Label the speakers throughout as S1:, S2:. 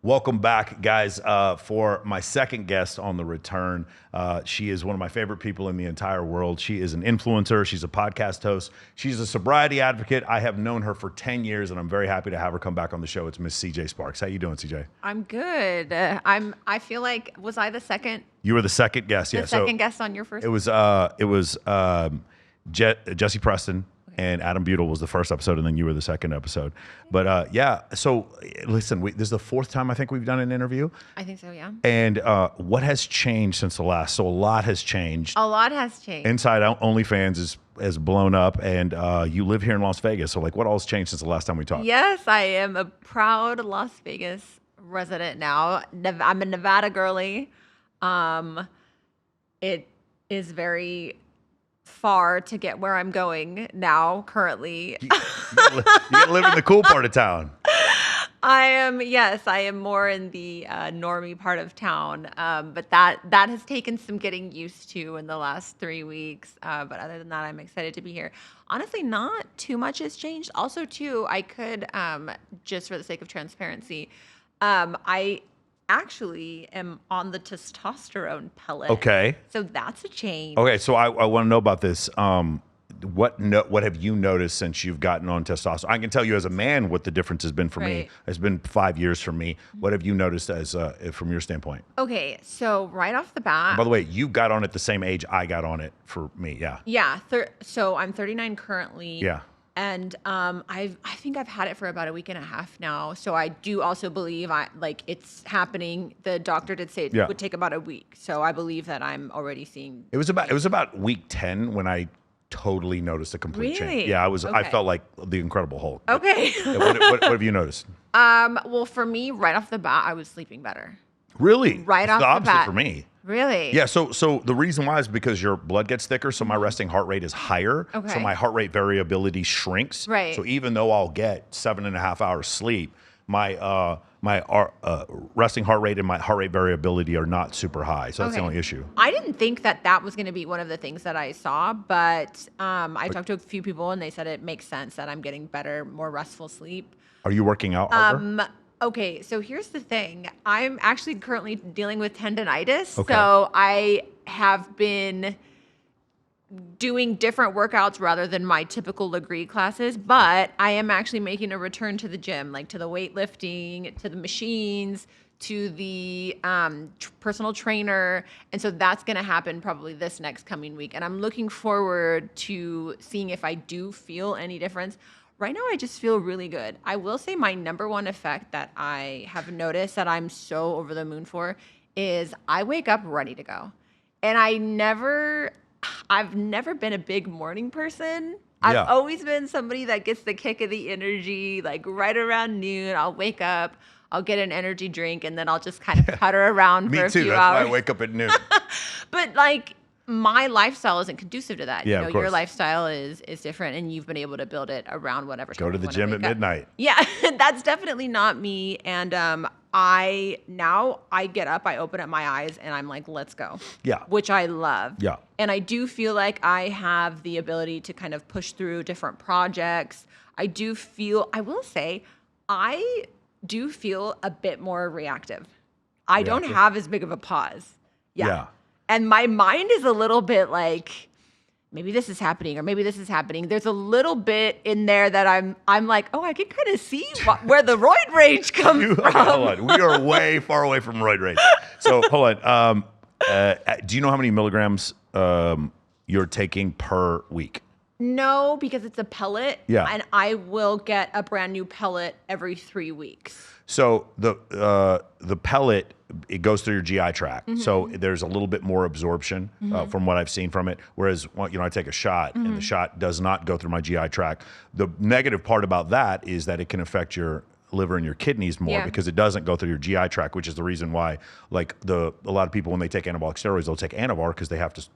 S1: Welcome back, guys, for my second guest on the return. She is one of my favorite people in the entire world. She is an influencer. She's a podcast host. She's a sobriety advocate. I have known her for 10 years, and I'm very happy to have her come back on the show. It's Miss CJ Sparxx. How you doing, CJ?
S2: I'm good. I feel like, was I the second?
S1: You were the second guest.
S2: The second guest on your first?
S1: It was Jesse Preston. And Adam Butel was the first episode, and then you were the second episode. But yeah, so listen, this is the fourth time I think we've done an interview.
S2: I think so, yeah.
S1: And what has changed since the last? So a lot has changed.
S2: A lot has changed.
S1: Inside OnlyFans is blown up, and you live here in Las Vegas. So like, what all has changed since the last time we talked?
S2: Yes, I am a proud Las Vegas resident now. I'm a Nevada girly. It is very far to get where I'm going now, currently.
S1: You gotta live in the cool part of town.
S2: I am more in the normie part of town. But that has taken some getting used to in the last 3 weeks. But other than that, I'm excited to be here. Honestly, not too much has changed. Also, too, I could, just for the sake of transparency, I actually am on the testosterone pellet.
S1: Okay.
S2: So that's a change.
S1: Okay, so I want to know about this. What have you noticed since you've gotten on testosterone? I can tell you as a man what the difference has been for me. It's been 5 years for me. What have you noticed as from your standpoint?
S2: Okay, so right off the bat.
S1: And by the way, you got on at the same age I got on it for me. Yeah.
S2: Yeah. So I'm 39 currently.
S1: Yeah.
S2: And I think I've had it for about a week and a half now. So I do also believe it's happening. The doctor did say it would take about a week. So I believe that I'm already seeing.
S1: It was about week 10 when I totally noticed a complete change. Yeah,
S2: Okay.
S1: I felt like the Incredible Hulk.
S2: Okay.
S1: What have you noticed?
S2: Well, for me, right off the bat, I was sleeping better.
S1: Really?
S2: Right off
S1: the
S2: the
S1: opposite
S2: bat.
S1: for me.
S2: Really?
S1: Yeah, so the reason why is because your blood gets thicker, so my resting heart rate is higher.
S2: Okay.
S1: So my heart rate variability shrinks.
S2: Right.
S1: So even though I'll get 7.5 hours sleep, my resting heart rate and my heart rate variability are not super high. So that's the only issue.
S2: I didn't think that was going to be one of the things that I saw, but I talked to a few people and they said it makes sense that I'm getting better, more restful sleep.
S1: Are you working out harder?
S2: Okay, so here's the thing. I'm actually currently dealing with tendonitis.
S1: Okay.
S2: So I have been doing different workouts rather than my typical Legree classes, but I am actually making a return to the gym, like to the weightlifting, to the machines, to the personal trainer. And so that's going to happen probably this next coming week. And I'm looking forward to seeing if I do feel any difference. Right now, I just feel really good. I will say my number one effect that I have noticed that I'm so over the moon for is I wake up ready to go. And I've never been a big morning person. I've always been somebody that gets the kick of the energy, like right around noon. I'll wake up, I'll get an energy drink, and then I'll just kind of putter around for a few hours.
S1: Me too. That's why I wake up at noon.
S2: But like, my lifestyle isn't conducive to that.
S1: Yeah,
S2: you know, your lifestyle is different, and you've been able to build it around whatever.
S1: Go to the gym at midnight.
S2: Yeah, that's definitely not me. And I get up, I open up my eyes, and I'm like, let's go.
S1: Yeah.
S2: Which I love.
S1: Yeah.
S2: And I do feel like I have the ability to kind of push through different projects. I will say, I do feel a bit more reactive. I don't have as big of a pause. Yeah. And my mind is a little bit like, maybe this is happening or maybe this is happening. There's a little bit in there that I'm like, oh, I can kind of see where the roid rage comes from.
S1: Hold on. We are way far away from roid rage. So hold on. Do you know how many milligrams you're taking per week?
S2: No, because it's a pellet.
S1: Yeah.
S2: And I will get a brand new pellet every 3 weeks.
S1: So the pellet, it goes through your GI tract. Mm-hmm. So there's a little bit more absorption from what I've seen from it. Whereas, I take a shot and the shot does not go through my GI tract. The negative part about that is that it can affect your liver and your kidneys more because it doesn't go through your GI tract, which is the reason why, like a lot of people when they take anabolic steroids, they'll take Anavar because they have to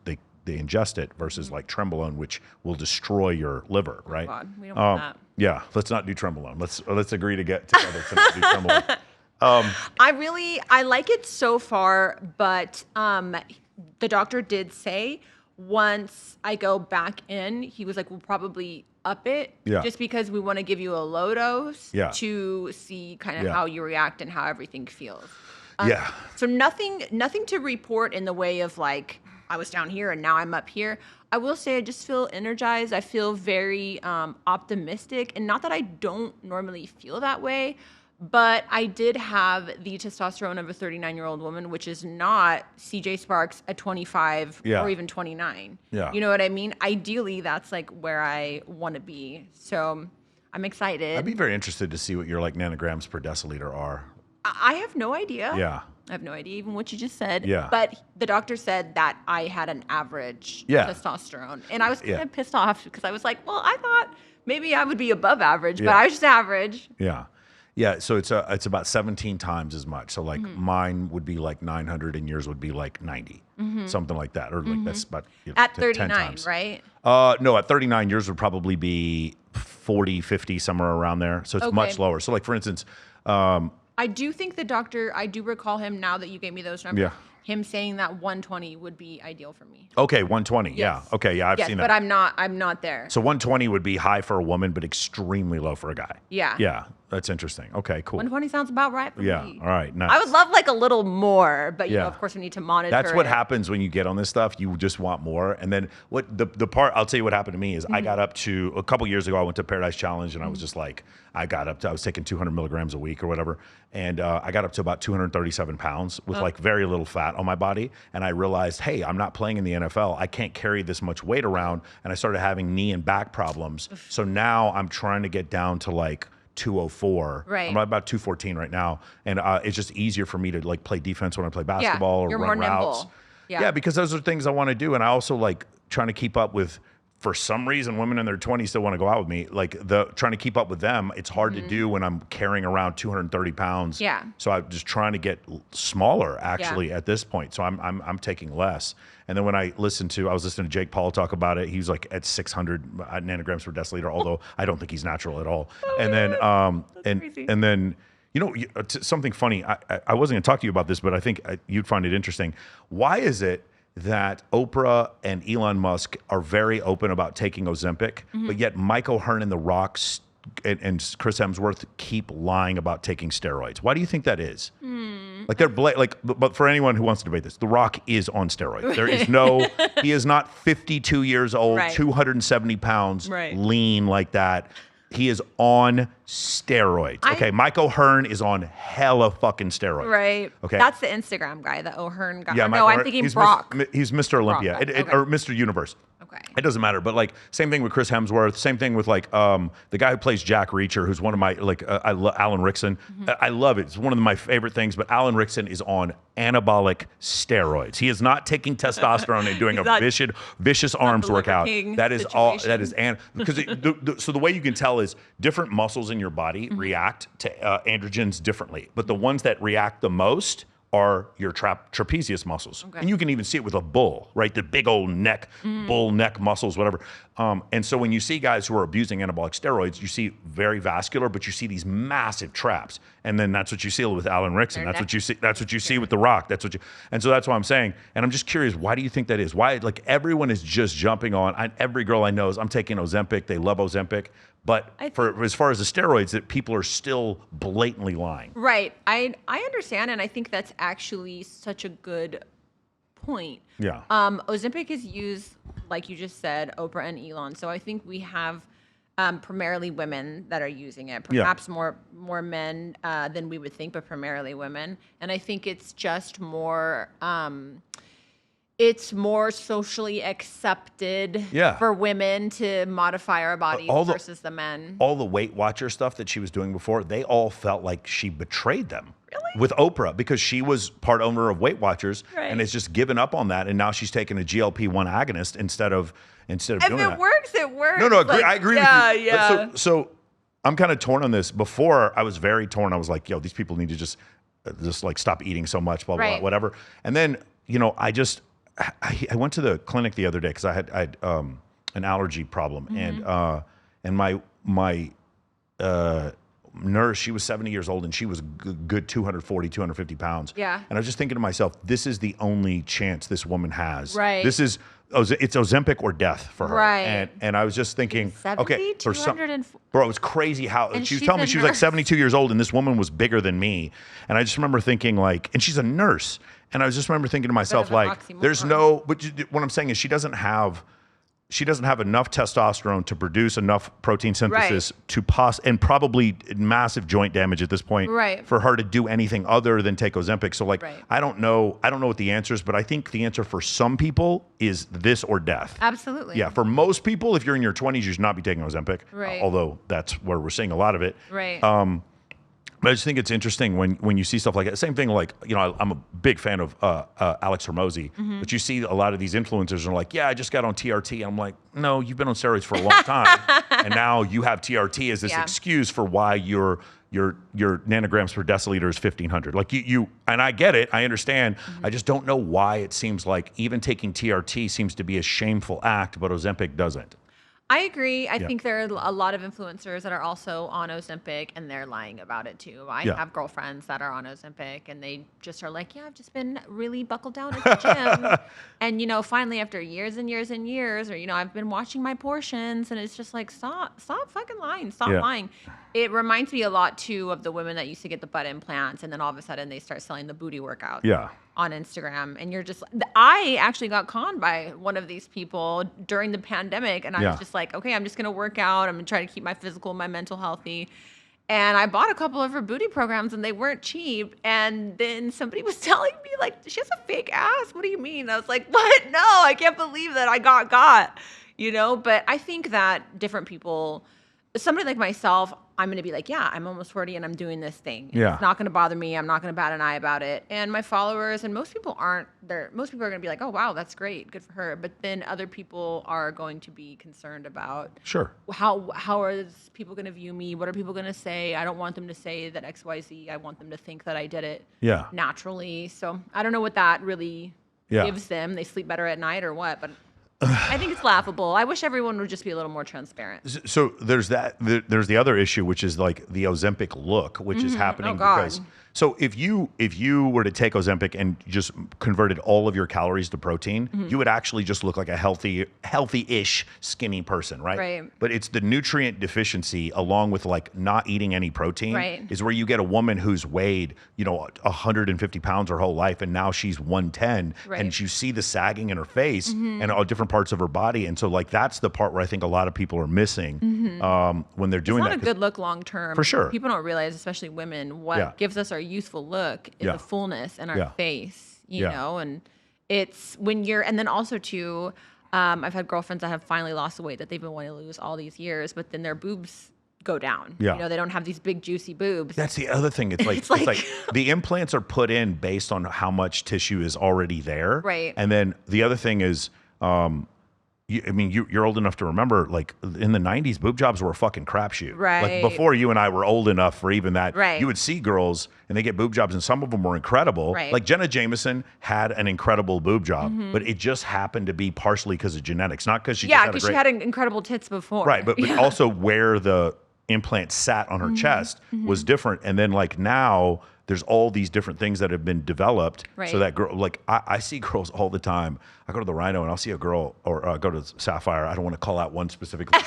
S1: they ingest it versus like Trembolone, which will destroy your liver, right?
S2: Oh God, we don't want that.
S1: Yeah, let's not do Trembolone. Let's agree to get together to not do Trembolone.
S2: I like it so far, but the doctor did say once I go back in, he was like, we'll probably up it just because we want to give you a low dose to see kind of how you react and how everything feels. So nothing to report in the way of like, I was down here and now I'm up here. I will say I just feel energized. I feel very optimistic. And not that I don't normally feel that way, but I did have the testosterone of a 39-year-old woman, which is not CJ Sparxx at 25 or even 29. You know what I mean? Ideally, that's like where I want to be. So I'm excited.
S1: I'd be very interested to see what your like nanograms per deciliter are.
S2: I have no idea. I have no idea even what you just said. But the doctor said that I had an average testosterone. And I was kind of pissed off because I was like, well, I thought maybe I would be above average, but I was just average.
S1: Yeah, so it's about 17 times as much. So like mine would be like 900 and yours would be like 90, something like that. Or like that's about
S2: at 39, right?
S1: No, at 39, yours would probably be 40, 50, somewhere around there. So it's much lower. So like for instance,
S2: I do think the doctor, I do recall him now that you gave me those numbers. Him saying that 120 would be ideal for me.
S1: Okay, 120. Yeah. Okay, yeah, I've seen that.
S2: But I'm not there.
S1: So 120 would be high for a woman, but extremely low for a guy. Yeah, that's interesting. Okay, cool.
S2: 120 sounds about right for me.
S1: All right, nice.
S2: I would love like a little more, but you know, of course we need to monitor.
S1: That's what happens when you get on this stuff. You just want more. And then what the part, I'll tell you what happened to me is I got up to, a couple years ago, I went to Paradise Challenge and I was just like, I was taking 200 milligrams a week or whatever. And I got up to about 237 pounds with like very little fat on my body. And I realized, hey, I'm not playing in the NFL. I can't carry this much weight around. And I started having knee and back problems. So now I'm trying to get down to like 204. I'm about 214 right now. And it's just easier for me to like play defense when I play basketball or run routes. Yeah, because those are things I want to do. And I also like trying to keep up with, for some reason, women in their 20s still want to go out with me. Like trying to keep up with them, it's hard to do when I'm carrying around 230 pounds. So I'm just trying to get smaller actually at this point. So I'm taking less. And then when I was listening to Jake Paul talk about it, he's like at 600 nanograms per deciliter, although I don't think he's natural at all. And then, you know, something funny, I wasn't going to talk to you about this, but I think you'd find it interesting. Why is it that Oprah and Elon Musk are very open about taking Ozempic, but yet Mike O'Hearn and The Rock and Chris Hemsworth keep lying about taking steroids? Why do you think that is? Like but for anyone who wants to debate this, The Rock is on steroids. There is he is not 52 years old, 270 pounds, lean like that. He is on steroids. Okay, Mike O'Hearn is on hella fucking steroids. Okay,
S2: that's the Instagram guy, the O'Hearn guy.
S1: Yeah,
S2: no, I'm thinking Brock.
S1: He's Mr. Olympia or Mr. Universe. It doesn't matter. But like same thing with Chris Hemsworth. Same thing with like the guy who plays Jack Reacher, who's one of my Alan Rickson. I love it. It's one of my favorite things. But Alan Rickson is on anabolic steroids. He is not taking testosterone and doing a vicious arms workout. That is all. That is because so the way you can tell is different muscles in your body react to androgens differently. But the ones that react the most are your trapezius muscles. And you can even see it with a bull, right? The big old neck, bull neck muscles, whatever. And so when you see guys who are abusing anabolic steroids, you see very vascular, but you see these massive traps. And then that's what you see with Alan Rickson. That's what you see with The Rock. And so that's what I'm saying. And I'm just curious, why do you think that is? Why, like, everyone is just jumping on, every girl I know is, I'm taking Ozempic. They love Ozempic. But as far as the steroids, that people are still blatantly lying.
S2: Right. I understand, and I think that's actually such a good point.
S1: Yeah.
S2: Ozempic is used, like you just said, Oprah and Elon. So I think we have primarily women that are using it. Perhaps more men than we would think, but primarily women. And I think it's just more... it's more socially accepted for women to modify our bodies versus the men.
S1: All the Weight Watcher stuff that she was doing before, they all felt like she betrayed them. Really? With Oprah, because she was part owner of Weight Watchers and has just given up on that. And now she's taking a GLP-1 agonist instead of doing that.
S2: If it works, it works.
S1: No, I agree with you. Yeah. So I'm kind of torn on this. Before, I was very torn. I was like, yo, these people need to just like stop eating so much, blah, blah, blah, whatever. And then, you know, I went to the clinic the other day because I had an allergy problem, and my nurse, she was 70 years old and she was good 240, 250 pounds.
S2: Yeah.
S1: And I was just thinking to myself, this is the only chance this woman has.
S2: Right.
S1: This is, it's Ozempic or death for her.
S2: Right.
S1: And I was just thinking,
S2: 70,
S1: okay, for some,
S2: 204.
S1: bro, it was crazy how
S2: And
S1: she was
S2: she's
S1: telling me
S2: a
S1: she was like
S2: nurse.
S1: 72 years old and this woman was bigger than me. And I just remember thinking like, and she's a nurse. And I just remember thinking to myself,
S2: of an
S1: like,
S2: oxymoron.
S1: there's no, but what I'm saying is she doesn't have enough testosterone to produce enough protein synthesis to and probably massive joint damage at this point for her to do anything other than take Ozempic. So like, I don't know what the answer is, but I think the answer for some people is this or death.
S2: Absolutely.
S1: Yeah. For most people, if you're in your 20s, you should not be taking Ozempic.
S2: Right.
S1: Although that's where we're seeing a lot of it.
S2: Right.
S1: But I just think it's interesting when you see stuff like that. Same thing, like, you know, I'm a big fan of Alex Hormozy, but you see a lot of these influencers are like, yeah, I just got on TRT. And I'm like, no, you've been on steroids for a long time. And now you have TRT as this excuse for why your nanograms per deciliter is 1,500. Like you, and I get it, I understand. I just don't know why it seems like even taking TRT seems to be a shameful act, but Ozempic doesn't.
S2: I agree. I think there are a lot of influencers that are also on Ozempic and they're lying about it too. I have girlfriends that are on Ozempic and they just are like, yeah, I've just been really buckled down at the gym. And, you know, finally after years and years and years, or, you know, I've been watching my portions and it's just like, stop fucking lying. Stop lying. It reminds me a lot too of the women that used to get the butt implants and then all of a sudden they start selling the booty workouts. Yeah. On Instagram, and you're just, I actually got conned by one of these people during the pandemic, and I was just like, okay, I'm just gonna work out, I'm gonna try to keep my physical, my mental healthy, and I bought a couple of her booty programs, and they weren't cheap, and then somebody was telling me, like, she has a fake ass, what do you mean? I was like, what? No, I can't believe that I got, you know, but I think that different people, somebody like myself, I'm going to be like, yeah, I'm almost 40 and I'm doing this thing. Yeah. It's not going to bother me. I'm not going to bat an eye about it. And my followers, and most people aren't there. Most people are going to be like, oh, wow, that's great. Good for her. But then other people are going to be concerned about how are people going to view me? What are people going to say? I don't want them to say that XYZ. I want them to think that I did it naturally. So I don't know what that really gives them. They sleep better at night or what, but I think it's laughable. I wish everyone would just be a little more transparent.
S1: So there's that. There's the other issue, which is like the Ozempic look, which is happening because. So if you were to take Ozempic and just converted all of your calories to protein, you would actually just look like a healthy-ish skinny person, right?
S2: Right.
S1: But it's the nutrient deficiency along with like not eating any protein is where you get a woman who's weighed, you know, 150 pounds her whole life, and now she's 110, and you see the sagging in her face and all different parts of her body, and so like that's the part where I think a lot of people are missing when they're doing that.
S2: It's not a good look long term.
S1: For sure.
S2: People don't realize, especially women, what gives us our youthful look is the fullness in our face, you know, and it's when you're, and then also too, I've had girlfriends that have finally lost the weight that they've been wanting to lose all these years, but then their boobs go down. You know, they don't have these big juicy boobs.
S1: That's the other thing. It's like, it's like the implants are put in based on how much tissue is already there.
S2: Right.
S1: And then the other thing is, you're old enough to remember, like in the 90s, boob jobs were a fucking crapshoot.
S2: Right.
S1: Like before you and I were old enough for even that.
S2: Right.
S1: You would see girls and they get boob jobs, and some of them were incredible.
S2: Right.
S1: Like Jenna Jameson had an incredible boob job, but it just happened to be partially because of genetics, not because she
S2: she had incredible tits before.
S1: Right, but also where the implant sat on her chest was different, and then like now there's all these different things that have been developed so that girl, like I see girls all the time. I go to the Rhino and I'll see a girl, or go to Sapphire. I don't want to call out one specifically.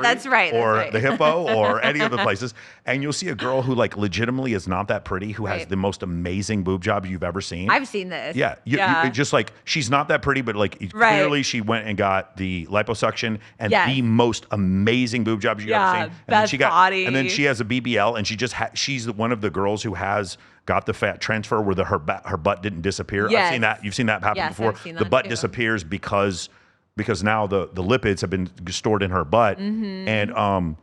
S2: That's right.
S1: Or the Hippo or any of the places. And you'll see a girl who like legitimately is not that pretty, who has the most amazing boob job you've ever seen.
S2: I've seen this.
S1: Yeah. You just like, she's not that pretty, but like clearly she went and got the liposuction and the most amazing boob job you've ever seen. And then she got,
S2: body.
S1: and then she has a BBL, and she just she's one of the girls who has got the fat transfer where her butt didn't disappear.
S2: Yes.
S1: I've seen that. You've seen that happen before.
S2: I've seen that
S1: the butt
S2: too.
S1: disappears because now the lipids have been stored in her butt, and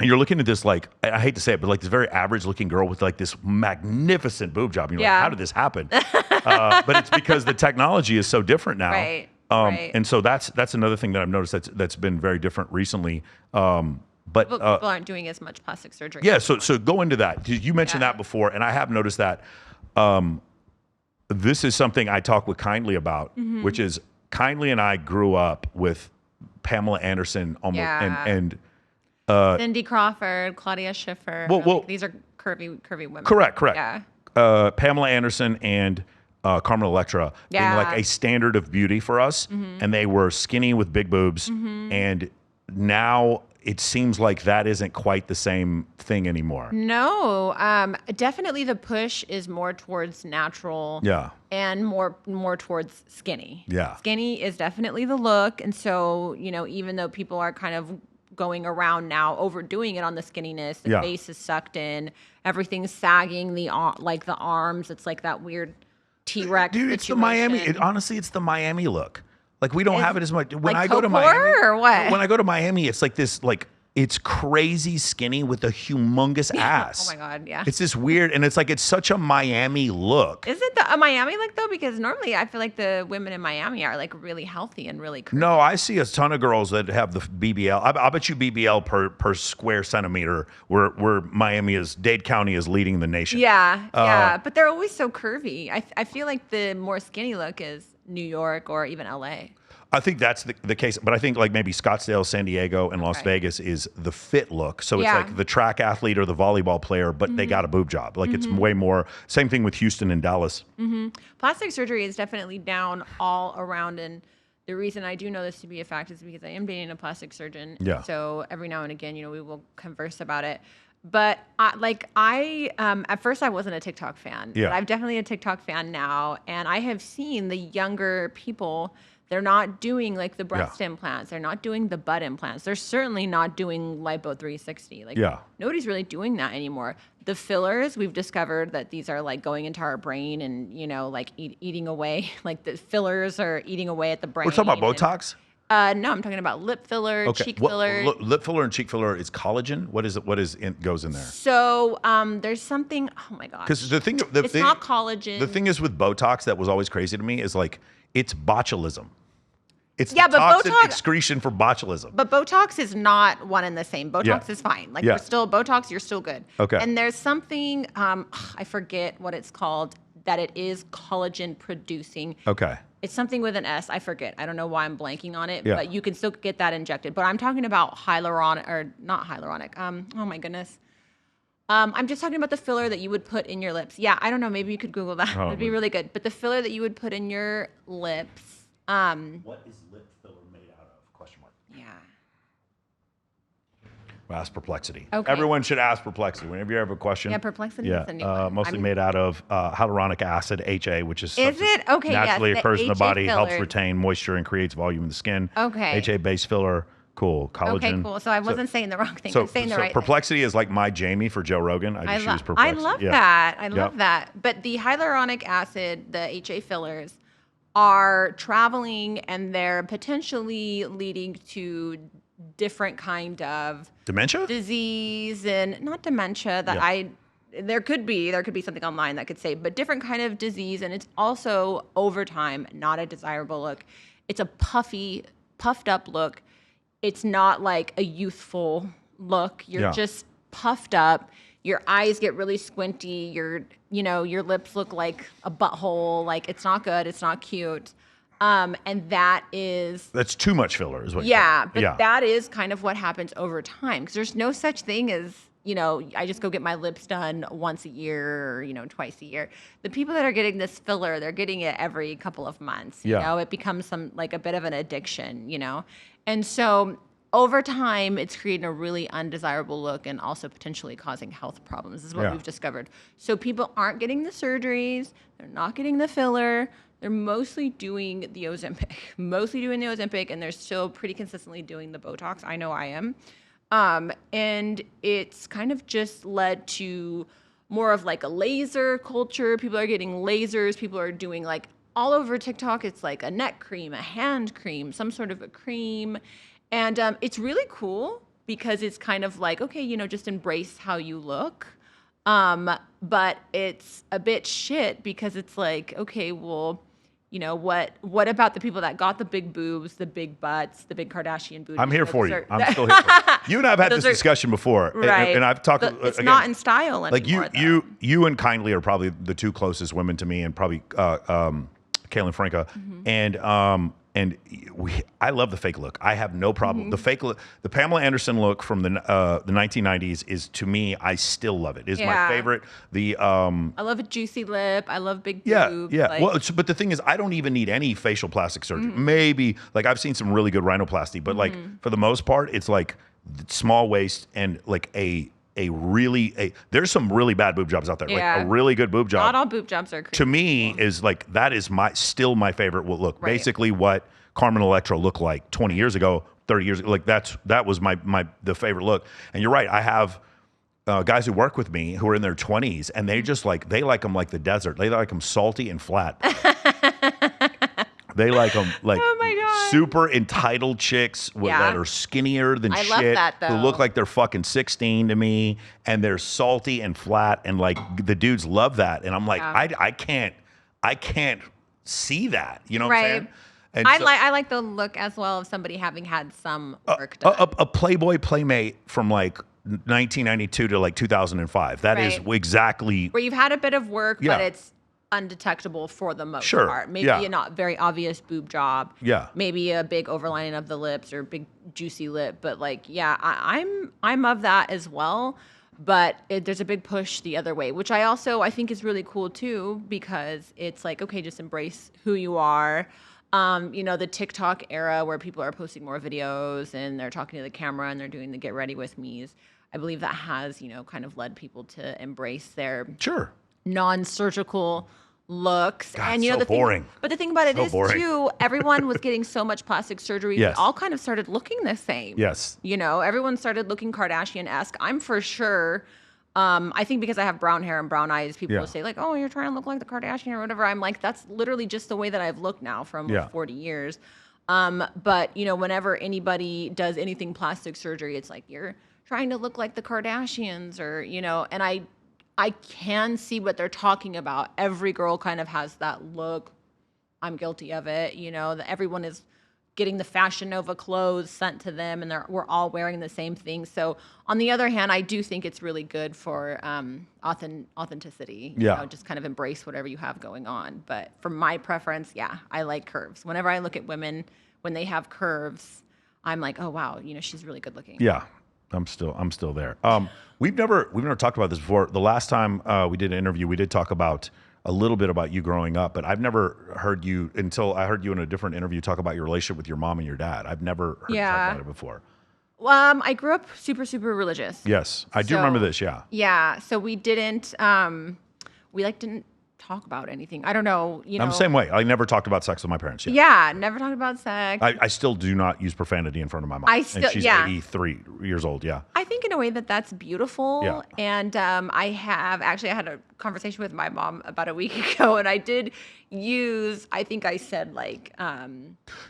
S1: you're looking at this, like, I hate to say it, but like this very average looking girl with like this magnificent boob job. And you're like, how did this happen? But it's because the technology is so different now.
S2: Right.
S1: And so that's another thing that I've noticed that's been very different recently. But
S2: people aren't doing as much plastic surgery.
S1: Yeah, so go into that. You mentioned that before, and I have noticed that this is something I talk with Kindly about, which is Kindly and I grew up with Pamela Anderson almost, and
S2: Cindy Crawford, Claudia Schiffer.
S1: Well,
S2: these are curvy women.
S1: Correct.
S2: Yeah.
S1: Pamela Anderson and Carmen Electra being
S2: Yeah.
S1: like a standard of beauty for us, and they were skinny with big boobs, and now it seems like that isn't quite the same thing anymore.
S2: No, definitely the push is more towards natural.
S1: Yeah.
S2: And more towards skinny.
S1: Yeah.
S2: Skinny is definitely the look, and so even though people are kind of going around now overdoing it on the skinniness, the face is sucked in, everything's sagging, the arms, it's like that weird T-Rex.
S1: Dude, it's the Miami. Honestly, it's the Miami look. Like we don't have it as much. When
S2: like
S1: I go to
S2: Coke
S1: Miami,
S2: or what?
S1: When I go to Miami, it's like this, like it's crazy skinny with a humongous ass.
S2: Oh my God, yeah.
S1: It's this weird, and it's like it's such a Miami look.
S2: Is it a Miami look though? Because normally I feel like the women in Miami are like really healthy and really curvy.
S1: No, I see a ton of girls that have the BBL. I bet you BBL per square centimeter, where Miami is, Dade County is leading the nation.
S2: Yeah, but they're always so curvy. I feel like the more skinny look is New York or even LA.
S1: I think that's the case, but I think like maybe Scottsdale, San Diego, and Las Vegas is the fit look. So it's like the track athlete or the volleyball player, but they got a boob job. Like it's way more. Same thing with Houston and Dallas.
S2: Plastic surgery is definitely down all around, and the reason I do know this to be a fact is because I am dating a plastic surgeon.
S1: Yeah.
S2: So every now and again, we will converse about it. But at first I wasn't a TikTok fan.
S1: Yeah.
S2: But I'm definitely a TikTok fan now, and I have seen the younger people. They're not doing like the breast implants. They're not doing the butt implants. They're certainly not doing lipo 360. Like nobody's really doing that anymore. The fillers, we've discovered that these are like going into our brain and like eating away. Like the fillers are eating away at the brain.
S1: We're talking about Botox?
S2: No, I'm talking about lip filler, cheek filler.
S1: Lip filler and cheek filler is collagen. What is it? What goes in there?
S2: So there's something. Oh my gosh.
S1: Because it's
S2: not collagen.
S1: The thing is with Botox that was always crazy to me is like it's botulism. It's the
S2: but
S1: toxic
S2: Botox,
S1: excretion for botulism.
S2: But Botox is not one and the same. Botox is fine. Like you're still Botox, you're still good.
S1: Okay.
S2: And there's something I forget what it's called, that it is collagen producing.
S1: Okay.
S2: It's something with an S. I forget. I don't know why I'm blanking on it, but you can still get that injected. But I'm talking about hyaluronic, or not hyaluronic. Oh my goodness. I'm just talking about the filler that you would put in your lips. Yeah, I don't know. Maybe you could Google that. That'd be really good. But the filler that you would put in your lips.
S1: What is lip filler made out of? Question mark.
S2: Yeah.
S1: Ask Perplexity.
S2: Okay.
S1: Everyone should ask Perplexity whenever you have a question.
S2: Yeah, Perplexity is a new one.
S1: Mostly made out of hyaluronic acid, HA, which is
S2: it? Okay,
S1: naturally
S2: yes,
S1: occurs in the
S2: HA
S1: body, helps
S2: filler.
S1: retain moisture and creates volume in the skin.
S2: Okay.
S1: HA-based filler, cool. Collagen.
S2: Okay, cool. So I wasn't saying the wrong thing. I'm saying the right thing.
S1: Perplexity is like my Jamie for Joe Rogan. I just use Perplexity.
S2: I love that. I love that. But the hyaluronic acid, the HA fillers, are traveling, and they're potentially leading to different kind of
S1: dementia
S2: disease, and not dementia that there could be something online that could say, but different kind of disease. And it's also over time not a desirable look. It's a puffed up look. It's not like a youthful look. You're just puffed up. Your eyes get really squinty. Your lips look like a butthole. Like it's not good. It's not cute. And that's
S1: too much filler is what
S2: that is kind of what happens over time, because there's no such thing as, I just go get my lips done once a year or, twice a year. The people that are getting this filler, they're getting it every couple of months. You know, it becomes a bit of an addiction, And so over time, it's creating a really undesirable look and also potentially causing health problems. This is what we've discovered. So people aren't getting the surgeries. They're not getting the filler. They're mostly doing the Ozempic, and they're still pretty consistently doing the Botox. I know I am. And it's kind of just led to more of like a laser culture. People are getting lasers. People are doing like all over TikTok. It's like a neck cream, a hand cream, some sort of a cream. And it's really cool because it's kind of like, okay, just embrace how you look. But it's a bit shit because it's like, okay, well, what about the people that got the big boobs, the big butts, the big Kardashian booties?
S1: I'm here for you. I'm still here for you. You and I have had this discussion before.
S2: Right.
S1: And I've talked
S2: It's
S1: again,
S2: not in style anymore.
S1: Like you and Kindly are probably the two closest women to me, and probably Kaylin Franca. I love the fake look. I have no problem. The fake look, the Pamela Anderson look from the 1990s is, to me, I still love it. Is my favorite.
S2: I love a juicy lip. I love big boobs.
S1: Yeah. Well, but the thing is, I don't even need any facial plastic surgery. Maybe, like, I've seen some really good rhinoplasty, but like for the most part, it's like small waist and like there's some really bad boob jobs out there.
S2: Yeah.
S1: Like a really good boob job.
S2: Not all boob jobs are crazy.
S1: To me, is like, that is still my favorite look.
S2: Right.
S1: Basically what Carmen Electra looked like 20 years ago, 30 years ago. Like that was the favorite look. And you're right. I have guys who work with me who are in their 20s, and they just like them like the desert. They like them salty and flat. They like them like super entitled chicks that are skinnier than shit.
S2: I love that, though.
S1: Who look like they're fucking 16 to me, and they're salty and flat, and like the dudes love that. And I'm like, I can't see that. You know what I'm saying? And
S2: I like the look as well of somebody having had some work done.
S1: A Playboy Playmate from like 1992 to like 2005. That is exactly
S2: where you've had a bit of work, but it's undetectable for the most part. Maybe a not very obvious boob job.
S1: Yeah. Maybe
S2: a big overlining of the lips or big juicy lip. But like, I'm of that as well. But there's a big push the other way, which I think is really cool too, because it's like, okay, just embrace who you are. The TikTok era where people are posting more videos and they're talking to the camera and they're doing the get ready with me's. I believe that has, kind of led people to embrace their non-surgical looks.
S1: God,
S2: and
S1: so boring.
S2: But the thing about it is
S1: boring.
S2: too, everyone was getting so much plastic surgery.
S1: Yes.
S2: We all kind of started looking the same.
S1: Yes.
S2: Everyone started looking Kardashian-esque. I'm for sure. I think because I have brown hair and brown eyes, people will say like, "Oh, you're trying to look like the Kardashian or whatever." I'm like, that's literally just the way that I've looked now from 40 years. But whenever anybody does anything plastic surgery, it's like you're trying to look like the Kardashians, or and I can see what they're talking about. Every girl kind of has that look. I'm guilty of it. That everyone is getting the Fashion Nova clothes sent to them, and we're all wearing the same thing. So on the other hand, I do think it's really good for authenticity. Just kind of embrace whatever you have going on. But for my preference, I like curves. Whenever I look at women, when they have curves, I'm like, oh wow, she's really good looking.
S1: Yeah. I'm still there. We've never talked about this before. The last time we did an interview, we did talk about a little bit about you growing up, but I've never heard you, until I heard you in a different interview, talk about your relationship with your mom and your dad. I've never heard you talk about it before.
S2: I grew up super, super religious.
S1: Yes, I do remember this. Yeah.
S2: Yeah. So we didn't talk about anything. I don't know.
S1: I'm the same way. I never talked about sex with my parents.
S2: Yeah, never talked about sex.
S1: I still do not use profanity in front of my mom. And she's 83 years old. Yeah.
S2: I think in a way that's beautiful.
S1: Yeah.
S2: And I had a conversation with my mom about a week ago, and I did use, I think I said like,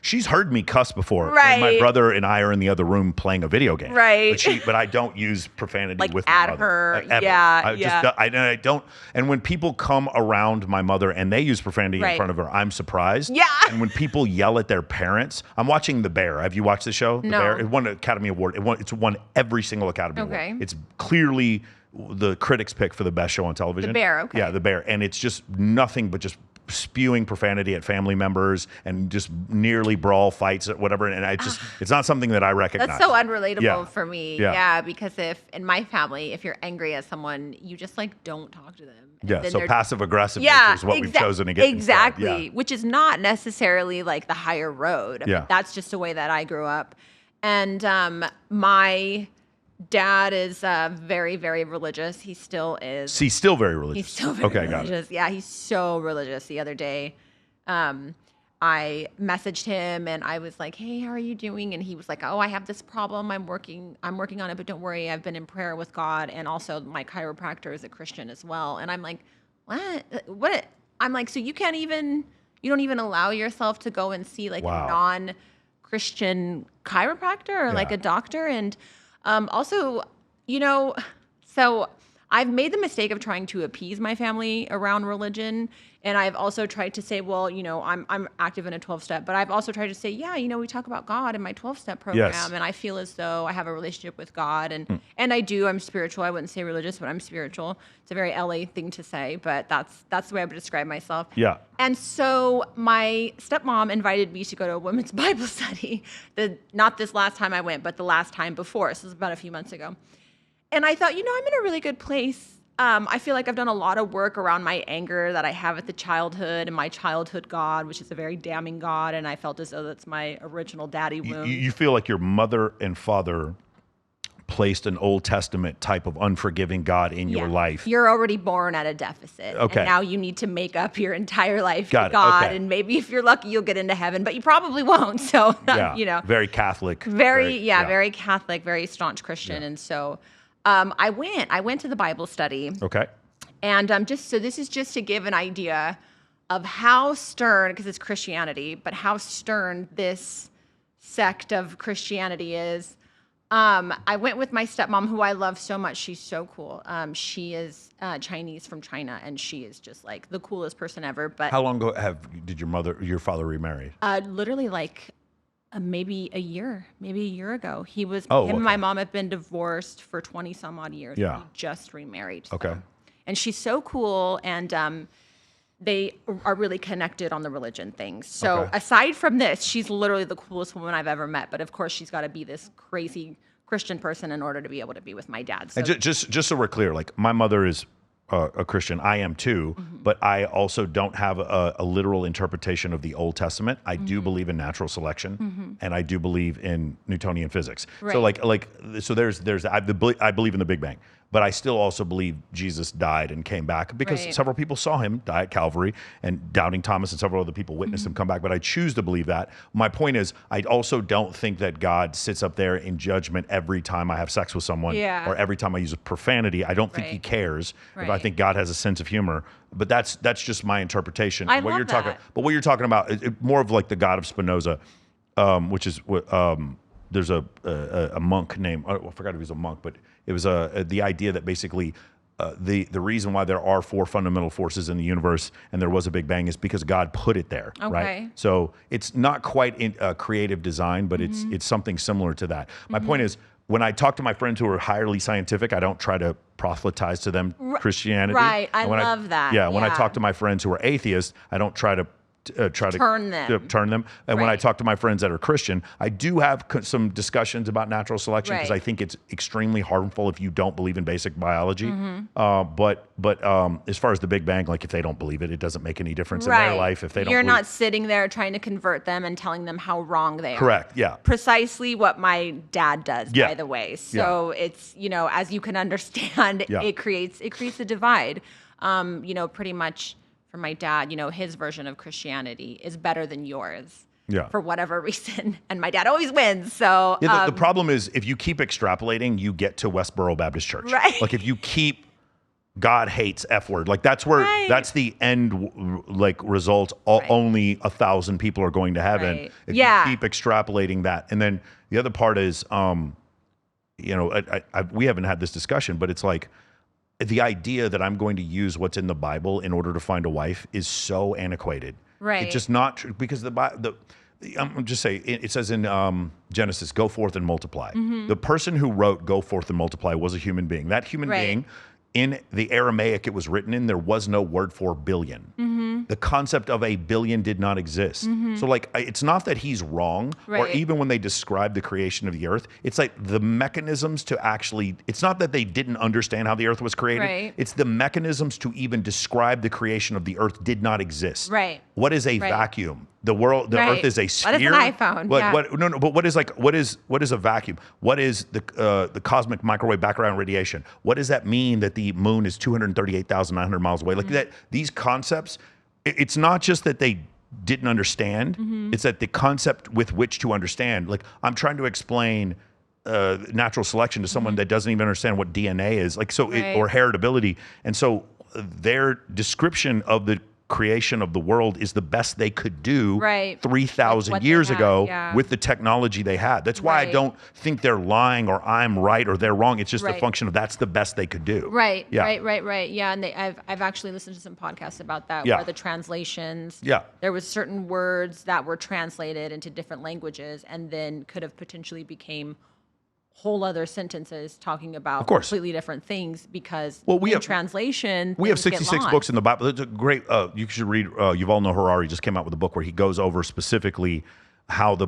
S1: she's heard me cuss before.
S2: Right.
S1: When my brother and I are in the other room playing a video game.
S2: Right.
S1: But I don't use profanity
S2: like
S1: with my
S2: at
S1: mother.
S2: her.
S1: Ever.
S2: Yeah.
S1: I don't. And when people come around my mother and they use profanity in front of her, I'm surprised.
S2: Yeah.
S1: And when people yell at their parents, I'm watching The Bear. Have you watched the show? The Bear? It won an Academy Award. It's won every single Academy Award. It's clearly the critics' pick for the best show on television.
S2: The Bear, okay.
S1: Yeah, The Bear. And it's just nothing but just spewing profanity at family members and just nearly brawl fights at whatever. And it's not something that I recognize.
S2: That's so unrelatable for me. Yeah. Because if in my family, if you're angry at someone, you just like don't talk to them.
S1: Yeah. So passive aggressive is what we've chosen to get.
S2: Exactly. Which is not necessarily like the higher road. I mean, that's just the way that I grew up. And my dad is very, very religious. He still is.
S1: He's still very religious.
S2: He's still very religious.
S1: Got it.
S2: Yeah, he's so religious. The other day, I messaged him and I was like, "Hey, how are you doing?" And he was like, "Oh, I have this problem. I'm working on it, but don't worry. I've been in prayer with God, and also my chiropractor is a Christian as well." And I'm like, "What? I'm like, so you don't even allow yourself to go and see like a non-Christian chiropractor or like a doctor?" And also, so I've made the mistake of trying to appease my family around religion. And I've also tried to say, well, I'm active in a 12-step, but I've also tried to say, yeah, we talk about God in my 12-step program.
S1: Yes.
S2: And I feel as though I have a relationship with God. And I do. I'm spiritual. I wouldn't say religious, but I'm spiritual. It's a very LA thing to say, but that's the way I would describe myself.
S1: Yeah.
S2: And so my stepmom invited me to go to a women's Bible study. Not this last time I went, but the last time before. So it was about a few months ago. And I thought, I'm in a really good place. I feel like I've done a lot of work around my anger that I have at the childhood and my childhood God, which is a very damning God. And I felt as though that's my original daddy wound.
S1: You feel like your mother and father placed an Old Testament type of unforgiving God in your life.
S2: You're already born at a deficit.
S1: Okay.
S2: And now you need to make up your entire life
S1: Got
S2: to
S1: it.
S2: God.
S1: Okay.
S2: And maybe if you're lucky, you'll get into heaven, but you probably won't. So,
S1: Very Catholic.
S2: Very Catholic, very staunch Christian. And so I went to the Bible study.
S1: Okay.
S2: And this is just to give an idea of how stern, because it's Christianity, but how stern this sect of Christianity is. I went with my stepmom, who I love so much. She's so cool. She is Chinese from China, and she is just like the coolest person ever. But
S1: how long ago did your father remarry?
S2: Literally like maybe a year ago. Him
S1: okay.
S2: and my mom have been divorced for 20 some odd years.
S1: Yeah.
S2: He just remarried.
S1: Okay.
S2: And she's so cool, and they are really connected on the religion things. So aside from this, she's literally the coolest woman I've ever met. But of course, she's got to be this crazy Christian person in order to be able to be with my dad. So.
S1: And just so we're clear, like my mother is a Christian. I am too, but I also don't have a literal interpretation of the Old Testament. I do believe in natural selection, and I do believe in Newtonian physics.
S2: Right.
S1: So I believe in the Big Bang. But I still also believe Jesus died and came back because several people saw him die at Calvary, and Doubting Thomas and several other people witnessed him come back. But I choose to believe that. My point is, I also don't think that God sits up there in judgment every time I have sex with someone or every time I use a profanity. I don't think he cares. If I think God has a sense of humor. But that's just my interpretation.
S2: I love that.
S1: But what you're talking about, more of like the God of Spinoza, which is there's a monk named, I forgot if he was a monk, but it was the idea that basically the reason why there are 4 fundamental forces in the universe and there was a Big Bang is because God put it there, right? So it's not quite creative design, but it's something similar to that. My point is, when I talk to my friends who are highly scientific, I don't try to proselytize to them Christianity.
S2: Right, I love that.
S1: Yeah, when I talk to my friends who are atheists, I don't try to
S2: turn them.
S1: And when I talk to my friends that are Christian, I do have some discussions about natural selection because I think it's extremely harmful if you don't believe in basic biology. But as far as the Big Bang, like if they don't believe it, it doesn't make any difference in their life. If they don't,
S2: you're not sitting there trying to convert them and telling them how wrong they are.
S1: Correct. Yeah.
S2: Precisely what my dad does, by the way. So it's as you can understand, it creates a divide. Pretty much. For my dad, his version of Christianity is better than yours for whatever reason. And my dad always wins. So
S1: the problem is if you keep extrapolating, you get to Westboro Baptist Church.
S2: Right.
S1: Like if you keep God hates F word, like that's where that's the end result. Only 1,000 people are going to heaven. If you keep extrapolating that. And then the other part is, we haven't had this discussion, but it's like, the idea that I'm going to use what's in the Bible in order to find a wife is so antiquated.
S2: Right.
S1: It's just not true because I'm just saying, it says in Genesis, go forth and multiply. The person who wrote go forth and multiply was a human being. That human being, in the Aramaic it was written in, there was no word for billion. The concept of a billion did not exist. So it's not that he's wrong, or even when they describe the creation of the earth, it's like the mechanisms to actually, it's not that they didn't understand how the earth was created. It's the mechanisms to even describe the creation of the earth did not exist. What is a vacuum? The earth is a sphere.
S2: What is an iPhone?
S1: But what is a vacuum? What is the cosmic microwave background radiation? What does that mean that the moon is 238,900 miles away? Like that, these concepts, it's not just that they didn't understand, it's that the concept with which to understand. Like I'm trying to explain natural selection to someone that doesn't even understand what DNA is, or heritability. And so their description of the creation of the world is the best they could do
S2: Right.
S1: 3,000
S2: Like what
S1: years
S2: they had,
S1: ago
S2: yeah.
S1: with the technology they had. That's why I
S2: Right.
S1: don't think they're lying or I'm right or they're wrong. It's just a
S2: Right.
S1: function of that's the best they could do.
S2: Right,
S1: Yeah.
S2: right. Yeah, and I've actually listened to some podcasts about that,
S1: Yeah.
S2: where the translations,
S1: Yeah.
S2: there was certain words that were translated into different languages and then could have potentially became whole other sentences talking about
S1: course.
S2: completely different things because
S1: Well,
S2: in translation,
S1: We have
S2: things get
S1: 66
S2: lost.
S1: books in the Bible. It's a great, you should read, Yuval Noah Harari just came out with a book where he goes over specifically how the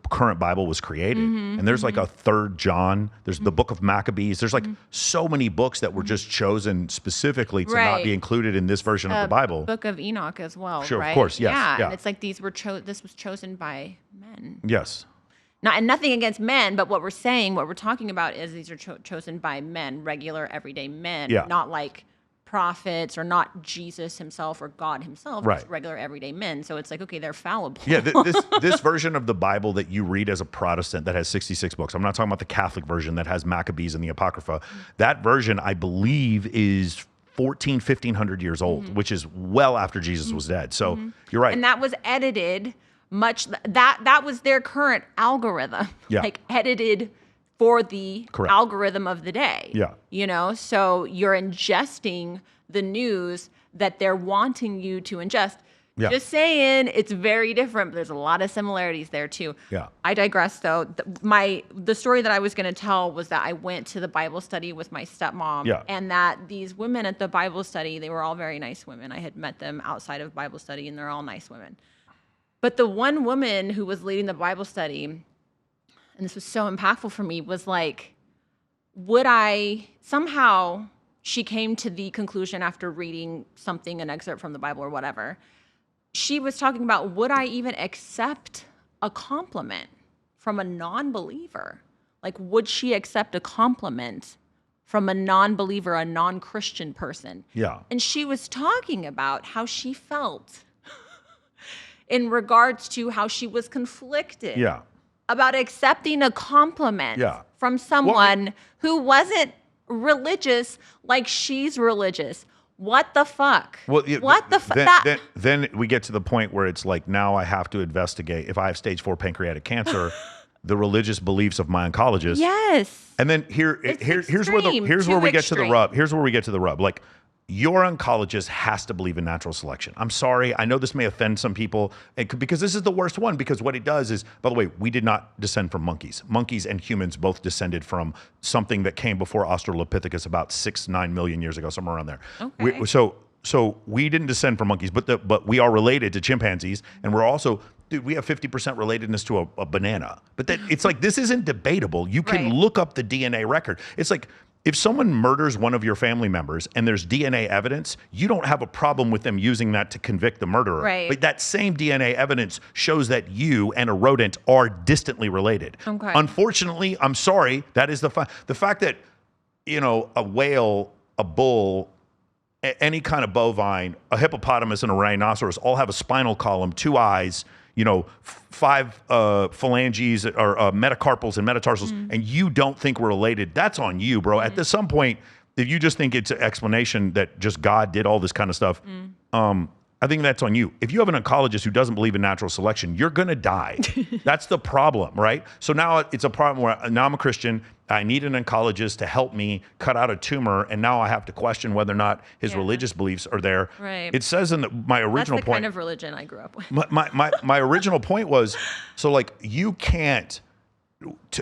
S1: current Bible was created. And there's like a 3rd John. There's the book of Maccabees. There's like so many books that were just chosen specifically to not
S2: Right.
S1: be included in this version of the Bible.
S2: Book of Enoch as well,
S1: Sure, of
S2: right?
S1: course, yes, yeah.
S2: And it's like these were this was chosen by men.
S1: Yes.
S2: And nothing against men, but what we're talking about is these are chosen by men, regular, everyday men,
S1: Yeah.
S2: not like prophets or not Jesus himself or God himself,
S1: Right.
S2: just regular, everyday men. So it's like, okay, they're fallible.
S1: Yeah, this version of the Bible that you read as a Protestant that has 66 books. I'm not talking about the Catholic version that has Maccabees and the Apocrypha. That version, I believe, is 1,500 years old, which is well after Jesus was dead. So you're right.
S2: And that was edited that was their current algorithm,
S1: Yeah.
S2: like edited for the
S1: Correct.
S2: algorithm of the day.
S1: Yeah.
S2: You know, so you're ingesting the news that they're wanting you to ingest.
S1: Yeah.
S2: Just saying, it's very different, but there's a lot of similarities there too.
S1: Yeah.
S2: I digress though. The story that I was going to tell was that I went to the Bible study with my stepmom,
S1: Yeah.
S2: and that these women at the Bible study, they were all very nice women. I had met them outside of Bible study, and they're all nice women. But the one woman who was leading the Bible study, and this was so impactful for me, was like, somehow she came to the conclusion after reading something, an excerpt from the Bible or whatever. She was talking about, would I even accept a compliment from a non-believer? Like, would she accept a compliment from a non-believer, a non-Christian person?
S1: Yeah.
S2: And she was talking about how she felt in regards to how she was conflicted
S1: Yeah.
S2: about accepting a compliment
S1: Yeah.
S2: from someone who wasn't religious like she's religious. What the fuck?
S1: Well,
S2: What the fuck?
S1: Then we get to the point where it's like, now I have to investigate if I have stage 4 pancreatic cancer, the religious beliefs of my oncologist.
S2: Yes.
S1: And then here's where we get to the rub. Here's where we get to the rub. Like, your oncologist has to believe in natural selection. I'm sorry. I know this may offend some people because this is the worst one, because what it does is, by the way, we did not descend from monkeys. Monkeys and humans both descended from something that came before Australopithecus about 6-9 million years ago, somewhere around there.
S2: Okay.
S1: So we didn't descend from monkeys, but we are related to chimpanzees, and we're also, dude, we have 50% relatedness to a banana. But it's like, this isn't debatable. You can
S2: Right.
S1: look up the DNA record. It's like, if someone murders one of your family members and there's DNA evidence, you don't have a problem with them using that to convict the murderer.
S2: Right.
S1: But that same DNA evidence shows that you and a rodent are distantly related.
S2: Okay.
S1: Unfortunately, I'm sorry, that is the fact that, a whale, a bull, any kind of bovine, a hippopotamus and a rhinoceros all have a spinal column, 2 eyes, 5 phalanges or metacarpals and metatarsals, and you don't think we're related. That's on you, bro. At some point, if you just think it's an explanation that just God did all this kind of stuff, I think that's on you. If you have an oncologist who doesn't believe in natural selection, you're going to die. That's the problem, right? So now it's a problem where now I'm a Christian. I need an oncologist to help me cut out a tumor, and now I have to question whether or not his religious beliefs are there.
S2: Right.
S1: It says in my original
S2: That's the
S1: point.
S2: kind of religion I grew up with.
S1: My original point was, so like, you can't.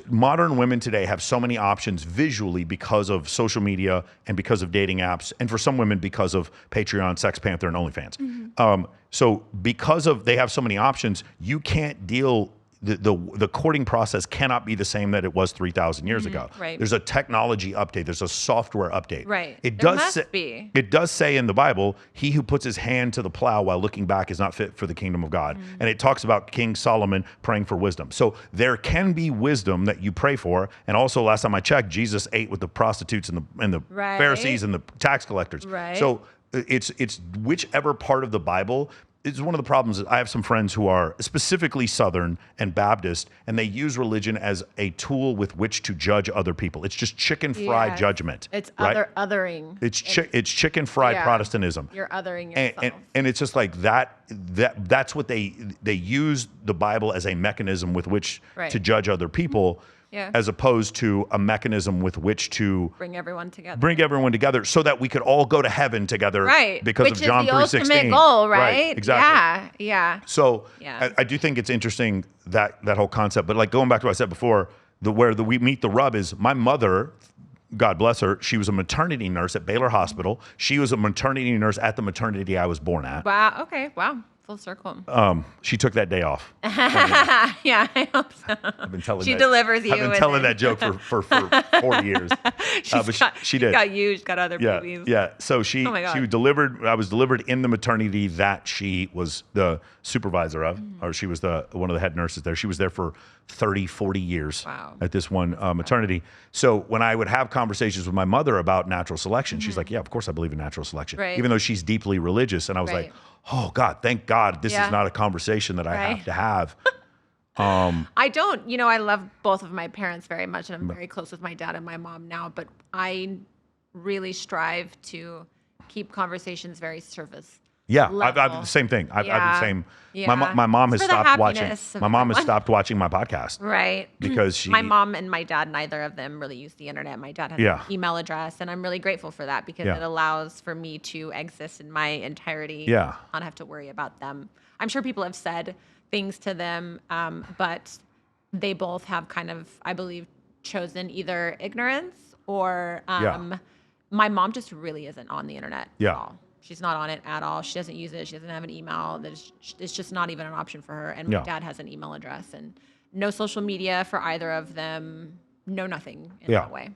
S1: Modern women today have so many options visually because of social media and because of dating apps, and for some women because of Patreon, Sex Panther, and OnlyFans. So because of they have so many options, you can't deal. The courting process cannot be the same that it was 3,000 years ago.
S2: Right.
S1: There's a technology update. There's a software update.
S2: Right.
S1: It
S2: There
S1: does
S2: must be.
S1: It does say in the Bible, he who puts his hand to the plow while looking back is not fit for the kingdom of God. And it talks about King Solomon praying for wisdom. So there can be wisdom that you pray for. And also, last time I checked, Jesus ate with the prostitutes and the
S2: Right.
S1: Pharisees and the tax collectors.
S2: Right.
S1: So it's whichever part of the Bible it's one of the problems. I have some friends who are specifically Southern and Baptist, and they use religion as a tool with which to judge other people. It's just chicken fried judgment.
S2: It's
S1: right?
S2: othering.
S1: It's chicken fried Protestantism.
S2: You're othering yourself.
S1: And it's just like that's what they use the Bible as a mechanism with which to judge other people. Yeah. As opposed to a mechanism with which to
S2: bring everyone together
S1: so that we could all go to heaven together.
S2: Right.
S1: Because
S2: which
S1: of John 3:16.
S2: Which is the ultimate goal, right?
S1: Exactly.
S2: Yeah.
S1: So I do think it's interesting that whole concept. But like going back to what I said before, where we meet the rub is my mother, God bless her, she was a maternity nurse at Baylor Hospital. She was a maternity nurse at the maternity I was born at.
S2: Wow. Okay. Wow. Full circle.
S1: She took that day off.
S2: Yeah, I hope so.
S1: I've been telling
S2: she delivers you.
S1: I've been telling that joke for 40 years. She did.
S2: Got you. She's got other babies.
S1: Yeah. So she was delivered. I was delivered in the maternity that she was the supervisor of, or she was one of the head nurses there. She was there for 30, 40 years at this one maternity. So when I would have conversations with my mother about natural selection, she's like, yeah, of course I believe in natural selection.
S2: Right.
S1: Even though she's deeply religious. And I was like, oh God, thank God this is not a conversation that I have to have.
S2: I don't, I love both of my parents very much, and I'm very close with my dad and my mom now, but I really strive to keep conversations very surface.
S1: Yeah, I've the same thing. I've the same.
S2: Yeah.
S1: My mom has stopped watching. My mom has
S2: everyone.
S1: stopped watching my podcast.
S2: Right.
S1: Because
S2: my mom and my dad, neither of them really use the internet. My dad has an email address, and I'm really grateful for that because it allows for me to exist in my entirety.
S1: Yeah.
S2: Not have to worry about them. I'm sure people have said things to them, but they both have kind of, I believe, chosen either ignorance or my mom just really isn't on the internet at all. She's not on it at all. She doesn't use it. She doesn't have an email. It's just not even an option for her. And my dad has an email address and no social media for either of them. No nothing in that way.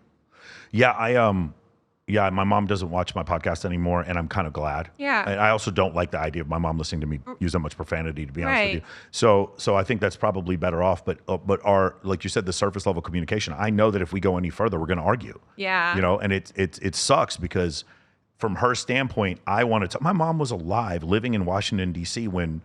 S1: Yeah, my mom doesn't watch my podcast anymore, and I'm kind of glad.
S2: Yeah.
S1: And I also don't like the idea of my mom listening to me use that much profanity, to be honest with you. So I think that's probably better off. But our, like you said, the surface level communication. I know that if we go any further, we're going to argue.
S2: Yeah.
S1: And it sucks because from her standpoint, I want to. My mom was alive, living in Washington D.C. when,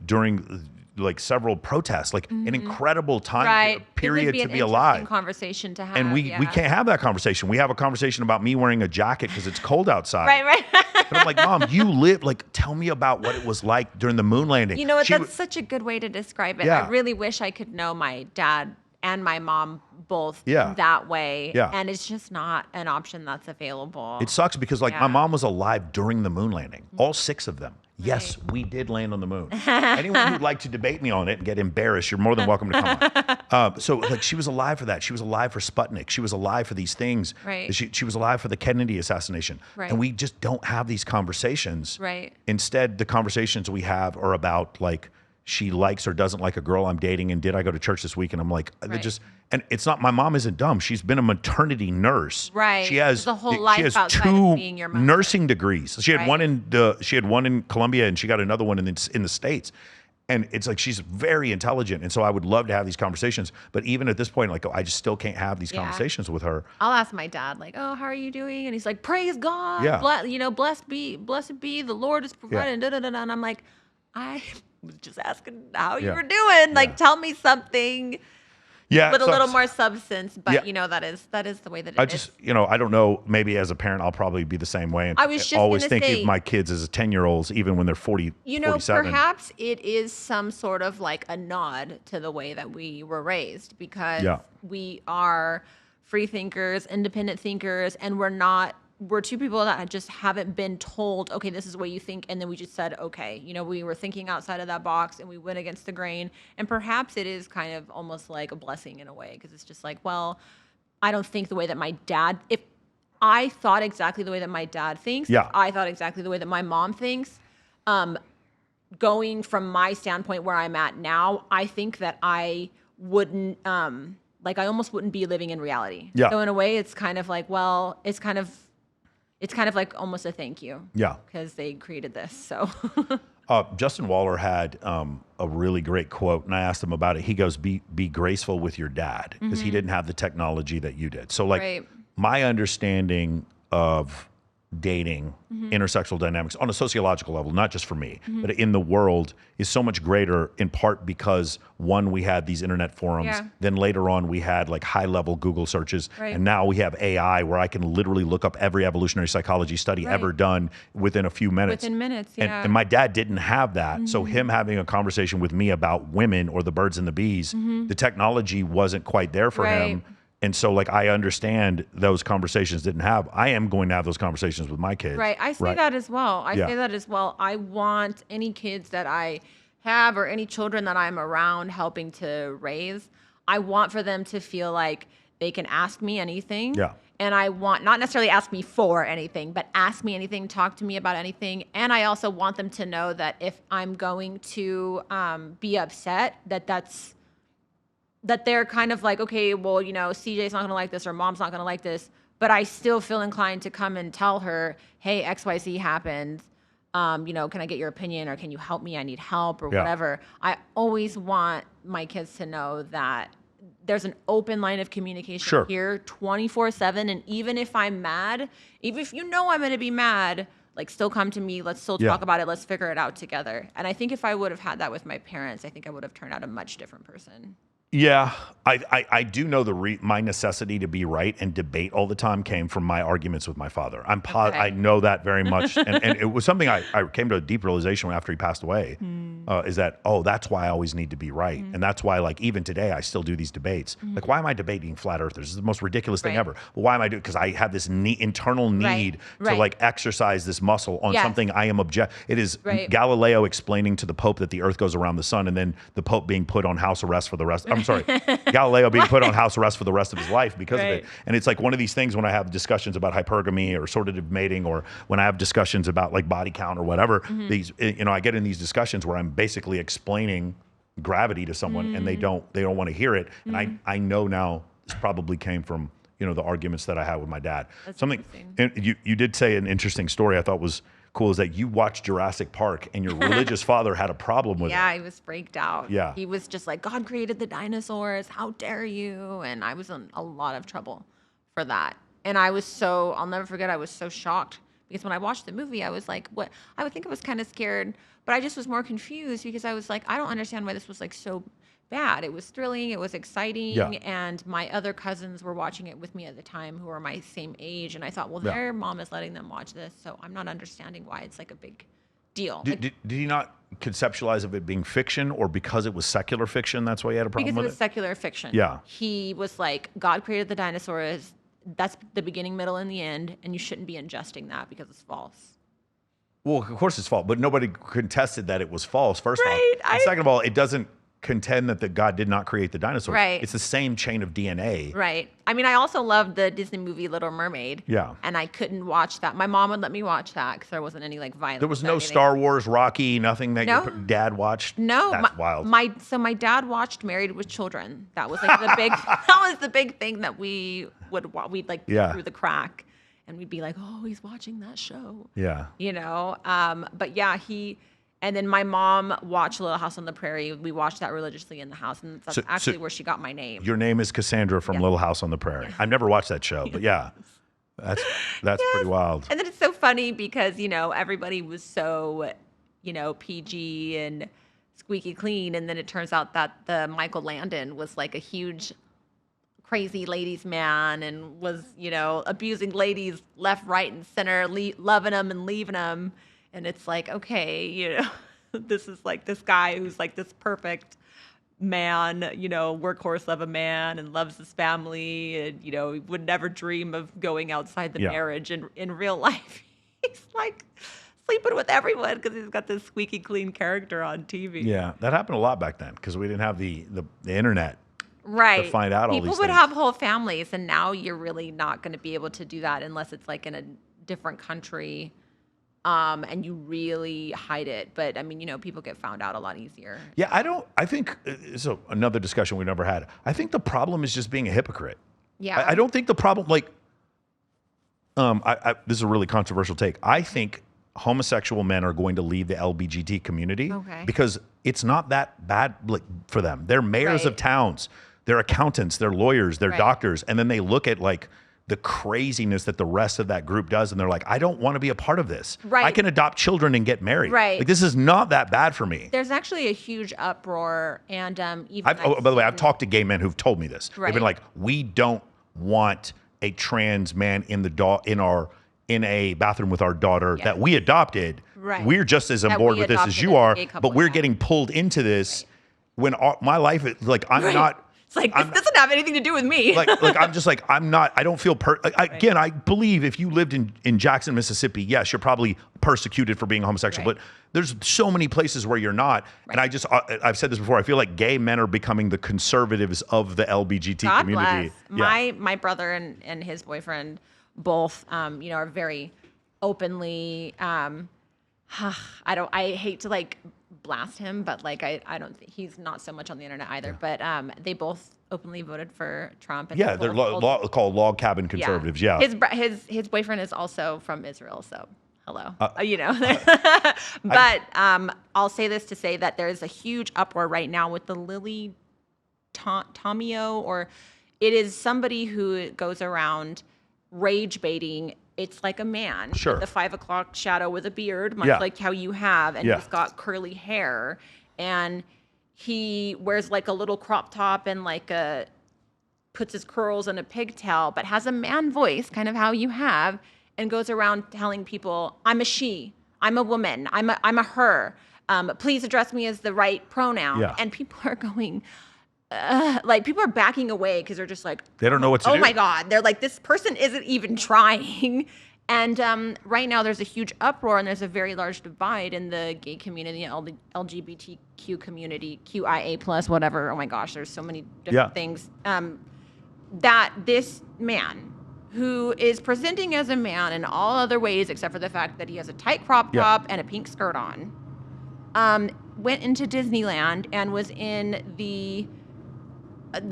S1: during like several protests, like an incredible time period to be alive.
S2: Conversation to have,
S1: and we can't have that conversation. We have a conversation about me wearing a jacket because it's cold outside.
S2: Right.
S1: But I'm like, Mom, you live, like, tell me about what it was like during the moon landing.
S2: You know what? That's such a good way to describe it. I really wish I could know my dad and my mom both that way. Yeah. And it's just not an option that's available.
S1: It sucks because my mom was alive during the moon landing, all 6 of them. Yes, we did land on the moon. Anyone who'd like to debate me on it and get embarrassed, you're more than welcome to come on. So she was alive for that. She was alive for Sputnik. She was alive for these things.
S2: Right.
S1: She was alive for the Kennedy assassination.
S2: Right.
S1: And we just don't have these conversations.
S2: Right.
S1: Instead, the conversations we have are about like, she likes or doesn't like a girl I'm dating, and did I go to church this week? And I'm like, and it's not, my mom isn't dumb. She's been a maternity nurse.
S2: Right.
S1: She has
S2: the whole life
S1: she has
S2: outside
S1: 2
S2: of being your mother.
S1: nursing degrees. She had one in Columbia, and she got another one in the States. And it's like, she's very intelligent. And so I would love to have these conversations. But even at this point, like, I just still can't have these conversations with her.
S2: I'll ask my dad, like, oh, how are you doing? And he's like, praise God.
S1: Yeah.
S2: Blessed be the Lord is providing. Yeah. And I'm like, I was just asking how you were doing. Like, tell me something with a little more substance. But, that is the way that it is.
S1: I don't know. Maybe as a parent, I'll probably be the same way. And
S2: I was just
S1: always thinking of my kids as 10-year-olds, even when they're 40, 47.
S2: Perhaps it is some sort of like a nod to the way that we were raised because we are free thinkers, independent thinkers, and we're 2 people that just haven't been told, okay, this is what you think. And then we just said, okay, we were thinking outside of that box and we went against the grain. And perhaps it is kind of almost like a blessing in a way. Cause it's just like, well, I don't think the way that my dad, if I thought exactly the way that my dad thinks, I thought exactly the way that my mom thinks, going from my standpoint where I'm at now, I think that I wouldn't, I almost wouldn't be living in reality.
S1: Yeah.
S2: So in a way it's kind of like, well, it's kind of like almost a thank you. Yeah. Because they created this. So
S1: Justin Waller had a really great quote, and I asked him about it. He goes, be graceful with your dad, because he didn't have the technology that you did. So my understanding of dating, intersexual dynamics on a sociological level, not just for me, but in the world is so much greater in part because one, we had these internet forums, then later on we had like high level Google searches. And now we have AI where I can literally look up every evolutionary psychology study ever done within a few minutes.
S2: Within minutes,
S1: And my dad didn't have that. So him having a conversation with me about women or the birds and the bees, the technology wasn't quite there for him. And so, like, I understand those conversations didn't have. I am going to have those conversations with my kids.
S2: Right. I say that as well. I say that as well. I want any kids that I have or any children that I'm around helping to raise, I want for them to feel like they can ask me anything.
S1: Yeah.
S2: And I want, not necessarily ask me for anything, but ask me anything, talk to me about anything. And I also want them to know that if I'm going to be upset, that they're kind of like, okay, well, you know, CJ's not going to like this or mom's not going to like this, but I still feel inclined to come and tell her, hey, XYZ happened. You know, can I get your opinion or can you help me? I need help or whatever. I always want my kids to know that there's an open line of communication here 24/7. And even if I'm mad, even if you know I'm going to be mad, like still come to me. Let's still talk about it. Let's figure it out together. And I think if I would have had that with my parents, I think I would have turned out a much different person.
S1: Yeah, I do know my necessity to be right and debate all the time came from my arguments with my father. I know that very much, and it was something I came to a deep realization after he passed away. Is that that's why I always need to be right, and that's why like even today I still do these debates. Like, why am I debating flat earthers? This is the most ridiculous thing ever. Well, why am I doing? Because I have this internal need to like exercise this muscle on something I am It is Galileo explaining to the Pope that the Earth goes around the sun, and then the Pope being put on house arrest for the rest. I'm sorry, Galileo being put on house arrest for the rest of his life because of it. And it's like one of these things when I have discussions about hypergamy or sortative mating, or when I have discussions about like body count or whatever, these, you know, I get in these discussions where I'm basically explaining gravity to someone and they don't want to hear it. And I know now this probably came from, you know, the arguments that I had with my dad.
S2: That's
S1: something, and you did say an interesting story I thought was cool, is that you watched Jurassic Park and your religious father had a problem with it.
S2: Yeah, he was freaked out.
S1: Yeah.
S2: He was just like, God created the dinosaurs. How dare you? And I was in a lot of trouble for that. And I'll never forget, I was so shocked because when I watched the movie, I was like, what? I would think I was kind of scared, but I just was more confused because I was like, I don't understand why this was like so bad. It was thrilling. It was exciting. And my other cousins were watching it with me at the time who were my same age. And I thought, well, their mom is letting them watch this. So I'm not understanding why it's like a big deal.
S1: Did he not conceptualize of it being fiction, or because it was secular fiction, that's why he had a problem with it?
S2: Because it was secular fiction.
S1: Yeah.
S2: He was like, God created the dinosaurs. That's the beginning, middle, and the end. And you shouldn't be ingesting that because it's false.
S1: Well, of course it's false, but nobody contested that it was false, first off. And second of all, it doesn't contend that God did not create the dinosaurs.
S2: Right.
S1: It's the same chain of DNA.
S2: Right. I mean, I also loved the Disney movie Little Mermaid.
S1: Yeah.
S2: And I couldn't watch that. My mom would let me watch that because there wasn't any like violence.
S1: There was no Star Wars, Rocky, nothing that your dad watched?
S2: No.
S1: That's wild.
S2: My dad watched Married with Children. That was like the big thing that we'd like through the crack. And we'd be like, oh, he's watching that show.
S1: Yeah.
S2: You know? But yeah, and then my mom watched Little House on the Prairie. We watched that religiously in the house, and that's actually where she got my name.
S1: Your name is Cassandra from Little House on the Prairie. I've never watched that show, but that's pretty wild.
S2: And then it's so funny because, you know, everybody was so, you know, PG and squeaky clean, and then it turns out that the Michael Landon was like a huge crazy ladies man and was, you know, abusing ladies left, right, and center, loving them and leaving them. And it's like, okay, you know, this is like this guy who's like this perfect man, you know, workhorse of a man and loves his family and, you know, would never dream of going outside the marriage. And in real life, he's like sleeping with everyone because he's got this squeaky clean character on TV.
S1: Yeah, that happened a lot back then because we didn't have the internet.
S2: Right.
S1: To find out all these
S2: things. People would have whole families, and now you're really not going to be able to do that unless it's like in a different country. And you really hide it. But I mean, you know, people get found out a lot easier.
S1: Yeah, I think, so another discussion we never had. I think the problem is just being a hypocrite.
S2: Yeah.
S1: I don't think the problem, like, this is a really controversial take. I think homosexual men are going to leave the LGBT community because it's not that bad for them. They're mayors of towns. They're accountants. They're lawyers. They're doctors. And then they look at like the craziness that the rest of that group does, and they're like, I don't want to be a part of this.
S2: Right.
S1: I can adopt children and get married.
S2: Right.
S1: Like, this is not that bad for me.
S2: There's actually a huge uproar, and even
S1: By the way, I've talked to gay men who've told me this.
S2: Right.
S1: They've been like, we don't want a trans man in a bathroom with our daughter that we adopted.
S2: Right.
S1: We're just as on board with this as you are, but we're getting pulled into this when my life is like, I'm not.
S2: It's like, this doesn't have anything to do with me.
S1: like I'm just like, I'm not, I don't feel, again, I believe if you lived in Jackson, Mississippi, yes, you're probably persecuted for being homosexual, but there's so many places where you're not. And I've said this before, I feel like gay men are becoming the conservatives of the LGBT community.
S2: Bless. My brother and his boyfriend both, are very openly, I hate to like blast him, but like I don't think he's not so much on the internet either. But they both openly voted for Trump. And
S1: they're called log cabin conservatives. Yeah.
S2: His boyfriend is also from Israel, so hello. But I'll say this to say that there's a huge uproar right now with the Lily Tomio, or it is somebody who goes around rage baiting. It's like a man with the 5 o'clock shadow with a beard, much like how you have, and he's got curly hair, and he wears like a little crop top and like puts his curls in a pigtail, but has a man voice, kind of how you have, and goes around telling people, I'm a she, I'm a woman, I'm a her, please address me as the right pronoun. And people are going, people are backing away because they're just like,
S1: they don't know what to do.
S2: Oh my God. They're like, this person isn't even trying. And right now there's a huge uproar, and there's a very large divide in the gay community, LGBTQ community, QIA plus, whatever. Oh my gosh, there's so many different things. That this man, who is presenting as a man in all other ways except for the fact that he has a tight crop top and a pink skirt on, went into Disneyland and was in the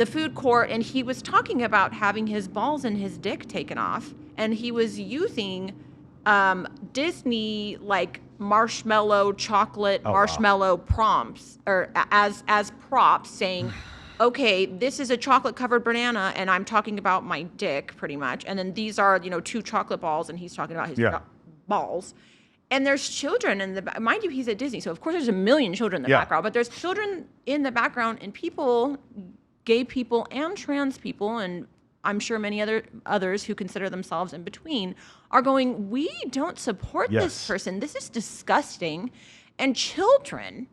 S2: food court, and he was talking about having his balls and his dick taken off, and he was using Disney like marshmallow prompts, or as props, saying, okay, this is a chocolate covered banana and I'm talking about my dick pretty much, and then these are 2 chocolate balls, and he's talking about his balls. And there's children in the mind you, he's at Disney, so of course there's a million children in the background, but there's children in the background, and people, gay people and trans people, and I'm sure many others who consider themselves in between, are going, we don't support this person. This is disgusting. And children,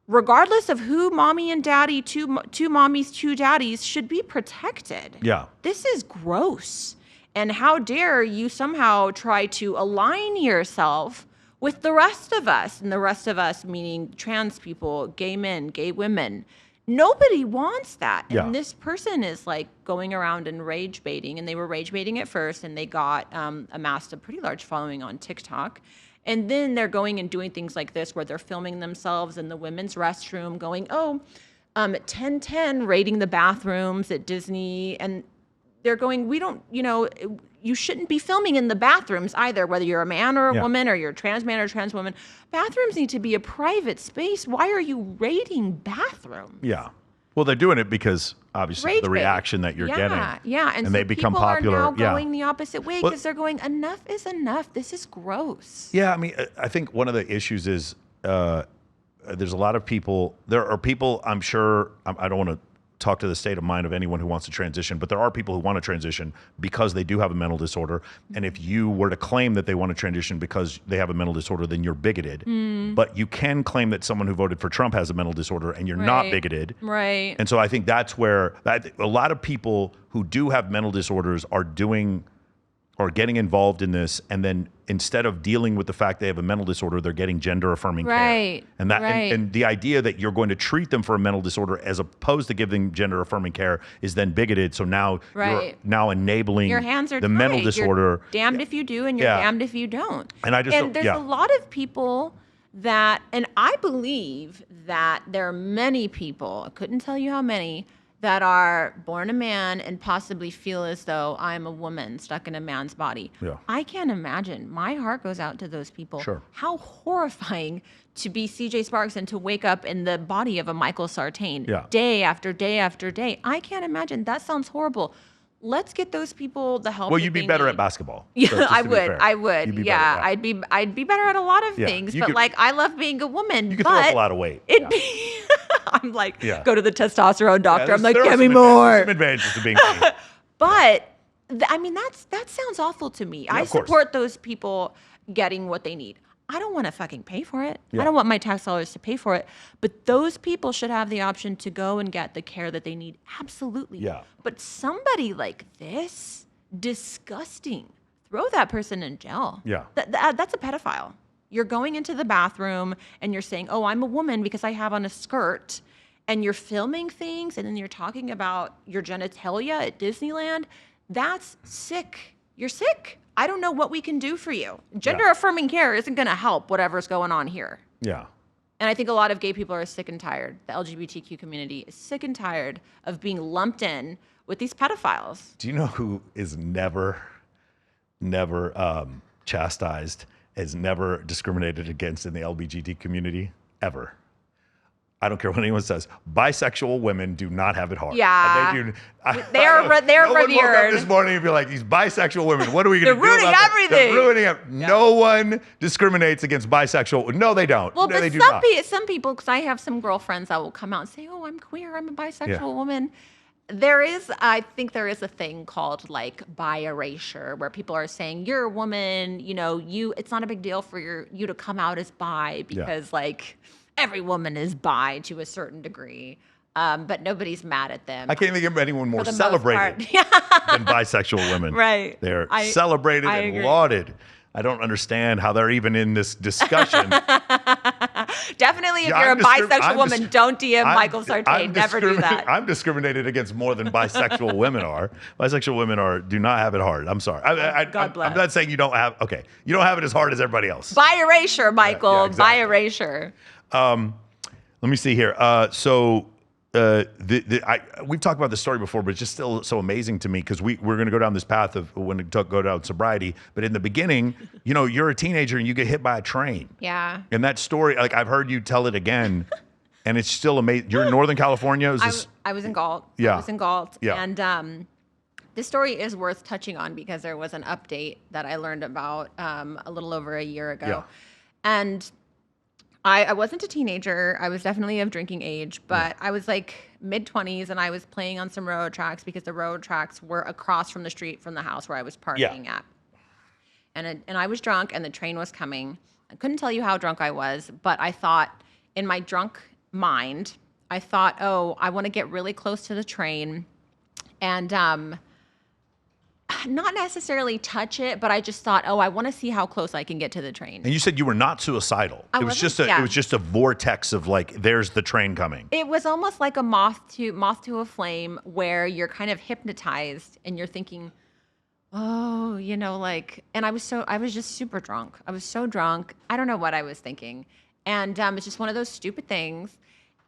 S2: regardless of who mommy and daddy, two mommies, two daddies, should be protected.
S1: Yeah.
S2: This is gross. And how dare you somehow try to align yourself with the rest of us, and the rest of us meaning trans people, gay men, gay women. Nobody wants that. And this person is like going around and rage baiting, and they were rage baiting at first, and they got amassed a pretty large following on TikTok. And then they're going and doing things like this where they're filming themselves in the women's restroom going, 10-10, rating the bathrooms at Disney. And they're going, we don't, you shouldn't be filming in the bathrooms either, whether you're a man or a woman, or you're a trans man or a trans woman. Bathrooms need to be a private space. Why are you raiding bathrooms?
S1: Yeah. Well, they're doing it because obviously the reaction that you're getting.
S2: Yeah. And so
S1: they become popular.
S2: People are now going the opposite way because they're going, enough is enough. This is gross.
S1: Yeah. I mean, I think one of the issues is there's a lot of people, there are people, I'm sure, I don't want to talk to the state of mind of anyone who wants to transition, but there are people who want to transition because they do have a mental disorder. And if you were to claim that they want to transition because they have a mental disorder, then you're bigoted. But you can claim that someone who voted for Trump has a mental disorder and you're not bigoted.
S2: Right.
S1: And so I think that's where a lot of people who do have mental disorders are getting involved in this, and then instead of dealing with the fact they have a mental disorder, they're getting gender affirming care. And that and the idea that you're going to treat them for a mental disorder as opposed to giving gender affirming care is then bigoted. So now you're now enabling
S2: your hands are
S1: the mental disorder.
S2: You're damned if you do, and you're damned if you don't.
S1: And
S2: there's a lot of people that, and I believe that there are many people, I couldn't tell you how many, that are born a man and possibly feel as though I'm a woman stuck in a man's body.
S1: Yeah.
S2: I can't imagine. My heart goes out to those people.
S1: Sure.
S2: How horrifying to be CJ Sparxx and to wake up in the body of a Michael Sartain day after day after day. I can't imagine. That sounds horrible. let's get those people the help.
S1: Well,
S2: that
S1: you'd be
S2: they
S1: better
S2: need.
S1: at basketball.
S2: Yeah,
S1: So just
S2: I
S1: to be
S2: would.
S1: fair,
S2: I would.
S1: you'd be
S2: Yeah,
S1: better at that.
S2: I'd be better at a lot of
S1: Yeah,
S2: things,
S1: you
S2: but
S1: could-
S2: like I love being a woman.
S1: You could
S2: but
S1: throw up a lot of weight.
S2: It'd
S1: Yeah.
S2: be. I'm like,
S1: Yeah.
S2: go to the testosterone doctor. I'm like,
S1: There are
S2: give me
S1: some
S2: more.
S1: Some advantages to being me.
S2: But I mean, that sounds awful to me. I
S1: of course.
S2: support those people getting what they need. I don't want to fucking pay for it.
S1: Yeah.
S2: I don't want my tax dollars to pay for it. But those people should have the option to go and get the care that they need. Absolutely.
S1: Yeah.
S2: But somebody like this, disgusting. Throw that person in jail.
S1: Yeah.
S2: That's a pedophile. You're going into the bathroom and you're saying, "Oh, I'm a woman because I have on a skirt." And you're filming things and then you're talking about your genitalia at Disneyland. That's sick. You're sick. I don't know what we can do for you. Gender affirming care isn't going to help whatever's going on here.
S1: Yeah.
S2: And I think a lot of gay people are sick and tired. The LGBTQ community is sick and tired of being lumped in with these pedophiles.
S1: Do you know who is never chastised, is never discriminated against in the LGBT community? Ever. I don't care what anyone says. Bisexual women do not have it hard.
S2: Yeah.
S1: And
S2: They're
S1: no one woke up
S2: revered.
S1: this morning and be like, these bisexual women, what are we going to do
S2: They're ruining
S1: about that?
S2: everything.
S1: They're ruining it. No one discriminates against bisexual. No, they don't.
S2: Well,
S1: no,
S2: but
S1: they do
S2: some,
S1: not.
S2: some people, because I have some girlfriends that will come out and say, "Oh, I'm queer. I'm a bisexual
S1: Yeah.
S2: woman." I think there is a thing called like bi erasure, where people are saying, "You're a woman. You know, it's not a big deal for you to come out as bi because like every woman is bi to a certain degree." But nobody's mad at them.
S1: I can't think of anyone more
S2: for the most
S1: celebrated
S2: part.
S1: than bisexual women.
S2: Right.
S1: They're
S2: I
S1: celebrated and
S2: agree.
S1: lauded. I don't understand how they're even in this discussion.
S2: Definitely, if
S1: Yeah,
S2: you're
S1: I'm
S2: a
S1: discrim-
S2: bisexual
S1: I'm
S2: woman,
S1: dis-
S2: don't DM
S1: I'm-
S2: Michael Sartain.
S1: I'm
S2: Never do that.
S1: I'm discriminated against more than bisexual women are. Bisexual women do not have it hard. I'm sorry.
S2: God bless.
S1: I'm not saying you don't have. Okay, you don't have it as hard as everybody else.
S2: Bi erasure, Michael.
S1: Yeah, exactly.
S2: Bi erasure.
S1: Let me see here. We've talked about this story before, but it's just still so amazing to me because we're going to go down this path of when we go down sobriety. But in the beginning, you're a teenager and you get hit by a train.
S2: Yeah.
S1: And that story, like I've heard you tell it again, and it's still amazing. You're in Northern California.
S2: I was in Galt.
S1: Yeah.
S2: I was in Galt.
S1: Yeah.
S2: And this story is worth touching on because there was an update that I learned about a little over a year ago.
S1: Yeah.
S2: And I wasn't a teenager. I was definitely of drinking age, but I was like mid-20s and I was playing on some railroad tracks because the railroad tracks were across from the street from the house where I was partying at. And I was drunk and the train was coming. I couldn't tell you how drunk I was, but I thought in my drunk mind, I thought, "Oh, I want to get really close to the train and not necessarily touch it, but I just thought, oh, I want to see how close I can get to the train."
S1: And you said you were not suicidal.
S2: I
S1: It was
S2: wasn't?
S1: it was just a vortex of like, there's the train coming.
S2: It was almost like a moth to a flame where you're kind of hypnotized and you're thinking, "Oh, and I was just super drunk. I was so drunk. I don't know what I was thinking. And it's just one of those stupid things.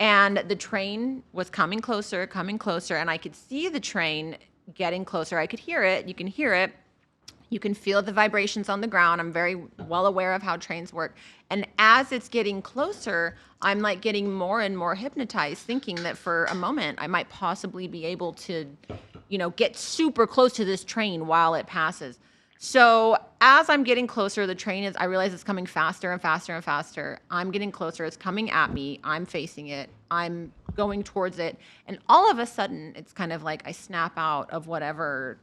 S2: And the train was coming closer, and I could see the train getting closer. I could hear it. You can hear it. You can feel the vibrations on the ground. I'm very well aware of how trains work. And as it's getting closer, I'm like getting more and more hypnotized, thinking that for a moment I might possibly be able to, get super close to this train while it passes. So as I'm getting closer, I realize it's coming faster and faster and faster. I'm getting closer. It's coming at me. I'm facing it. I'm going towards it. And all of a sudden, it's kind of like I snap out of whatever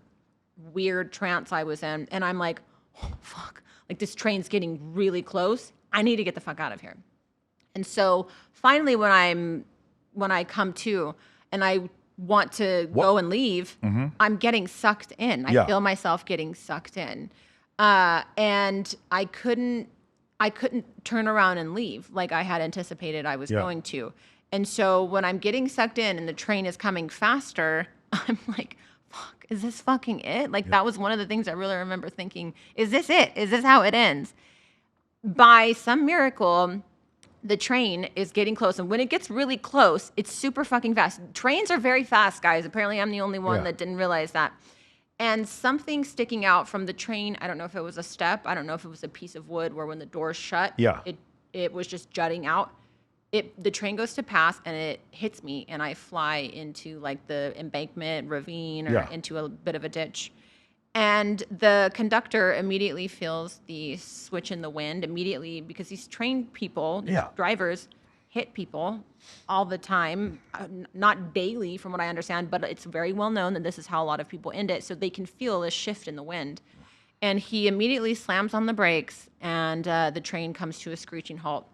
S2: weird trance I was in. And I'm like, "Oh, fuck. Like this train's getting really close. I need to get the fuck out of here." And so finally, when I come to and I want to go and leave, I'm getting sucked in. I feel myself getting sucked in. And I couldn't turn around and leave like I had anticipated I was going to. And so when I'm getting sucked in and the train is coming faster, I'm like, fuck, is this fucking it? Like that was one of the things I really remember thinking, is this it? Is this how it ends? By some miracle, the train is getting close. And when it gets really close, it's super fucking fast. Trains are very fast, guys. Apparently I'm the only one that didn't realize that. And something sticking out from the train, I don't know if it was a step, I don't know if it was a piece of wood where when the doors shut, it was just jutting out. the train goes to pass and it hits me and I fly into like the embankment, ravine, or into a bit of a ditch. And the conductor immediately feels the switch in the wind immediately, because these trained people, drivers, hit people all the time, not daily from what I understand, but it's very well known that this is how a lot of people end it. So they can feel a shift in the wind. And he immediately slams on the brakes and the train comes to a screeching halt.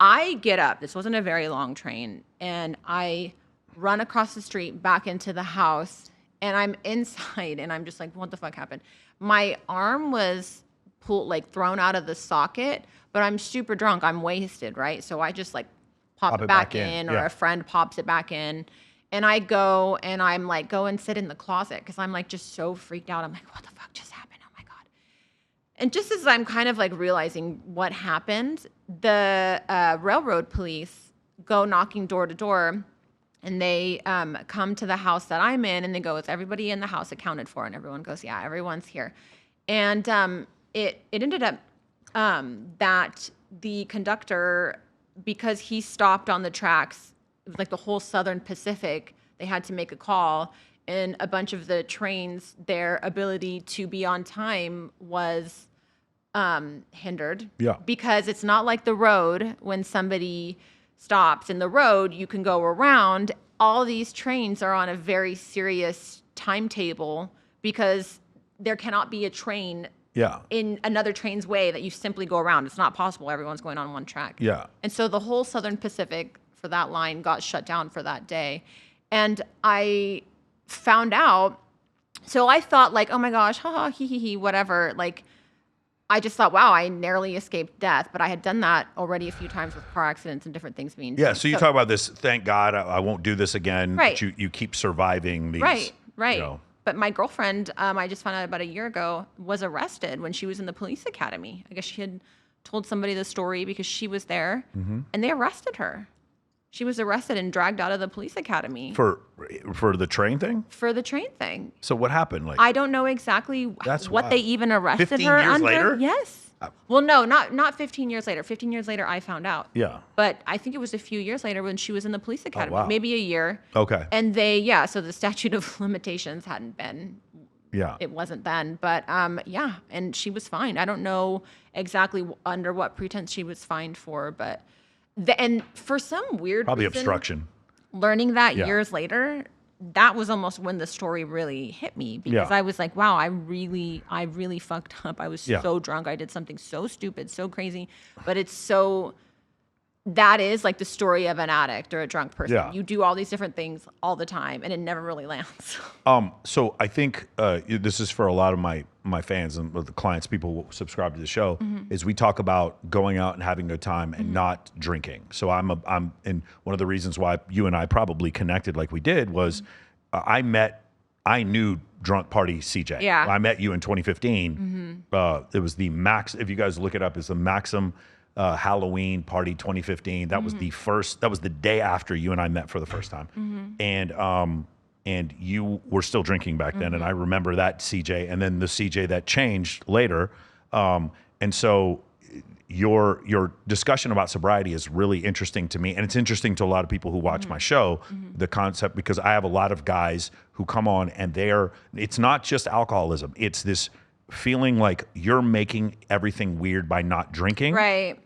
S2: I get up. This wasn't a very long train. And I run across the street back into the house. And I'm inside. And I'm just like, what the fuck happened? My arm was thrown out of the socket. But I'm super drunk. I'm wasted, right? So I just like pop it back in. Or a friend pops it back in. And I go and I'm like, go and sit in the closet. Because I'm like just so freaked out. I'm like, what the fuck just happened? Oh my God. And just as I'm kind of like realizing what happened, the railroad police go knocking door to door, and they come to the house that I'm in, and they go, is everybody in the house accounted for? And everyone goes, yeah, everyone's here. And it ended up that the conductor, because he stopped on the tracks, it was like the whole Southern Pacific, they had to make a call, and a bunch of the trains, their ability to be on time was hindered. Because it's not like the road. When somebody stops in the road, you can go around. All these trains are on a very serious timetable, because there cannot be a train in another train's way that you simply go around. It's not possible. Everyone's going on one track. And so the whole Southern Pacific for that line got shut down for that day. And I found out, so I thought like, oh my gosh, haha, hee hee hee, whatever. Like, I just thought, wow, I narrowly escaped death. But I had done that already a few times with car accidents and different things being done.
S1: So you talk about this, thank God I won't do this again. But you keep surviving these.
S2: Right.
S1: You know.
S2: But my girlfriend, I just found out about a year ago, was arrested when she was in the police academy. I guess she had told somebody the story because she was there, and they arrested her. She was arrested and dragged out of the police academy.
S1: For the train thing?
S2: For the train thing.
S1: So what happened? Like,
S2: I don't know exactly what they even arrested
S1: 15
S2: her
S1: years
S2: under.
S1: Later?
S2: Yes. Well, no, not 15 years later. 15 years later, I found out.
S1: Yeah.
S2: But I think it was a few years later when she was in the police academy.
S1: Oh, wow.
S2: Maybe a year.
S1: Okay.
S2: And so the statute of limitations hadn't been.
S1: Yeah.
S2: It wasn't then. But and she was fined. I don't know exactly under what pretense she was fined for, but and for some weird
S1: probably
S2: reason,
S1: obstruction.
S2: Learning that years later, that was almost when the story really hit me, because I was like, wow, I really fucked up. I was so drunk. I did something so stupid, so crazy, but that is like the story of an addict or a drunk person.
S1: Yeah.
S2: You do all these different things all the time, and it never really lands.
S1: So I think this is for a lot of my fans and the clients, people who subscribe to the show, is we talk about going out and having a good time and not drinking. So and one of the reasons why you and I probably connected like we did was I knew Drunk Party CJ.
S2: Yeah.
S1: I met you in 2015. It was the Max, if you guys look it up, it's the Maxim Halloween party 2015. That was the day after you and I met for the first time. And you were still drinking back then. And I remember that CJ, and then the CJ that changed later. And so your discussion about sobriety is really interesting to me. And it's interesting to a lot of people who watch my show, the concept, because I have a lot of guys who come on and it's not just alcoholism. It's this feeling like you're making everything weird by not drinking.
S2: Right.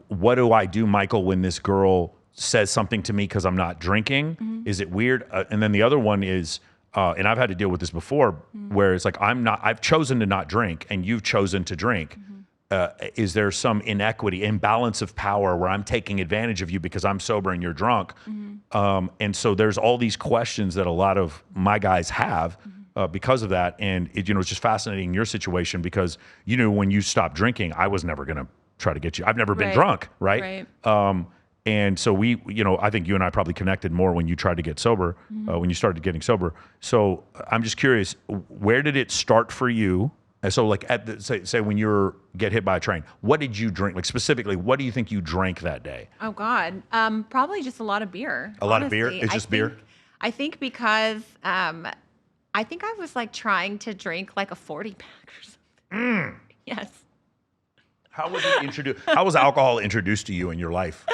S1: What do I do, Michael, when this girl says something to me because I'm not drinking? Is it weird? And then the other one is, and I've had to deal with this before, where it's like, I've chosen to not drink and you've chosen to drink. Is there some imbalance of power where I'm taking advantage of you because I'm sober and you're drunk? And so there's all these questions that a lot of my guys have because of that. And it's just fascinating in your situation, because, when you stopped drinking, I was never going to try to get you. I've never been drunk. Right. And so I think you and I probably connected more when you tried to get sober, when you started getting sober. So I'm just curious, where did it start for you? And so like say when you get hit by a train, what did you drink? Like specifically, what do you think you drank that day?
S2: Oh God. Probably just a lot of beer.
S1: A lot of beer? It's just beer?
S2: I think because I think I was like trying to drink like a 40 pack or something. Yes.
S1: How was it introduced? How was alcohol introduced to you in your life?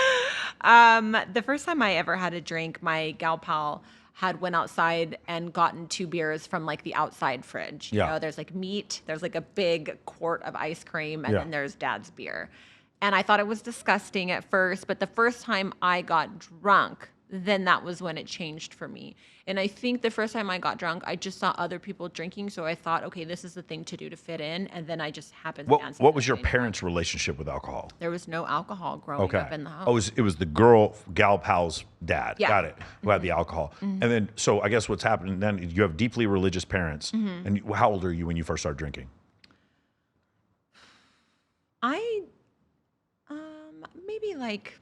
S2: The first time I ever had a drink, my gal pal had went outside and gotten 2 beers from like the outside fridge. You
S1: Yeah.
S2: know, there's like meat, there's like a big quart of ice cream, and
S1: Yeah.
S2: then there's dad's beer. And I thought it was disgusting at first, but the first time I got drunk, then that was when it changed for me. And I think the first time I got drunk, I just saw other people drinking, so I thought, okay, this is the thing to do to fit in, and then I just happened.
S1: What was your parents' relationship with alcohol?
S2: There was no alcohol growing up in the house.
S1: Oh, it was the gal pal's dad.
S2: Yeah.
S1: Got it. Who had the alcohol. And then, so I guess what's happening then, you have deeply religious parents. And how old are you when you first started drinking?
S2: Maybe like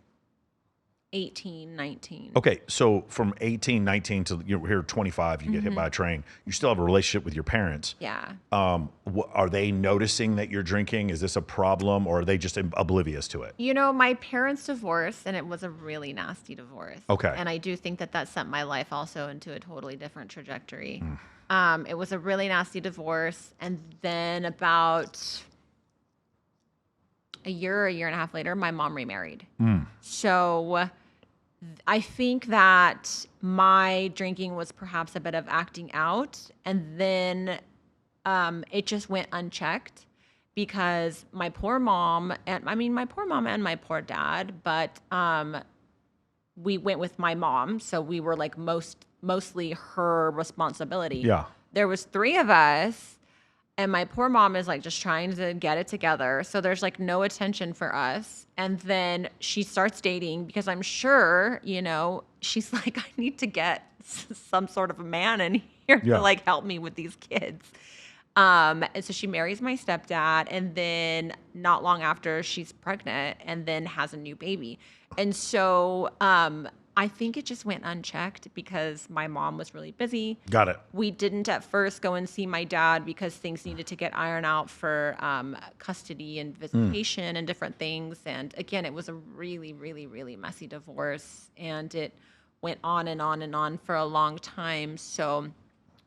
S2: 18, 19.
S1: Okay, so from 18, 19 to you're here 25, you get hit by a train. You still have a relationship with your parents.
S2: Yeah.
S1: Are they noticing that you're drinking? Is this a problem, or are they just oblivious to it?
S2: You know, my parents divorced, and it was a really nasty divorce.
S1: Okay.
S2: And I do think that sent my life also into a totally different trajectory. It was a really nasty divorce, and then about a year and a half later, my mom remarried. So I think that my drinking was perhaps a bit of acting out, and then it just went unchecked because my poor mom and my poor dad, but we went with my mom, so we were like mostly her responsibility.
S1: Yeah.
S2: There was 3 of us, and my poor mom is like just trying to get it together. So there's like no attention for us. And then she starts dating because I'm sure, you know, she's like, I need to get some sort of a man in here
S1: Yeah.
S2: to like help me with these kids. And so she marries my stepdad, and then not long after she's pregnant and then has a new baby. And so I think it just went unchecked because my mom was really busy.
S1: Got it.
S2: We didn't at first go and see my dad because things needed to get ironed out for custody and visitation and different things. And again, it was a really, really, really messy divorce, and it went on and on and on for a long time. So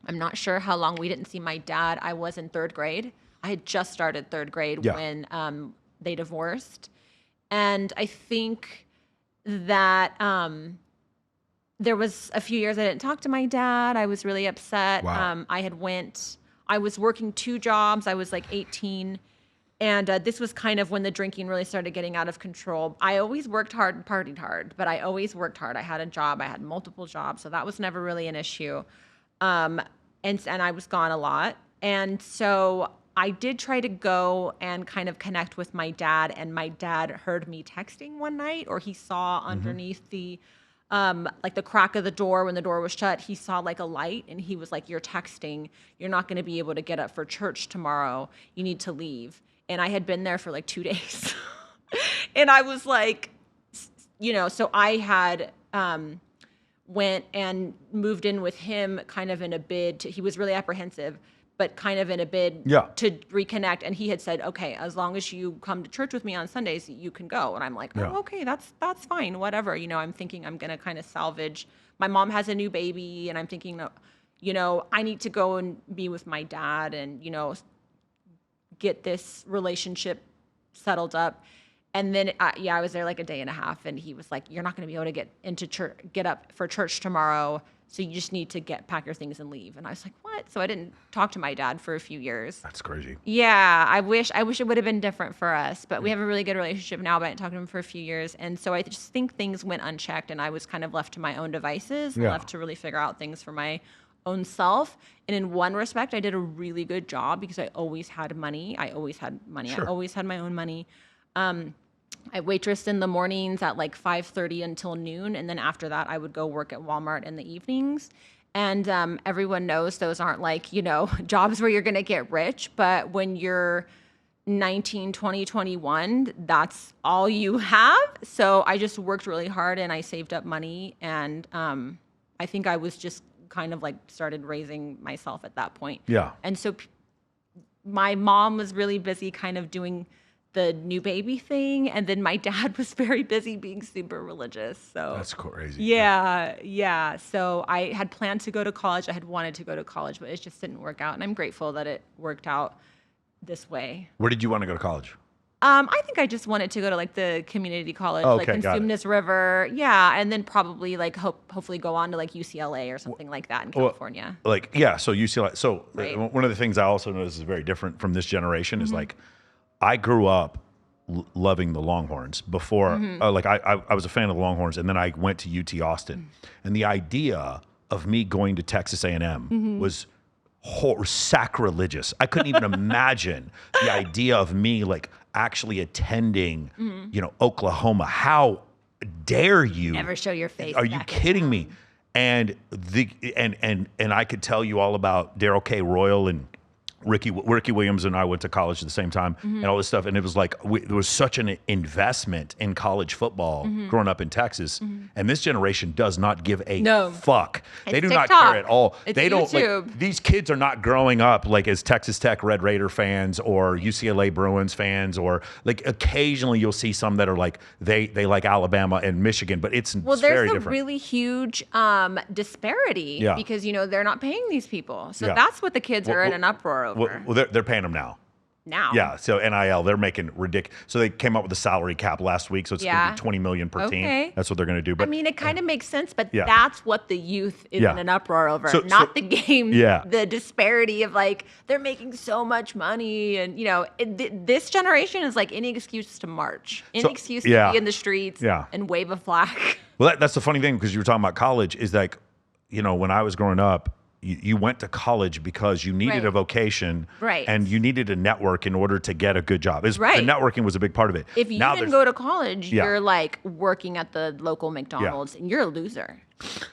S2: I'm not sure how long we didn't see my dad. I was in 3rd grade. I had just started 3rd grade when they divorced. And I think that there was a few years I didn't talk to my dad. I was really upset.
S1: Wow.
S2: I was working 2 jobs. I was like 18. And this was kind of when the drinking really started getting out of control. I always worked hard and partied hard, but I always worked hard. I had a job. I had multiple jobs. So that was never really an issue. And I was gone a lot. And so I did try to go and kind of connect with my dad, and my dad heard me texting one night, or he saw underneath the like the crack of the door when the door was shut, he saw like a light, and he was like, "You're texting. You're not going to be able to get up for church tomorrow. You need to leave." And I had been there for like 2 days. And I was like, you know, so I had went and moved in with him kind of in a bid to, he was really apprehensive, but kind of in a bid to reconnect. And he had said, okay, as long as you come to church with me on Sundays, you can go. And I'm like, oh, okay, that's fine, whatever. You know, I'm thinking I'm going to kind of salvage. My mom has a new baby, and I'm thinking, you know, I need to go and be with my dad and, you know, get this relationship settled up. And then, I was there like a day and a half, and he was like, you're not going to be able to get into church, get up for church tomorrow. So you just need to pack your things and leave. And I was like, what? So I didn't talk to my dad for a few years.
S1: That's crazy.
S2: Yeah. I wish it would have been different for us, but we have a really good relationship now, but I didn't talk to him for a few years. And so I just think things went unchecked, and I was kind of left to my own devices, left to really figure out things for my own self. And in one respect, I did a really good job because I always had money. I always had money.
S1: Sure.
S2: I always had my own money. I waitressed in the mornings at like 5:30 until noon. And then after that, I would go work at Walmart in the evenings. And everyone knows those aren't like, you know, jobs where you're going to get rich. But when you're 19, 20, 21, that's all you have. So I just worked really hard, and I saved up money. And I think I was just kind of like started raising myself at that point.
S1: Yeah.
S2: And so my mom was really busy kind of doing the new baby thing, and then my dad was very busy being super religious. So
S1: That's crazy.
S2: Yeah. So I had planned to go to college. I had wanted to go to college, but it just didn't work out. And I'm grateful that it worked out this way.
S1: Where did you want to go to college?
S2: I think I just wanted to go to like the community college,
S1: Oh,
S2: like
S1: okay, got
S2: consume
S1: it.
S2: this river. Yeah. And then probably like hopefully go on to like UCLA or something like that in California.
S1: Like, yeah, so UCLA. So
S2: Right.
S1: one of the things I also notice is very different from this generation is like, I grew up loving the Longhorns before. Like I was a fan of the Longhorns, and then I went to UT Austin, and the idea of me going to Texas A&M was sacrilegious. I couldn't even imagine the idea of me like actually attending, Oklahoma. How dare you?
S2: Never show your face.
S1: Are you
S2: back in
S1: kidding
S2: town.
S1: me? And and I could tell you all about Daryl K. Royal and Ricky Williams and I went to college at the same time and all this stuff. And it was like, there was such an investment in college football growing up in Texas. And this generation does not give a fuck. They do not
S2: TikTok.
S1: care at all.
S2: It's
S1: They don't,
S2: YouTube.
S1: like, these kids are not growing up like as Texas Tech Red Raider fans or UCLA Bruins fans, or like occasionally you'll see some that are like, they like Alabama and Michigan, but it's
S2: Well,
S1: very
S2: there's a
S1: different.
S2: really huge disparity
S1: Yeah.
S2: because, they're not paying these people. So
S1: Yeah.
S2: that's what the kids are in an uproar over
S1: Well, they're paying them now.
S2: now.
S1: Yeah, so NIL, they're making ridiculous. So they came up with a salary cap last week, so it's going to be 20 million per team. That's what they're going to do. But
S2: I mean, it kind of makes sense, but
S1: Yeah.
S2: that's what the youth is
S1: Yeah.
S2: in an uproar over,
S1: So-
S2: not
S1: so-
S2: the game.
S1: Yeah.
S2: The disparity of like they're making so much money, and this generation is like any excuse to march, any excuse to
S1: yeah.
S2: be in the streets
S1: Yeah.
S2: and wave a flag.
S1: well, that's the funny thing, because you were talking about college, is like, when I was growing up, you went to college because you needed
S2: Right.
S1: a vocation,
S2: Right.
S1: and you needed a network in order to get a good job.
S2: Right.
S1: The networking was a big part of it.
S2: If you
S1: Now
S2: didn't
S1: there's-
S2: go to college,
S1: Yeah.
S2: you're like working at the local McDonald's, and you're a loser.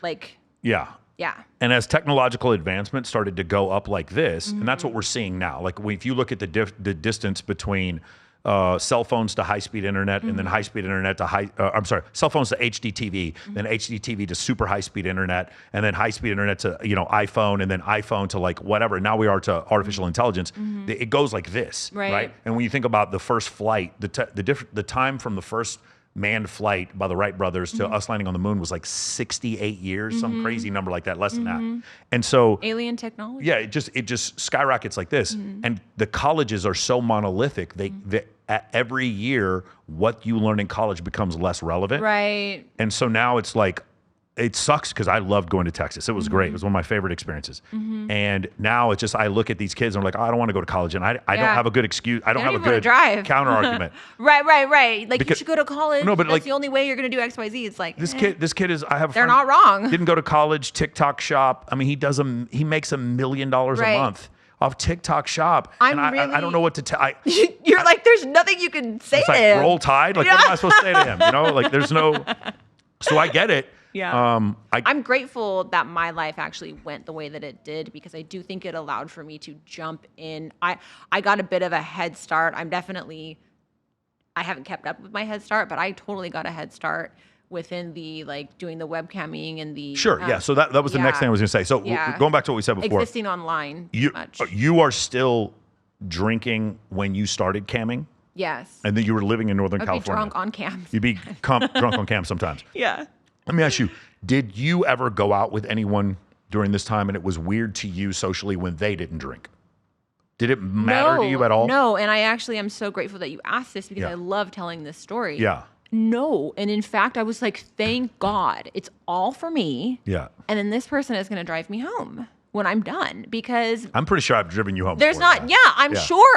S2: Like,
S1: yeah.
S2: yeah.
S1: And as technological advancement started to go up like this, and that's what we're seeing now. Like if you look at the distance between cell phones to high-speed internet, and then high-speed internet to cell phones to HDTV, then HDTV to super high-speed internet, and then high-speed internet to iPhone, and then iPhone to like whatever. Now we are to artificial intelligence. It goes like this,
S2: Right.
S1: And when you think about the first flight, the time from the first manned flight by the Wright brothers to us landing on the moon was like 68 years, some crazy number like that, less than that. And so
S2: Alien technology.
S1: yeah, it just skyrockets like this. And the colleges are so monolithic. They every year, what you learn in college becomes less relevant.
S2: Right.
S1: And so now it's like, it sucks because I loved going to Texas. It was great. It was one of my favorite experiences. And now it's just, I look at these kids and I'm like, oh, I don't want to go to college. And I don't have a good excuse. I don't have a
S2: even wanna
S1: good
S2: drive.
S1: counter argument.
S2: Right. Like you
S1: Because-
S2: should go to college.
S1: No, but
S2: that's
S1: like-
S2: the only way you're going to do X, Y, Z. It's like
S1: This kid is, I have a
S2: They're
S1: friend,
S2: not wrong.
S1: Didn't go to college, TikTok shop. I mean, he makes $1 million
S2: Right.
S1: a month off TikTok shop.
S2: I'm
S1: and I
S2: really-
S1: don't know what to tell.
S2: You're like, there's nothing you can say
S1: It's
S2: to
S1: like
S2: him.
S1: Roll Tide. Like, what am I supposed to say to him? Like there's no. So I get it.
S2: Yeah. I'm grateful that my life actually went the way that it did, because I do think it allowed for me to jump in. I got a bit of a head start. I haven't kept up with my head start, but I totally got a head start within the like doing the webcamming and the
S1: Sure. Yeah. So that was the next thing I was going to say. So
S2: Yeah.
S1: going back to what we said before,
S2: existing online.
S1: you
S2: much.
S1: you are still drinking when you started camming,
S2: Yes.
S1: and then you were living in Northern
S2: I'd be
S1: California.
S2: drunk on cams.
S1: You'd be drunk on cam sometimes.
S2: Yeah.
S1: Let me ask you, did you ever go out with anyone during this time and it was weird to you socially when they didn't drink? Did it matter to you at all?
S2: No, and I actually am so grateful that you asked this, because
S1: Yeah.
S2: I love telling this story.
S1: Yeah.
S2: No, and in fact, I was like, thank God, it's all for me.
S1: Yeah.
S2: And then this person is going to drive me home when I'm done, because
S1: I'm pretty sure I've driven you home.
S2: there's
S1: before,
S2: not,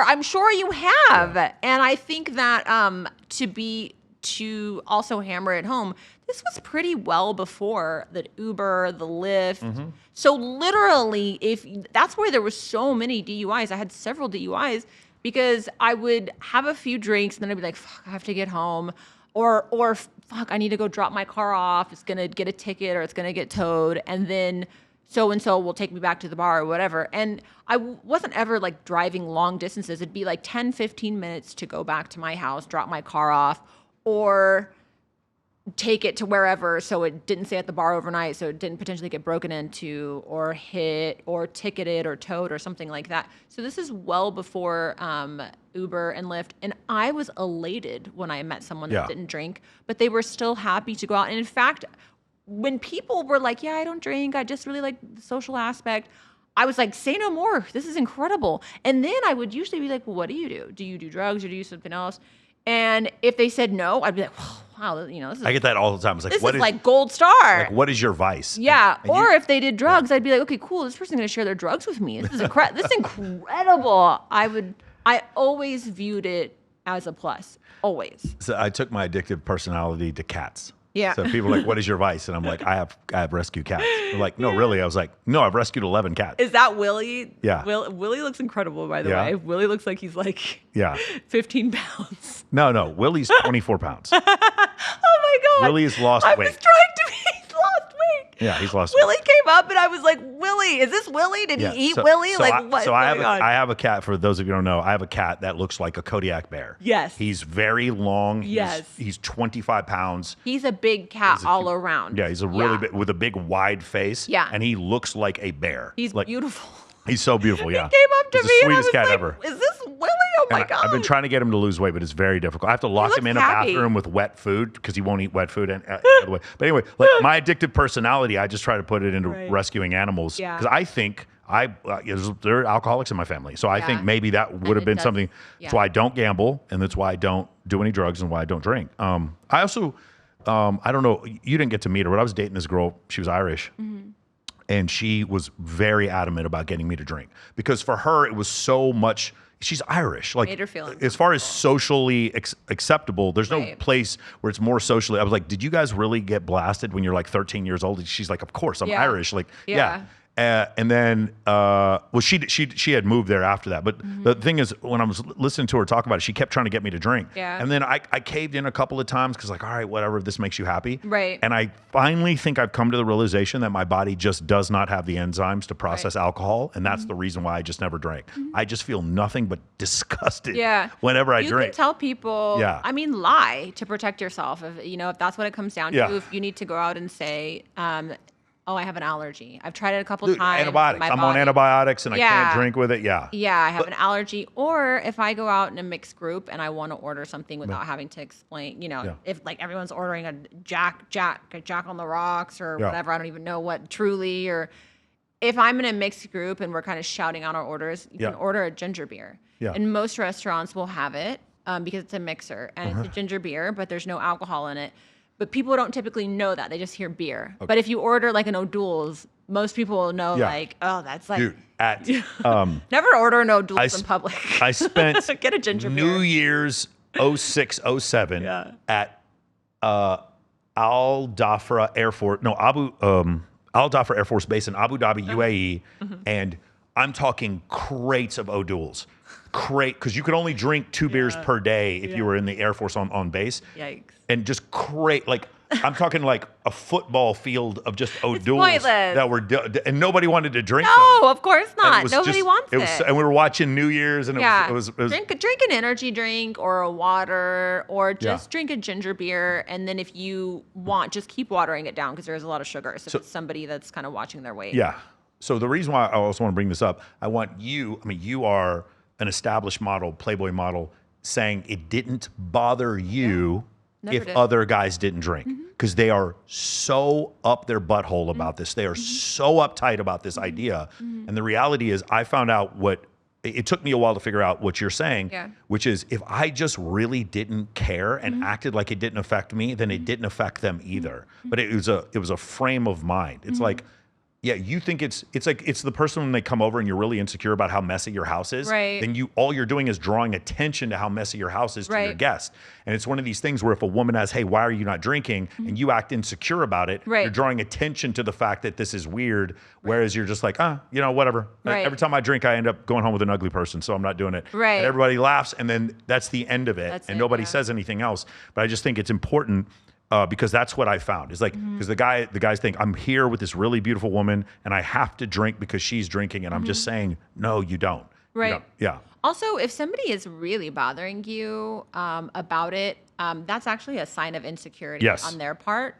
S2: I'm sure you have. And I think that to also hammer it home, this was pretty well before the Uber, the Lyft. So literally, that's where there was so many DUIs. I had several DUIs because I would have a few drinks and then I'd be like, fuck, I have to get home. Or fuck, I need to go drop my car off. It's going to get a ticket or it's going to get towed. And then so-and-so will take me back to the bar or whatever. And I wasn't ever like driving long distances. It'd be like 10, 15 minutes to go back to my house, drop my car off, or take it to wherever so it didn't stay at the bar overnight, so it didn't potentially get broken into or hit or ticketed or towed or something like that. So this is well before Uber and Lyft, and I was elated when I met someone that didn't drink, but they were still happy to go out. And in fact, when people were like, yeah, I don't drink, I just really like the social aspect, I was like, say no more. This is incredible. And then I would usually be like, well, what do you do? Do you do drugs or do you do something else? And if they said no, I'd be like, wow, you know, this is,
S1: I get that all the time. It's like,
S2: this
S1: what
S2: is
S1: is
S2: like gold star.
S1: like, what is your vice?
S2: Yeah.
S1: And
S2: Or
S1: you-
S2: if they did drugs, I'd be like, okay, cool. This person's going to share their drugs with me. This is this is incredible. I always viewed it as a plus. Always.
S1: So I took my addictive personality to cats.
S2: Yeah.
S1: So people are like, what is your vice? And I'm like, I have rescue cats. They're like, no, really? I was like, no, I've rescued 11 cats.
S2: Is that Willie?
S1: Yeah.
S2: Willie looks incredible, by the
S1: Yeah.
S2: way. Willie looks like he's like
S1: Yeah.
S2: 15 pounds.
S1: No, Willie's 24 pounds.
S2: Oh my God.
S1: Willie has lost
S2: I
S1: weight.
S2: was trying to be, he's lost weight.
S1: Yeah, he's lost weight.
S2: Willie came up and I was like, Willie, is this Willie? Did
S1: Yeah,
S2: he eat
S1: so-
S2: Willie?
S1: so
S2: Like,
S1: I,
S2: what's
S1: so
S2: going
S1: I have
S2: on?
S1: I have a cat. For those of you who don't know, I have a cat that looks like a Kodiak bear.
S2: Yes.
S1: He's very long.
S2: Yes.
S1: He's 25 pounds.
S2: He's a big cat all around.
S1: Yeah, he's a really
S2: Yeah.
S1: big, with a big wide face.
S2: Yeah.
S1: And he looks like a bear.
S2: He's
S1: like,
S2: beautiful.
S1: He's so beautiful. Yeah.
S2: He came up to
S1: He's
S2: me
S1: the
S2: and I was
S1: sweetest cat
S2: like,
S1: ever.
S2: is this Willie? Oh my
S1: And
S2: God.
S1: I've been trying to get him to lose weight, but it's very difficult. I have to lock him
S2: looks
S1: in a
S2: happy.
S1: bathroom with wet food because he won't eat wet food. But anyway, like my addictive personality, I just try to put it into
S2: Right.
S1: rescuing animals
S2: Yeah.
S1: because I think there are alcoholics in my family, so I think
S2: Yeah.
S1: maybe that would have
S2: it
S1: been
S2: does-
S1: something.
S2: yeah.
S1: That's why I don't gamble, and that's why I don't do any drugs, and why I don't drink. I also, I don't know, you didn't get to meet her, but I was dating this girl. She was Irish.
S2: Mm-hmm.
S1: And she was very adamant about getting me to drink because for her it was so much. She's Irish. Like
S2: Made her feel
S1: as far as socially acceptable, there's no
S2: Right.
S1: place where it's more socially. I was like, did you guys really get blasted when you're like 13 years old? She's like, of course, I'm
S2: Yeah.
S1: Irish. Like,
S2: Yeah.
S1: yeah. And then, well, she had moved there after that. But the thing is, when I was listening to her talk about it, she kept trying to get me to drink.
S2: Yeah.
S1: And then I caved in a couple of times because, like, all right, whatever, if this makes you happy.
S2: Right.
S1: And I finally think I've come to the realization that my body just does not have the enzymes to process alcohol, and that's the reason why I just never drank. I just feel nothing but disgusted.
S2: Yeah.
S1: Whenever I
S2: you
S1: drink.
S2: can tell people,
S1: Yeah.
S2: I mean, lie to protect yourself. If that's what it comes down
S1: Yeah.
S2: to, if you need to go out and say, oh, I have an allergy. I've tried it a couple
S1: Dude,
S2: times.
S1: antibiotics.
S2: My
S1: I'm on
S2: body-
S1: antibiotics and I
S2: Yeah.
S1: can't drink with it. Yeah.
S2: Yeah, I have an allergy. Or if I go out in a mixed group and I want to order something without having to explain,
S1: Yeah.
S2: if like everyone's ordering a Jack on the rocks or
S1: Yeah.
S2: whatever, I don't even know what, Truly, or if I'm in a mixed group and we're kind of shouting out our orders, you
S1: Yeah.
S2: can order a ginger beer.
S1: Yeah.
S2: And most restaurants will have it because it's a mixer and it's a ginger beer, but there's no alcohol in it. But people don't typically know that. They just hear beer. But if you order like an O'Doul's, most people will know
S1: Yeah.
S2: like, oh, that's like,
S1: Dude, at
S2: never order an O'Doul's
S1: s-
S2: in public.
S1: I spent
S2: Get a ginger
S1: New
S2: beer.
S1: Year's 06, 07
S2: Yeah.
S1: at Al Dhafra Air Force, no, Al Dhafra Air Force Base in Abu Dhabi, UAE, and I'm talking crates of O'Doul's. Because you could only drink 2 beers per day if you were in the Air Force on base.
S2: Yikes.
S1: And just like I'm talking like a football field of just O'Doul's
S2: pointless.
S1: that were and nobody wanted to drink them.
S2: No, of course
S1: And it
S2: not.
S1: was
S2: Nobody
S1: just-
S2: wants it.
S1: And we were watching New Year's, and
S2: Yeah.
S1: it was
S2: drink an energy drink or a water or just drink a ginger beer. And then if you want, just keep watering it down because there's a lot of sugar. So, if it's somebody that's kind of watching their weight.
S1: yeah. So the reason why I also want to bring this up, I want you. I mean, you are an established model, Playboy model, saying it didn't bother you
S2: Never
S1: if
S2: did.
S1: other guys didn't drink because they are so up their butthole about this. They are so uptight about this idea. And the reality is, I found out what it took me a while to figure out what you're saying,
S2: Yeah.
S1: which is if I just really didn't care and acted like it didn't affect me, then it didn't affect them either. But it was a frame of mind. It's like, yeah, you think it's like it's the person when they come over and you're really insecure about how messy your house is.
S2: Right.
S1: Then all you're doing is drawing attention to how messy your house is to your
S2: Right.
S1: guest. And it's one of these things where if a woman asks, "Hey, why are you not drinking?" and you act insecure about it,
S2: Right.
S1: you're drawing attention to the fact that this is weird. Whereas you're just like, whatever.
S2: Right.
S1: Every time I drink, I end up going home with an ugly person, so I'm not doing it.
S2: Right.
S1: And everybody laughs, and then that's the end of it,
S2: That's
S1: and
S2: it,
S1: nobody
S2: yeah.
S1: says anything else. But I just think it's important. Because that's what I found. It's like because the guys think I'm here with this really beautiful woman and I have to drink because she's drinking, and I'm just saying no, you don't. You
S2: Right.
S1: don't. Yeah.
S2: Also, if somebody is really bothering you about it, that's actually a sign of insecurity
S1: Yes.
S2: on their part.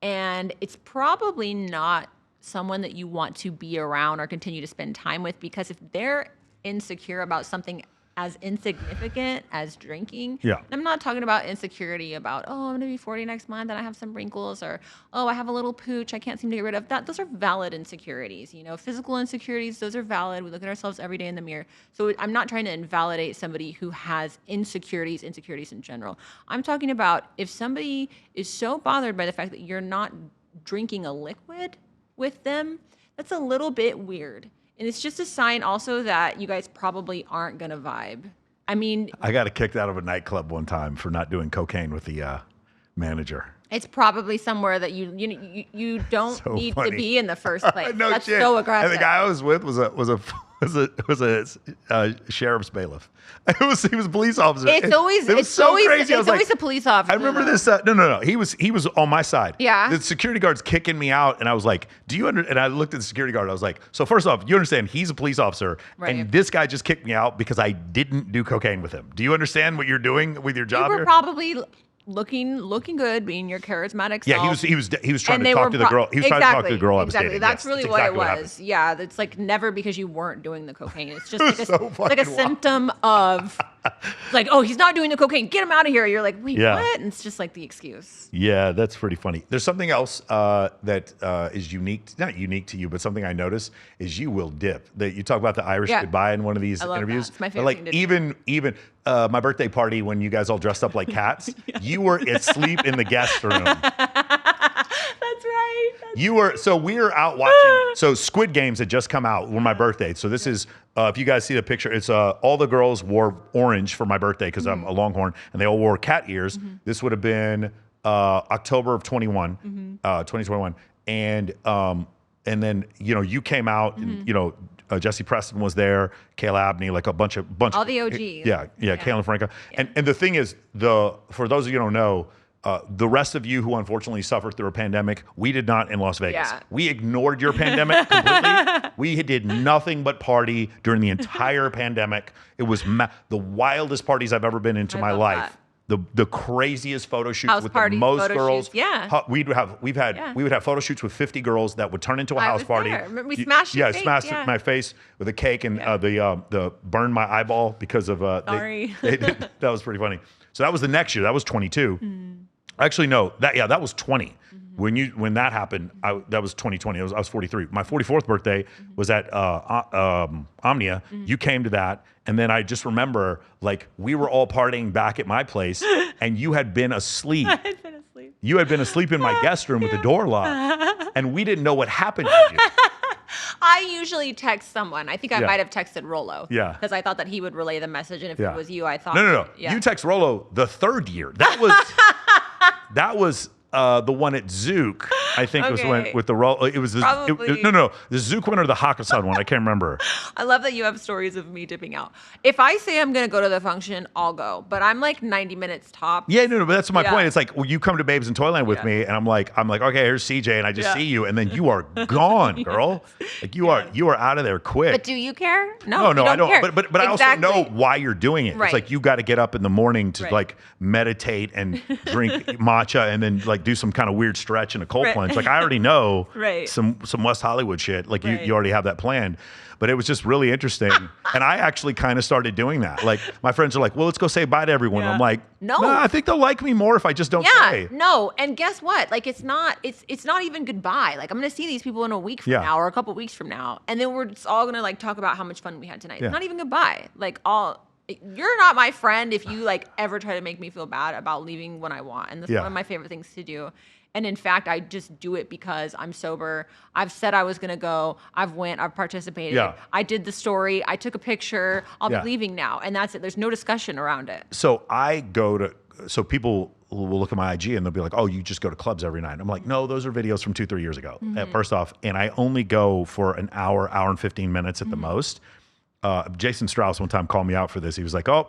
S2: And it's probably not someone that you want to be around or continue to spend time with because if they're insecure about something as insignificant as drinking.
S1: Yeah.
S2: And I'm not talking about insecurity about, oh, I'm going to be 40 next month and I have some wrinkles, or, oh, I have a little pooch I can't seem to get rid of. Those are valid insecurities. Physical insecurities, those are valid. We look at ourselves every day in the mirror. So I'm not trying to invalidate somebody who has insecurities in general. I'm talking about if somebody is so bothered by the fact that you're not drinking a liquid with them, that's a little bit weird. And it's just a sign also that you guys probably aren't going to vibe. I mean,
S1: I got kicked out of a nightclub one time for not doing cocaine with the manager.
S2: it's probably somewhere that you don't
S1: So
S2: need
S1: funny.
S2: to be in the first place.
S1: No
S2: That's
S1: shit.
S2: so aggressive.
S1: And the guy I was with was a sheriff's bailiff. He was a police officer.
S2: It was
S1: crazy. I was
S2: always a police officer.
S1: I remember
S2: though.
S1: this. No. He was on my side.
S2: Yeah.
S1: The security guard's kicking me out, and I was like, "Do you under?" And I looked at the security guard. I was like, "So first off, you understand he's a police officer,
S2: Right.
S1: and this guy just kicked me out because I didn't do cocaine with him. Do you understand what you're doing with your
S2: You
S1: job
S2: were
S1: here?"
S2: probably looking good, being your charismatic self.
S1: Yeah, he was trying
S2: And
S1: to
S2: they
S1: talk
S2: were
S1: to the girl. He was trying to talk to the girl I was
S2: Exactly.
S1: dating.
S2: That's
S1: Yes,
S2: really
S1: exactly
S2: what it
S1: happened.
S2: was. Yeah, it's like never because you weren't doing the cocaine. It's just
S1: It was so
S2: like a
S1: fucking wild.
S2: symptom of like, oh, he's not doing the cocaine. Get him out of here. You're like, wait,
S1: Yeah.
S2: what? And it's just like the excuse.
S1: Yeah, that's pretty funny. There's something else that is unique, not unique to you, but something I notice is you will dip. That you talk about the Irish
S2: Yeah.
S1: goodbye in one of these
S2: I love
S1: interviews.
S2: that. It's my
S1: But,
S2: favorite
S1: like
S2: thing to do.
S1: even my birthday party when you guys all dressed up like cats, you were asleep in the guest room.
S2: That's right.
S1: You were we were out watching. So Squid Games had just come out on my birthday. So this is if you guys see the picture, it's all the girls wore orange for my birthday because I'm a Longhorn, and they all wore cat ears. This would have been October of 2021, and then you came out and Jesse Preston was there, Kayla Abney, like a bunch of
S2: All the OGs.
S1: Yeah, Kayla Franco. And the thing is, for those of you who don't know, the rest of you who unfortunately suffered through a pandemic, we did not in Las Vegas.
S2: Yeah.
S1: We ignored your pandemic completely. We did nothing but party during the entire pandemic. It was the wildest parties I've ever been into
S2: I
S1: my
S2: love
S1: life.
S2: that.
S1: The craziest photo shoots
S2: House
S1: with
S2: parties,
S1: the most
S2: photo
S1: girls.
S2: shoots, yeah.
S1: We would have photo shoots with 50 girls that would turn into a
S2: I
S1: house
S2: was
S1: party.
S2: there. Remember we smashed your face,
S1: smashed
S2: yeah.
S1: my face with a cake and the burned my eyeball because of
S2: Sorry.
S1: that was pretty funny. So that was the next year. That was 22. Actually, no. That was 20. When that happened, that was 2020. I was 43. My 44th birthday was at Omnia. You came to that, and then I just remember like we were all partying back at my place, and you had been asleep.
S2: I had been asleep.
S1: You had been asleep in my guest room with the door locked, and we didn't know what happened to you.
S2: I usually text someone. I think I
S1: Yeah.
S2: might have texted Rolo.
S1: Yeah.
S2: Because I thought that he would relay the message, and if
S1: Yeah.
S2: it was you, I thought
S1: No.
S2: Yeah.
S1: You text Rolo the third year. That was the one at Zook. I think it was when
S2: Okay.
S1: with the Rolo. It was
S2: Probably.
S1: no, the Zook one or the Hakkasan one. I can't remember.
S2: I love that you have stories of me dipping out. If I say I'm gonna go to the function, I'll go. But I'm like 90 minutes top.
S1: Yeah, no, but that's my
S2: Yeah.
S1: point. It's like, well, you come to Babes in Toyland with
S2: Yeah.
S1: me, and I'm like, okay, here's CJ, and I just
S2: Yeah.
S1: see you, and then you are gone, girl. Like you are out of there quick.
S2: But do you care?
S1: No,
S2: you
S1: I don't.
S2: care.
S1: But I also
S2: Exactly.
S1: know why you're doing it.
S2: Right.
S1: It's like you got to get up in the morning to
S2: Right.
S1: like meditate and drink matcha, and then like do some kind of weird stretch and a cold
S2: Right.
S1: plunge. Like I already know
S2: Right.
S1: some West Hollywood shit. Like
S2: Right.
S1: you already have that planned. But it was just really interesting, and I actually kind of started doing that. Like my friends are like, "Well, let's go say bye to everyone."
S2: Yeah.
S1: I'm like,
S2: No.
S1: "Nah, I think they'll like me more if I just don't
S2: Yeah,
S1: say."
S2: no, and guess what? Like it's not even goodbye. Like I'm gonna see these people in a week from
S1: Yeah.
S2: now or a couple weeks from now, and then we're just all gonna like talk about how much fun we had tonight.
S1: Yeah.
S2: It's not even goodbye. Like you're not my friend if you like ever try to make me feel bad about leaving when I want, and that's
S1: Yeah.
S2: one of my favorite things to do. And in fact, I just do it because I'm sober. I've said I was gonna go. I've participated.
S1: Yeah.
S2: I did the story. I took a picture. I'll
S1: Yeah.
S2: be leaving now, and that's it. There's no discussion around it.
S1: So so people will look at my IG and they'll be like, "Oh, you just go to clubs every night." I'm like, "No, those are videos from 2-3 years ago." First off, and I only go for an hour and 15 minutes at the most. Jason Strauss one time called me out for this. He was like, "Oh,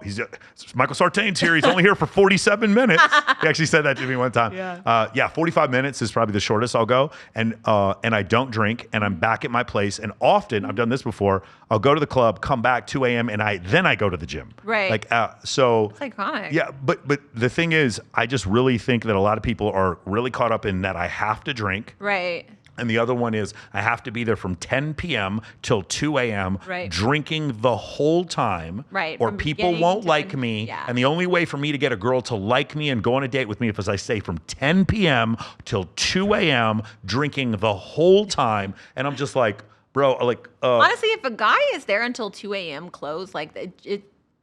S1: Michael Sartain's here. He's only here for 47 minutes." He actually said that to me one time.
S2: Yeah.
S1: 45 minutes is probably the shortest I'll go. And I don't drink, and I'm back at my place. And often, I've done this before, I'll go to the club, come back 2 a.m., and then I go to the gym.
S2: Right.
S1: Like, so.
S2: It's iconic.
S1: Yeah, but the thing is, I just really think that a lot of people are really caught up in that I have to drink.
S2: Right.
S1: And the other one is I have to be there from 10 p.m. till 2 a.m.
S2: Right.
S1: drinking the whole time,
S2: Right.
S1: or
S2: From
S1: people
S2: beginning
S1: won't
S2: to
S1: like
S2: end.
S1: me.
S2: Yeah.
S1: And the only way for me to get a girl to like me and go on a date with me is I stay from 10 p.m. till 2 a.m. drinking the whole time. And I'm just like, bro, like,
S2: Honestly, if a guy is there until 2 a.m. close, like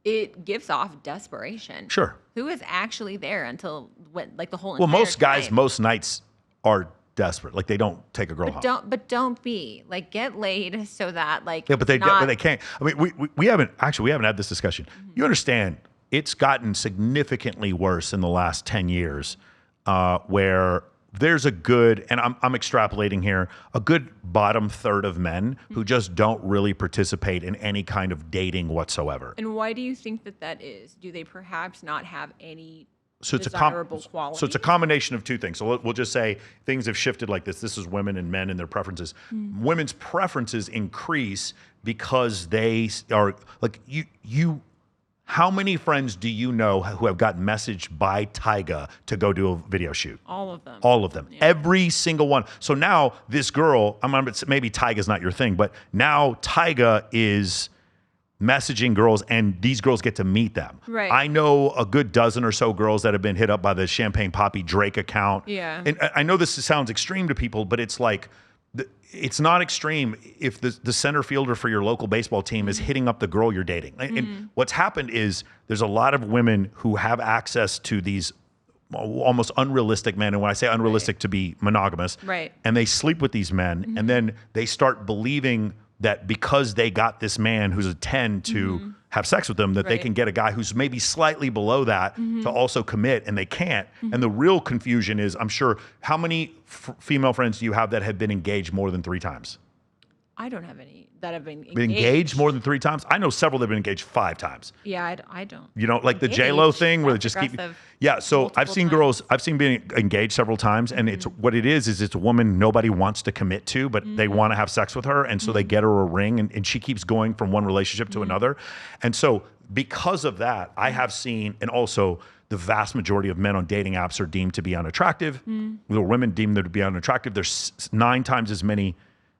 S2: it gives off desperation.
S1: sure.
S2: Who is actually there until when, like the whole
S1: Well,
S2: entire
S1: most guys,
S2: time?
S1: most nights are desperate. Like they don't take a girl home.
S2: Don't be like get laid so that like
S1: Yeah, but they
S2: not,
S1: but they can't. I mean, we haven't had this discussion. You understand? It's gotten significantly worse in the last 10 years, where there's a good, and I'm extrapolating here, a good bottom third of men who just don't really participate in any kind of dating whatsoever.
S2: And why do you think that is? Do they perhaps not have any
S1: So it's
S2: desirable quality?
S1: So it's a combination of two things. So we'll just say things have shifted like this. This is women and men and their preferences. Women's preferences increase because they are like you. How many friends do you know who have gotten messaged by Tyga to go do a video shoot?
S2: All of them.
S1: All of them. Yeah. Every single one. So now this girl, maybe Tyga's not your thing, but now Tyga is messaging girls and these girls get to meet them.
S2: Right.
S1: I know a good dozen or so girls that have been hit up by the Champagne Poppy Drake account.
S2: Yeah.
S1: And I know this sounds extreme to people, but it's like, it's not extreme if the center fielder for your local baseball team is hitting up the girl you're dating. And what's happened is there's a lot of women who have access to these almost unrealistic men. And when I say unrealistic, to be monogamous,
S2: Right.
S1: and they sleep with these men and then they start believing that because they got this man who's a 10 to have sex with them, that they
S2: Right.
S1: can get a guy who's maybe slightly below that to also commit, and they can't. And the real confusion is, I'm sure, how many female friends do you have that have been engaged more than 3 times?
S2: I don't have any that have been engaged.
S1: Been engaged more than 3 times? I know several that have been engaged 5 times.
S2: Yeah, I don't.
S1: You know, like the J-Lo
S2: Engaged,
S1: thing where they
S2: that's
S1: just keep.
S2: aggressive.
S1: Yeah, so I've
S2: Multiple
S1: seen
S2: times.
S1: girls, I've seen being engaged several times, and it's what it is it's a woman nobody wants to commit to, but they want to have sex with her, and so they get her a ring, and she keeps going from one relationship to another. And so because of that, I have seen, and also the vast majority of men on dating apps are deemed to be unattractive. The women deemed them to be unattractive. There's 9 times as many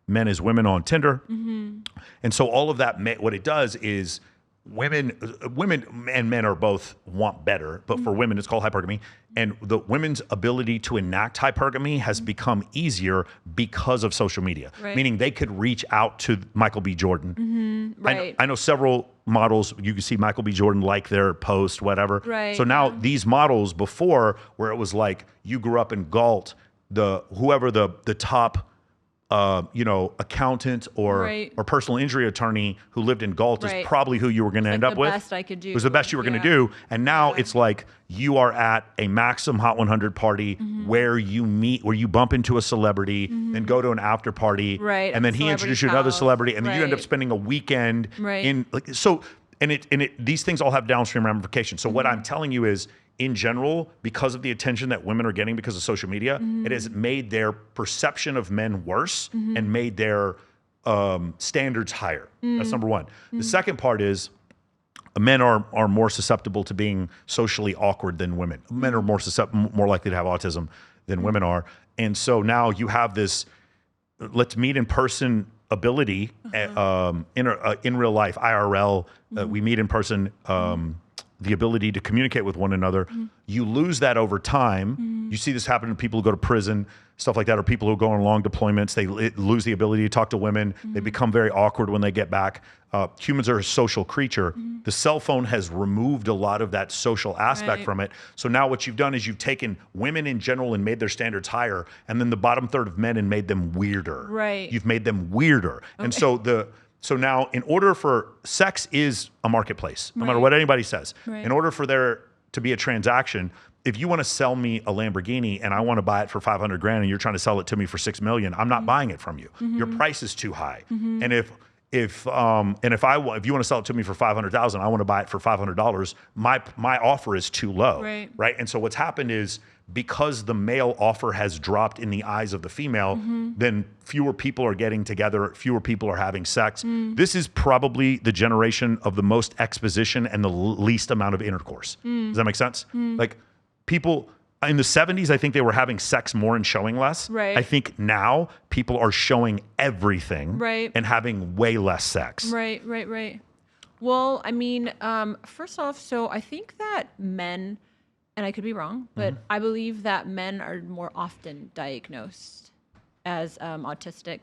S1: men as women on Tinder. And so all of that, what it does is women and men are both want better, but for women it's called hypergamy. And the women's ability to enact hypergamy has become easier because of social media,
S2: Right.
S1: meaning they could reach out to Michael B. Jordan.
S2: Right.
S1: I know several models, you can see Michael B. Jordan like their post, whatever.
S2: Right,
S1: So now
S2: yeah.
S1: these models before, where it was like you grew up in Galt, whoever the top accountant or
S2: Right.
S1: personal injury attorney who lived in Galt is
S2: Right.
S1: probably who you were going to end
S2: like
S1: up
S2: the
S1: with.
S2: best I could do.
S1: It was the best you were going to
S2: Yeah.
S1: do. And now it's like you are at a Maxim Hot 100 party where you meet, where you bump into a celebrity, then go to an after party,
S2: Right,
S1: and then
S2: at
S1: he
S2: the
S1: introduced you to
S2: celebrity's
S1: another
S2: house.
S1: celebrity, and then you end up
S2: Right.
S1: spending a weekend
S2: Right.
S1: in like so. And these things all have downstream ramifications. So what I'm telling you is, in general, because of the attention that women are getting because of social media, it has made their perception of men worse and made their standards higher. That's number one. The second part is men are more susceptible to being socially awkward than women. Men are more likely to have autism than women are. And so now you have this let's meet in person ability in real life, IRL. We meet in person. The ability to communicate with one another. You lose that over time. You see this happen to people who go to prison, stuff like that, or people who go on long deployments. They lose the ability to talk to women. They become very awkward when they get back. Humans are a social creature. The cell phone has removed a lot of that social aspect
S2: Right.
S1: from it. So now what you've done is you've taken women in general and made their standards higher, and then the bottom third of men and made them weirder.
S2: Right.
S1: You've made them weirder. And so now, in order for sex is a marketplace, no matter
S2: Right.
S1: what anybody says.
S2: Right.
S1: In order for there to be a transaction, if you want to sell me a Lamborghini and I want to buy it for 500 grand and you're trying to sell it to me for 6 million, I'm not buying it from you. Your price is too high. And if you want to sell it to me for 500,000, I want to buy it for $500. My offer is too low,
S2: Right.
S1: And so what's happened is, because the male offer has dropped in the eyes of the female, then fewer people are getting together, fewer people are having sex. This is probably the generation of the most exposition and the least amount of intercourse. Does that make sense? Like people, in the 70s, I think they were having sex more and showing less.
S2: Right.
S1: I think now people are showing everything
S2: Right.
S1: and having way less sex.
S2: Right. Well, I mean, first off, so I think that men, and I could be wrong, but I believe that men are more often diagnosed as autistic,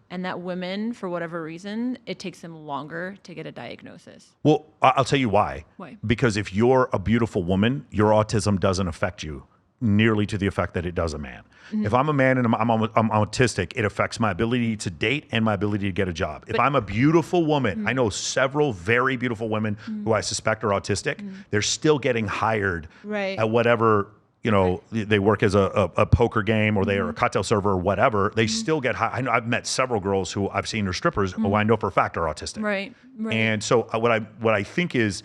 S2: and that women, for whatever reason, it takes them longer to get a diagnosis.
S1: Well, I'll tell you why.
S2: Why?
S1: Because if you're a beautiful woman, your autism doesn't affect you nearly to the effect that it does a man. If I'm a man and I'm autistic, it affects my ability to date and my ability to get a job. If I'm a beautiful woman, I know several very beautiful women who I suspect are autistic. They're still getting hired at whatever, they work as a poker game or they are a cocktail server or whatever. They still get hired. I've met several girls who I've seen are strippers who I know for a fact are autistic.
S2: Right.
S1: And so what I think is,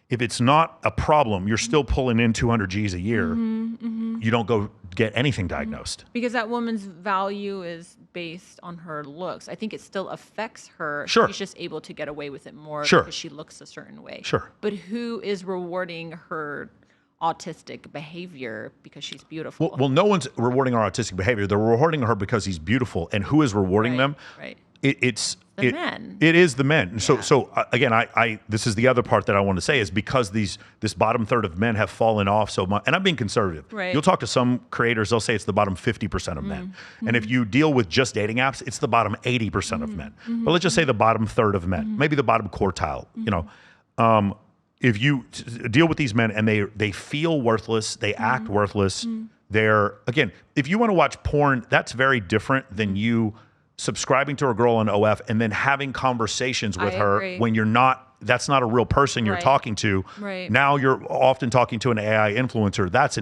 S1: if it's not a problem, you're still pulling in 200 G's a year. You don't go get anything diagnosed.
S2: Because that woman's value is based on her looks. I think it still affects her.
S1: Sure.
S2: She's just able to get away with it more
S1: Sure.
S2: because she looks a certain way.
S1: Sure.
S2: But who is rewarding her autistic behavior because she's beautiful?
S1: Well, no one's rewarding our autistic behavior. They're rewarding her because he's beautiful. And who is rewarding them?
S2: Right.
S1: It's
S2: the men.
S1: It is the men. So again, I this is the other part that I want to say is because this bottom third of men have fallen off so much, and I'm being conservative.
S2: Right.
S1: You'll talk to some creators, they'll say it's the bottom 50% of men. And if you deal with just dating apps, it's the bottom 80% of men. But let's just say the bottom third of men, maybe the bottom quartile, if you deal with these men and they feel worthless, they act worthless, they're, again, if you want to watch porn, that's very different than you subscribing to a girl on OF and then having conversations with her
S2: agree.
S1: when you're not, that's not a real person you're talking to.
S2: Right.
S1: Now you're often talking to an AI influencer. That's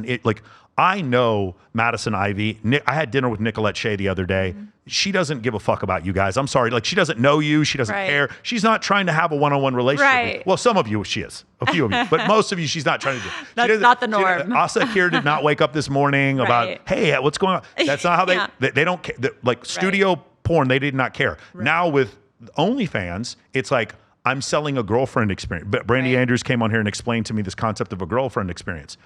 S1: I know Madison Ivy. I had dinner with Nicolette Shea the other day. She doesn't give a fuck about you guys. I'm sorry. She doesn't know you. She doesn't care. She's not trying to have a one-on-one relationship with you. Well, some of you she is. A few of you. But most of you she's not trying to do.
S2: That's not the norm.
S1: Asa Akira did not wake up this morning about, hey, what's going on? That's not how they don't care. Studio porn, they did not care. Now with OnlyFans, it's like, I'm selling a girlfriend experience. But Brandy Andrews came on here and explained to me this concept of a girlfriend experience.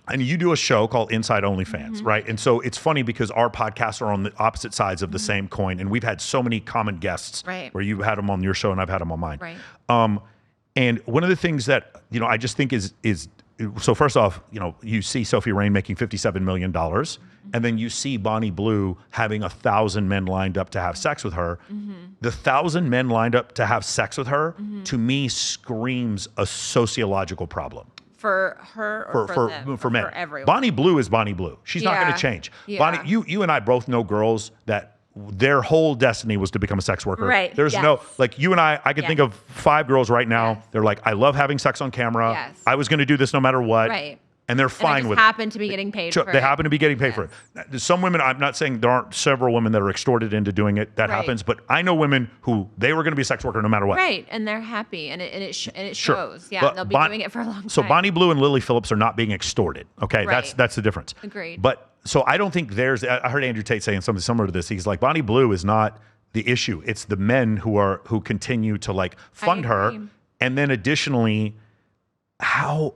S1: And you do a show called Inside OnlyFans, right? And so it's funny because our podcasts are on the opposite sides of the same coin, and we've had so many common guests where you've had them on your show and I've had them on mine.
S2: Right.
S1: And one of the things that I just think is so first off, you see Sophie Rain making $57 million, and then you see Bonnie Blue having 1,000 men lined up to have sex with her. The 1,000 men lined up to have sex with her, to me, screams a sociological problem.
S2: For her or for them?
S1: For men.
S2: For everyone.
S1: Bonnie Blue is Bonnie Blue. She's not going to change.
S2: Yeah.
S1: Bonnie, you and I both know girls that their whole destiny was to become a sex worker.
S2: Right.
S1: There's no, you and I can think of 5 girls right now.
S2: Yes.
S1: They're like, I love having sex on camera.
S2: Yes.
S1: I was going to do this no matter what.
S2: Right.
S1: And they're fine with it.
S2: They happen to be getting paid for it.
S1: They happen to be getting paid for it. Some women, I'm not saying there aren't several women that are extorted into doing it. That happens. But I know women who they were going to be a sex worker no matter what.
S2: Right. And they're happy. And it shows.
S1: Sure.
S2: Yeah.
S1: But
S2: And they'll be doing it for a long time.
S1: So Bonnie Blue and Lily Phillips are not being extorted. Okay.
S2: Right.
S1: That's the difference.
S2: Agreed.
S1: But so I don't think I heard Andrew Tate saying something similar to this. He's like, Bonnie Blue is not the issue. It's the men who continue to fund her. And then additionally, how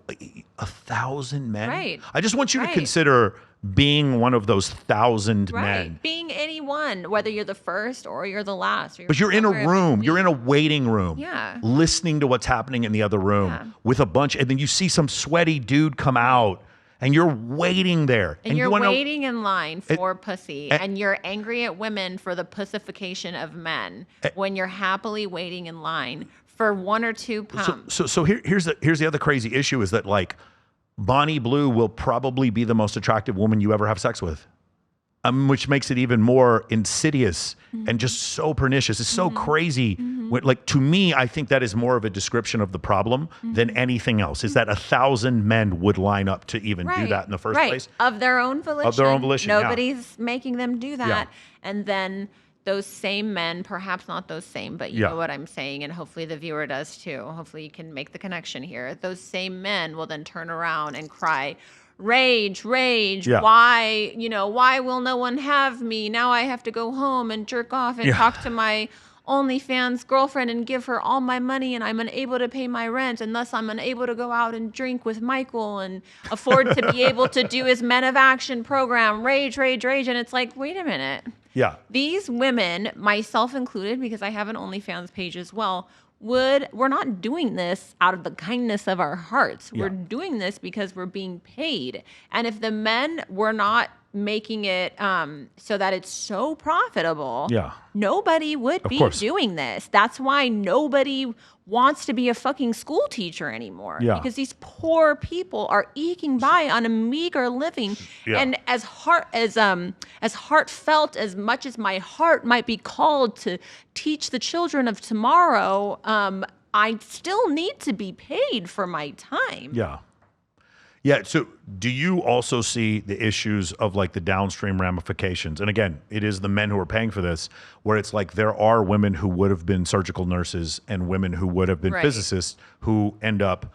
S1: 1,000 men?
S2: Right.
S1: I just want you to consider being one of those 1,000 men.
S2: Being anyone, whether you're the first or you're the last.
S1: But you're in a room. You're in a waiting room.
S2: Yeah.
S1: Listening to what's happening in the other room with a bunch. And then you see some sweaty dude come out. And you're waiting there.
S2: And you're waiting in line for pussy. And you're angry at women for the pussification of men when you're happily waiting in line for 1 or 2 pumps.
S1: So here's the other crazy issue is that Bonnie Blue will probably be the most attractive woman you ever have sex with. Which makes it even more insidious and just so pernicious. It's so crazy. To me, I think that is more of a description of the problem than anything else. Is that 1,000 men would line up to even do that in the first place?
S2: Of their own volition.
S1: Of their own volition,
S2: Nobody's making them do that.
S1: Yeah.
S2: And then those same men, perhaps not those same, but you know what I'm saying, and hopefully the viewer does too. Hopefully you can make the connection here. Those same men will then turn around and cry, rage, why will no one have me? Now I have to go home and jerk off and talk to my OnlyFans girlfriend and give her all my money, and I'm unable to pay my rent, and thus I'm unable to go out and drink with Michael and afford to be able to do his Men of Action program, rage. And it's like, wait a minute.
S1: Yeah.
S2: These women, myself included, because I have an OnlyFans page as well, we're not doing this out of the kindness of our hearts.
S1: Yeah.
S2: We're doing this because we're being paid. And if the men were not making it so that it's so profitable, nobody would be doing this. That's why nobody wants to be a fucking school teacher anymore. Because these poor people are eking by on a meager living. And as heartfelt as much as my heart might be called to teach the children of tomorrow, I still need to be paid for my time.
S1: Yeah. So do you also see the issues of like the downstream ramifications? And again, it is the men who are paying for this, where it's like there are women who would have been surgical nurses and women who would have been physicists who end up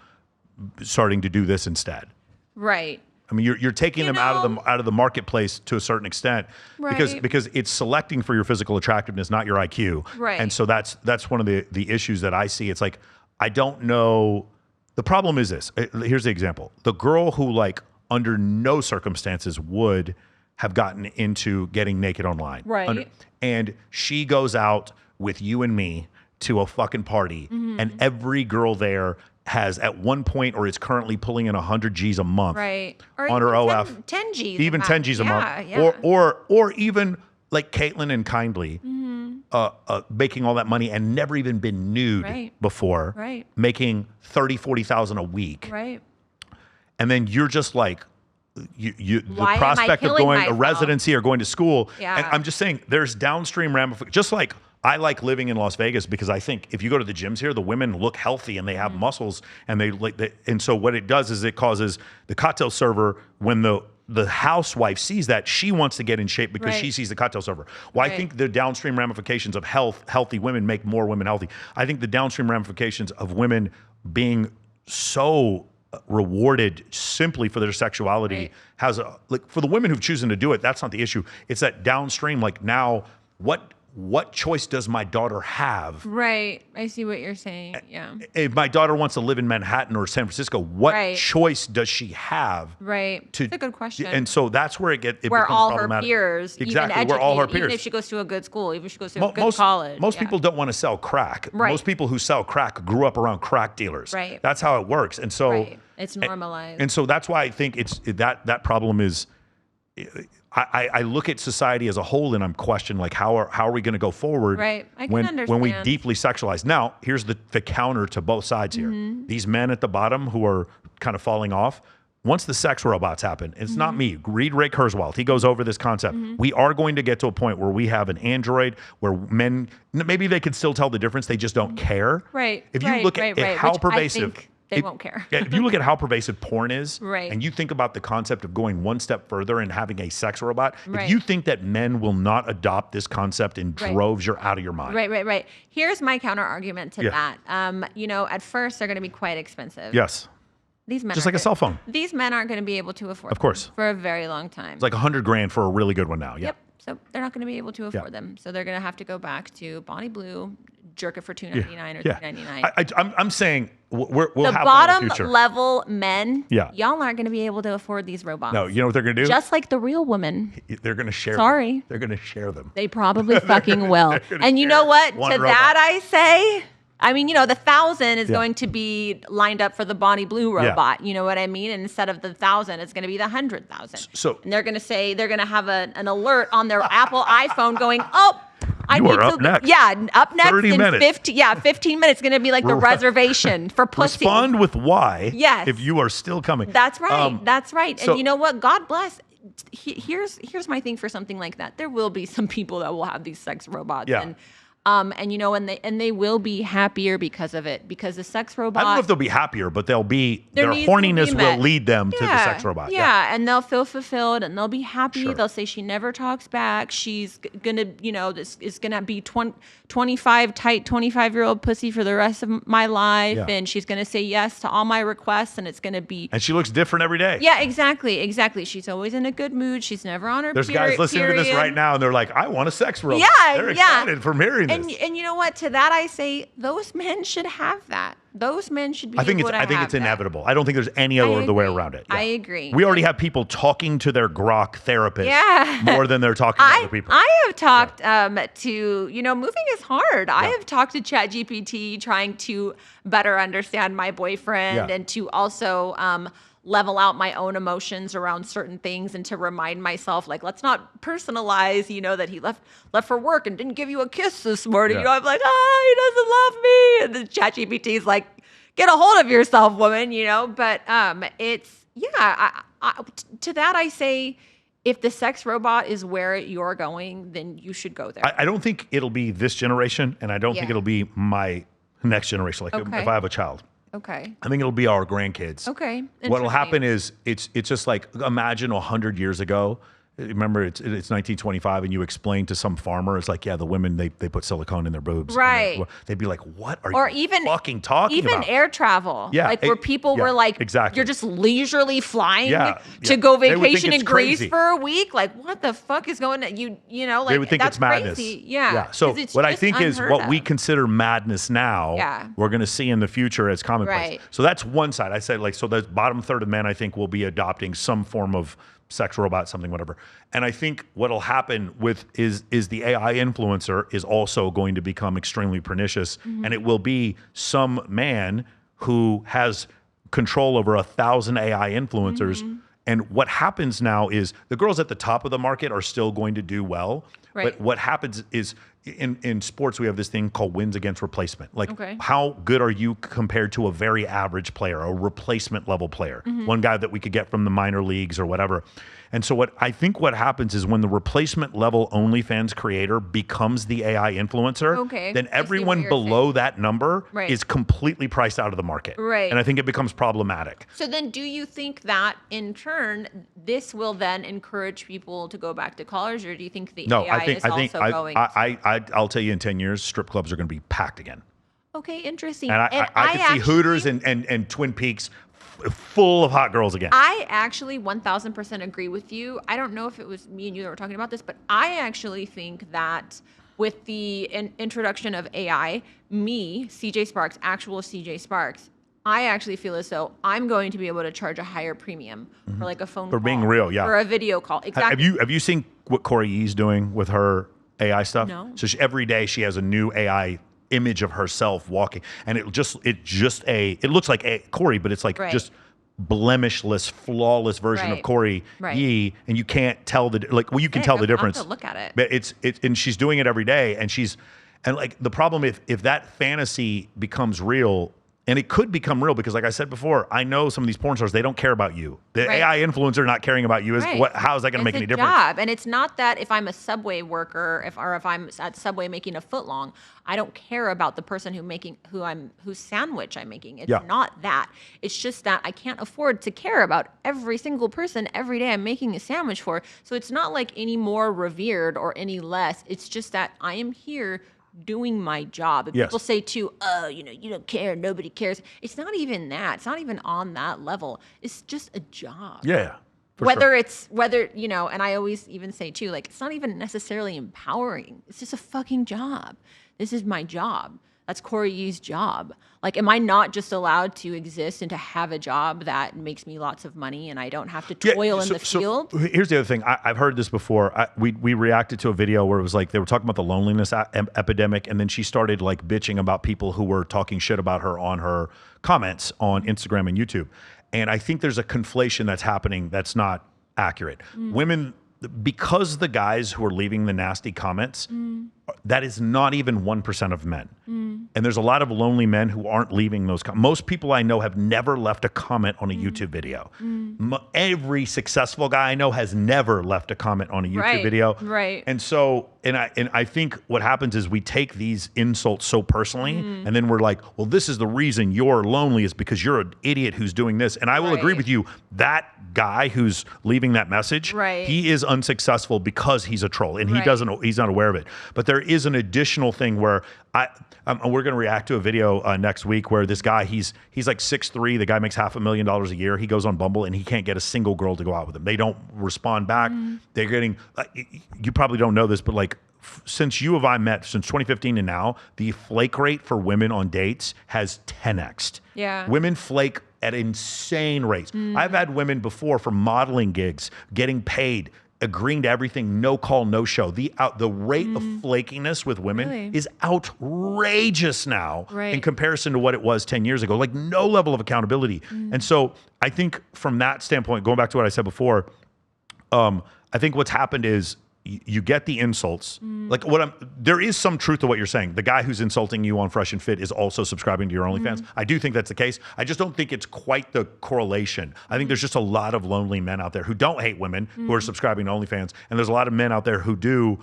S1: starting to do this instead.
S2: Right.
S1: I mean, you're taking them out of the marketplace to a certain extent because it's selecting for your physical attractiveness, not your IQ.
S2: Right.
S1: And so that's one of the issues that I see. It's like, I don't know. The problem is this. Here's the example. The girl who like under no circumstances would have gotten into getting naked online.
S2: Right.
S1: And she goes out with you and me to a fucking party, and every girl there has at one point or is currently pulling in 100 G's a month
S2: or
S1: on her
S2: 10,
S1: OF.
S2: 10 G's.
S1: Even 10 G's a month. Or even like Caitlin and Kindly making all that money and never even been nude before, making 30, 40,000 a week.
S2: Right.
S1: And then you're just like, the prospect of going a residency or going to school. And I'm just saying there's downstream ramifications. Just like I like living in Las Vegas because I think if you go to the gyms here, the women look healthy and they have muscles, and and so what it does is it causes the cocktail server, when the housewife sees that, she wants to get in shape because she sees the cocktail server. Well, I think the downstream ramifications of healthy women make more women healthy. I think the downstream ramifications of women being so rewarded simply for their sexuality has for the women who've chosen to do it, that's not the issue. It's that downstream, like now, what choice does my daughter have?
S2: Right. I see what you're saying. Yeah.
S1: If my daughter wants to live in Manhattan or San Francisco, what choice does she have?
S2: Right. That's a good question.
S1: And so that's where it becomes
S2: all
S1: problematic.
S2: Her peers,
S1: exactly, where all her peers.
S2: Even if she goes to a good school, even if she goes to a good college.
S1: Most people don't want to sell crack.
S2: Right.
S1: Most people who sell crack grew up around crack dealers.
S2: Right.
S1: That's how it works. And so
S2: it's normalized.
S1: And so that's why I think it's that problem is. I look at society as a whole and I'm questioning, like, how are we going to go forward when we deeply sexualize? Now, here's the counter to both sides here. These men at the bottom who are kind of falling off, once the sex robots happen, it's not me. Read Ray Kurzweil. He goes over this concept. We are going to get to a point where we have an android where men, maybe they can still tell the difference, they just don't care.
S2: Right.
S1: If you look at how pervasive...
S2: They won't care.
S1: If you look at how pervasive porn is,
S2: right.
S1: and you think about the concept of going one step further and having a sex robot, right. if you think that men will not adopt this concept in droves, you're out of your mind.
S2: Right. Here's my counter argument to that. At first they're going to be quite expensive.
S1: Yes.
S2: These men
S1: just like a cell phone.
S2: These men aren't going to be able to afford
S1: of course.
S2: them for a very long time.
S1: It's like $100,000 for a really good one now.
S2: Yep. So they're not going to be able to afford them. So they're going to have to go back to Bonnie Blue, jerk it for $2.99 or $3.99.
S1: I'm saying we'll
S2: the
S1: have
S2: bottom
S1: future.
S2: level men.
S1: Yeah.
S2: Y'all aren't going to be able to afford these robots.
S1: No, you know what they're going to do?
S2: Just like the real women.
S1: They're going to share.
S2: Sorry.
S1: They're going to share them.
S2: They probably fucking will. And you know what? To robot. That I say. I mean, the 1,000 is going to be lined up for the Bonnie Blue robot. You know what I mean? And instead of the 1,000, it's going to be the 100,000.
S1: So,
S2: and they're going to have an alert on their Apple iPhone going, I need
S1: up next.
S2: Yeah, up next
S1: 30
S2: in
S1: minutes.
S2: 15 minutes. It's going to be like the reservation for pussy.
S1: Respond with why.
S2: Yes.
S1: If you are still coming.
S2: That's right. That's right.
S1: So,
S2: and you know what? God bless. Here's my thing for something like that. There will be some people that will have these sex robots.
S1: Yeah.
S2: And they will be happier because of it, because the sex robot.
S1: I don't know if they'll be happier, but their horniness will lead them to the sex robot.
S2: Yeah, and they'll feel fulfilled and they'll be happy. Sure. They'll say she never talks back. She's gonna, this is gonna be 25-year-old pussy for the rest of my life, and she's gonna say yes to all my requests, and it's gonna be.
S1: And she looks different every day.
S2: Yeah, exactly. She's always in a good mood. She's never on her.
S1: There's guys listening to this right now, and they're like, "I want a sex robot."
S2: Yeah,
S1: they're excited for hearing this.
S2: And you know what? To that I say, those men should have that. Those men should be. I think
S1: it's inevitable. I don't think there's any other way around it. Yeah.
S2: I agree.
S1: We already have people talking to their grok therapist more than they're talking to other people.
S2: I have talked to, moving is hard. I have talked to ChatGPT trying to better understand my boyfriend and to also level out my own emotions around certain things and to remind myself, like, let's not personalize, that he left for work and didn't give you a kiss this morning. I'm like, he doesn't love me. And the ChatGPT is like, get a hold of yourself, woman, But it's, to that I say, if the sex robot is where you're going, then you should go there.
S1: I don't think it'll be this generation, and I don't think it'll be my next generation. Like if I have a child.
S2: Okay.
S1: I think it'll be our grandkids.
S2: Okay.
S1: What'll happen is it's just like, imagine 100 years ago. Remember, it's 1925, and you explain to some farmer, it's like, the women they put silicone in their boobs.
S2: Right.
S1: They'd be like, what are you fucking talking about?
S2: Even air travel.
S1: Yeah.
S2: Like where people were like,
S1: exactly.
S2: You're just leisurely flying to go vacation in Greece for a week. Like, what the fuck is going on? Like,
S1: they would think
S2: that's
S1: it's madness.
S2: Crazy. Yeah.
S1: So what I think is what we consider madness now, we're going to see in the future as commonplace.
S2: Right.
S1: So that's one side. I said, like, so the bottom third of men, I think, will be adopting some form of sex robot, something, whatever. And I think what'll happen with is the AI influencer is also going to become extremely pernicious, and it will be some man who has control over 1,000 AI influencers. And what happens now is the girls at the top of the market are still going to do well. Right. But what happens is in sports, we have this thing called wins against replacement. Like, how good are you compared to a very average player, a replacement level player, one guy that we could get from the minor leagues or whatever. And so what happens is when the replacement level OnlyFans creator becomes the AI influencer, then everyone below that number is completely priced out of the market.
S2: Right.
S1: And I think it becomes problematic.
S2: So then do you think that in turn, this will then encourage people to go back to college, or do you think the AI is also going?
S1: I'll tell you, in 10 years, strip clubs are going to be packed again.
S2: Okay, interesting.
S1: And I could see Hooters and Twin Peaks full of hot girls again.
S2: I actually 1000% agree with you. I don't know if it was me and you that were talking about this, but I actually think that with the introduction of AI, CJ Sparxx, actual CJ Sparxx, I actually feel as though I'm going to be able to charge a higher premium for like a phone call.
S1: For being real,
S2: For a video call. Exactly.
S1: Have you seen what Corey Yee's doing with her AI stuff?
S2: No.
S1: So every day she has a new AI image of herself walking, and it looks like Corey, but it's like just blemishless, flawless version of Corey Yee, and you can't tell you can tell the difference.
S2: I'll have to look at it.
S1: But and she's doing it every day, and like the problem if that fantasy becomes real. And it could become real because, like I said before, I know some of these porn stars, they don't care about you. The AI influencer not caring about you, how is that going to make any difference?
S2: Job. And it's not that if I'm a Subway worker, if I'm at Subway making a footlong, I don't care about the person whose sandwich I'm making. It's not that. It's just that I can't afford to care about every single person every day I'm making a sandwich for. So it's not like any more revered or any less. It's just that I am here doing my job. And people say too, you don't care, nobody cares. It's not even that. It's not even on that level. It's just a job.
S1: Yeah.
S2: Whether, and I always even say too, like, it's not even necessarily empowering. It's just a fucking job. This is my job. That's Corey Yee's job. Like, am I not just allowed to exist and to have a job that makes me lots of money and I don't have to toil in the field?
S1: So here's the other thing. I've heard this before. We reacted to a video where it was like they were talking about the loneliness epidemic, and then she started like bitching about people who were talking shit about her on her comments on Instagram and YouTube. And I think there's a conflation that's happening that's not accurate. Women, because the guys who are leaving the nasty comments, that is not even 1% of men. And there's a lot of lonely men who aren't leaving those comments. Most people I know have never left a comment on a YouTube video. Every successful guy I know has never left a comment on a YouTube video.
S2: Right.
S1: And so, and I think what happens is we take these insults so personally, and then we're like, well, this is the reason you're lonely is because you're an idiot who's doing this. And I will agree with you, that guy who's leaving that message, he is unsuccessful because he's a troll, and he's not aware of it. But there is an additional thing where we're going to react to a video next week where this guy, he's like 6'3", the guy makes $500,000 a year. He goes on Bumble and he can't get a single girl to go out with him. They don't respond back. They're getting, you probably don't know this, but like since you and I met, since 2015 and now, the flake rate for women on dates has 10x'd.
S2: Yeah.
S1: Women flake at insane rates. I've had women before for modeling gigs, getting paid, agreeing to everything, no call, no show. The rate of flakiness with women is outrageous now in comparison to what it was 10 years ago. Like no level of accountability. And so I think from that standpoint, going back to what I said before, I think what's happened is you get the insults. Like there is some truth to what you're saying. The guy who's insulting you on Fresh and Fit is also subscribing to your OnlyFans. I do think that's the case. I just don't think it's quite the correlation. I think there's just a lot of lonely men out there who don't hate women who are subscribing to OnlyFans. And there's a lot of men out there who do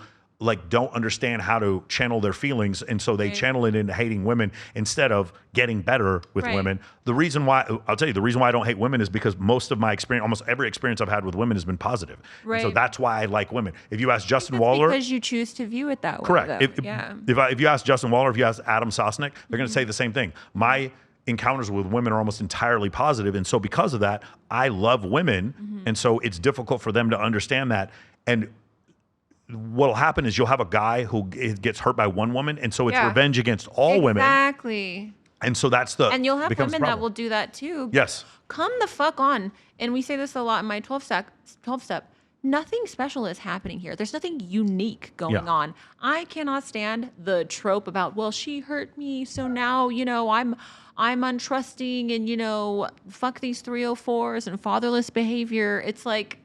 S1: don't understand how to channel their feelings. And so they channel it into hating women instead of getting better with women. The reason why, I'll tell you, the reason why I don't hate women is because most of my experience, almost every experience I've had with women has been positive. And so that's why I like women. If you ask Justin Waller.
S2: Because you choose to view it that way.
S1: Correct. If you ask Justin Waller, if you ask Adam Sosnick, they're going to say the same thing. My encounters with women are almost entirely positive. And so because of that, I love women. And so it's difficult for them to understand that. And what'll happen is you'll have a guy who gets hurt by one woman, and so it's revenge against all women.
S2: Exactly.
S1: And so
S2: and you'll have women that will do that too.
S1: Yes.
S2: Come the fuck on. And we say this a lot in my 12-step. Nothing special is happening here. There's nothing unique going on. I cannot stand the trope about, well, she hurt me, so now, I'm untrusting and, fuck these 304s and fatherless behavior. It's like,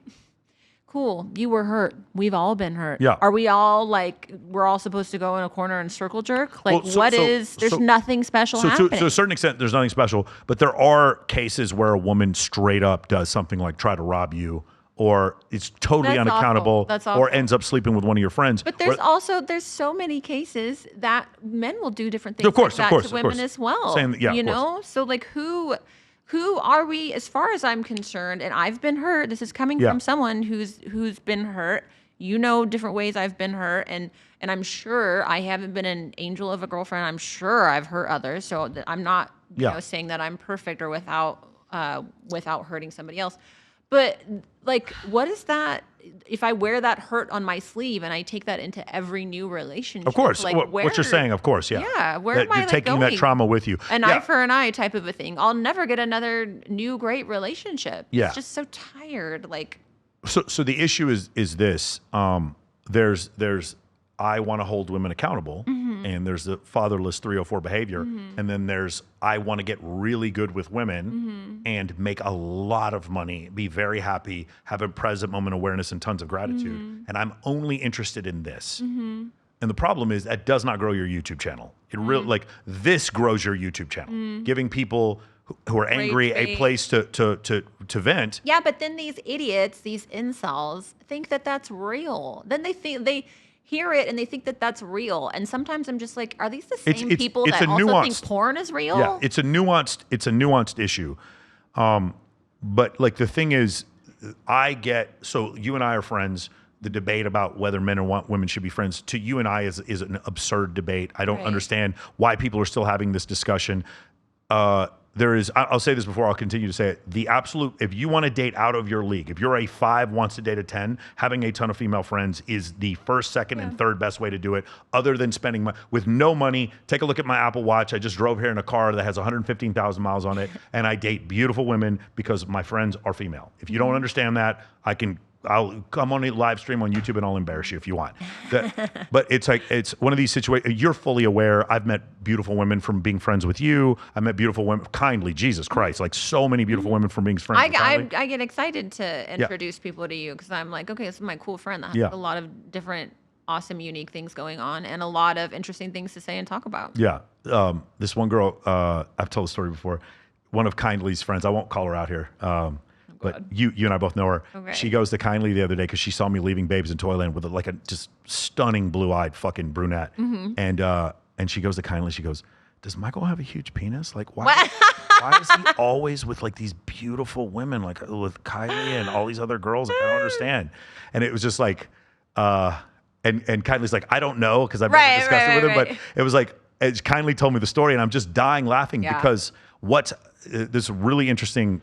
S2: cool, you were hurt. We've all been hurt.
S1: Yeah.
S2: Are we all we're all supposed to go in a corner and circle jerk? There's nothing special happening.
S1: To a certain extent, there's nothing special, but there are cases where a woman straight up does something like try to rob you, or it's totally unaccountable, or ends up sleeping with one of your friends.
S2: But there's so many cases that men will do different things to women as well. So who are we, as far as I'm concerned, and I've been hurt. This is coming from someone who's been hurt. Different ways I've been hurt, and I'm sure I haven't been an angel of a girlfriend. I'm sure I've hurt others. So I'm not saying that I'm perfect or without hurting somebody else. But what is that? If I wear that hurt on my sleeve and I take that into every new relationship,
S1: of course, what you're saying, of course,
S2: where am I
S1: you're taking
S2: going?
S1: that trauma with you,
S2: an eye for an eye type of a thing. I'll never get another new great relationship. It's just so tired.
S1: So the issue is this: there's I want to hold women accountable, and there's the fatherless 304 behavior, and then there's I want to get really good with women and make a lot of money, be very happy, have a present moment awareness and tons of gratitude, and I'm only interested in this. And the problem is that does not grow your YouTube channel. It really this grows your YouTube channel, giving people who are angry a place to vent.
S2: Yeah, but then these idiots, these incels, think that that's real. Then they hear it and they think that that's real. And sometimes I'm just like, are these the same people that also think porn is real?
S1: Yeah, it's a nuanced issue. But the thing is, so you and I are friends. The debate about whether men and women should be friends to you and I is an absurd debate. I don't understand why people are still having this discussion. I'll say this before I'll continue to say it. The absolute, if you want to date out of your league, if you're a 5 wants to date a 10, having a ton of female friends is the first, second, and third best way to do it, other than spending money. With no money, take a look at my Apple Watch. I just drove here in a car that has 115,000 miles on it, and I date beautiful women because my friends are female. If you don't understand that, I'll come on a live stream on YouTube and I'll embarrass you if you want. But it's one of these situations. You're fully aware. I've met beautiful women from being friends with you. I met beautiful women, kindly, Jesus Christ, so many beautiful women from being friends with Kindly.
S2: I get excited to introduce people to you because I'm like, okay, this is my cool friend that has a lot of different, awesome, unique things going on and a lot of interesting things to say and talk about.
S1: Yeah. This one girl, I've told the story before. One of Kindly's friends, I won't call her out here. But you and I both know her. Okay. She goes to Kindly the other day because she saw me leaving Babes in Toyland with a just stunning blue-eyed fucking brunette. And she goes to Kindly. She goes, "Does Michael have a huge penis? Why is he always with these beautiful women with Kylie and all these other girls? I don't understand." And it was just and Kindly's like, "I don't know," because I've never discussed it with him. But it was it Kindly told me the story, and I'm just dying laughing because this really interesting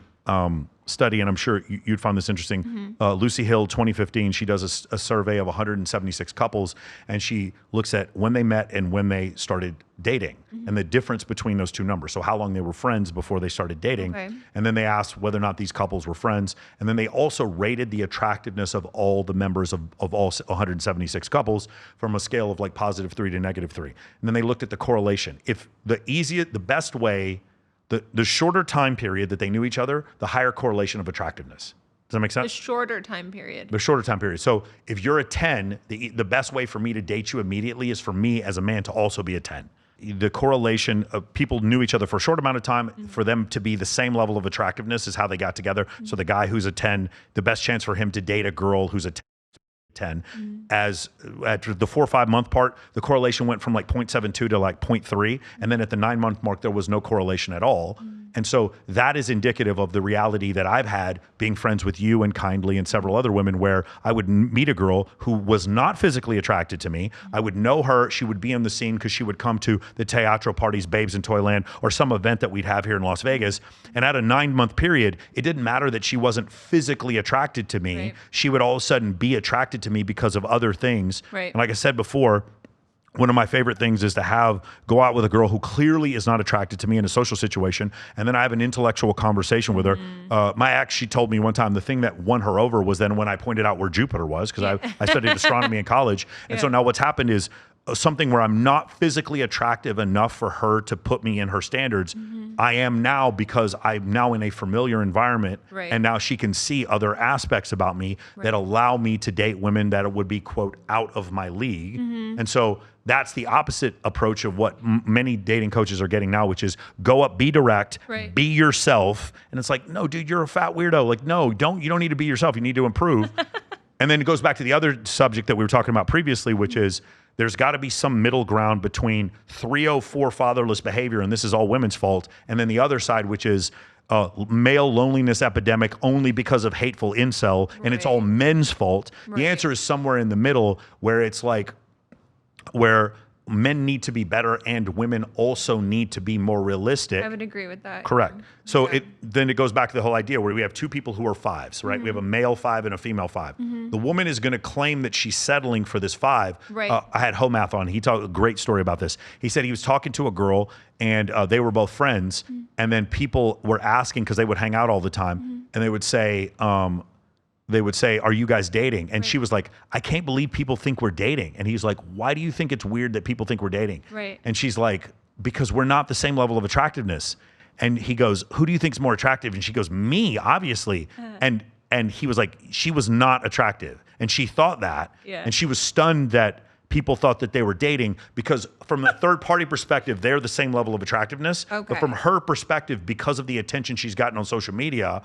S1: study, and I'm sure you'd find this interesting. Lucy Hill, 2015, she does a survey of 176 couples, and she looks at when they met and when they started dating and the difference between those two numbers. So how long they were friends before they started dating.
S2: Okay.
S1: And then they asked whether or not these couples were friends. And then they also rated the attractiveness of all the members of all 176 couples from a scale of like +3 to -3. And then they looked at the correlation. If the best way, the shorter time period that they knew each other, the higher correlation of attractiveness. Does that make sense?
S2: The shorter time period.
S1: The shorter time period. So if you're a 10, the best way for me to date you immediately is for me as a man to also be a 10. The correlation of people knew each other for a short amount of time, for them to be the same level of attractiveness is how they got together. So the guy who's a 10, the best chance for him to date a girl who's a 10. As at the 4 or 5 month part, the correlation went from like 0.72 to like 0.3. And then at the 9 month mark, there was no correlation at all. And so that is indicative of the reality that I've had being friends with you and Kindly and several other women, where I would meet a girl who was not physically attracted to me. I would know her. She would be in the scene because she would come to the teatro parties, Babes in Toyland, or some event that we'd have here in Las Vegas. And at a 9 month period, it didn't matter that she wasn't physically attracted to me.
S2: Right.
S1: She would all of a sudden be attracted to me because of other things.
S2: Right.
S1: And like I said before, one of my favorite things is to go out with a girl who clearly is not attracted to me in a social situation, and then I have an intellectual conversation with her. My ex, she told me one time the thing that won her over was then when I pointed out where Jupiter was, because I studied astronomy in college. And so now what's happened is something where I'm not physically attractive enough for her to put me in her standards. I am now, because I'm now in a familiar environment, and now she can see other aspects about me that allow me to date women that would be, quote, out of my league. And so that's the opposite approach of what many dating coaches are getting now, which is go up, be direct, be yourself. And it's like, no, dude, you're a fat weirdo. Like, no, you don't need to be yourself. You need to improve. And then it goes back to the other subject that we were talking about previously, which is there's got to be some middle ground between 304 fatherless behavior, and this is all women's fault, and then the other side, which is male loneliness epidemic only because of hateful incel, and it's all men's fault. The answer is somewhere in the middle, where it's like, where men need to be better and women also need to be more realistic.
S2: I would agree with that.
S1: Correct. So then it goes back to the whole idea where we have two people who are 5s, right? We have a male 5 and a female 5. The woman is going to claim that she's settling for this 5.
S2: Right.
S1: I had Homath on. He told a great story about this. He said he was talking to a girl and they were both friends. And then people were asking, because they would hang out all the time, and they would say, are you guys dating? And she was like, I can't believe people think we're dating. And he's like, why do you think it's weird that people think we're dating?
S2: Right.
S1: And she's like, because we're not the same level of attractiveness. And he goes, who do you think's more attractive? And she goes, me, obviously. And he was like, she was not attractive. And she thought that.
S2: Yeah.
S1: And she was stunned that people thought that they were dating, because from a third party perspective, they're the same level of attractiveness.
S2: Okay.
S1: But from her perspective, because of the attention she's gotten on social media,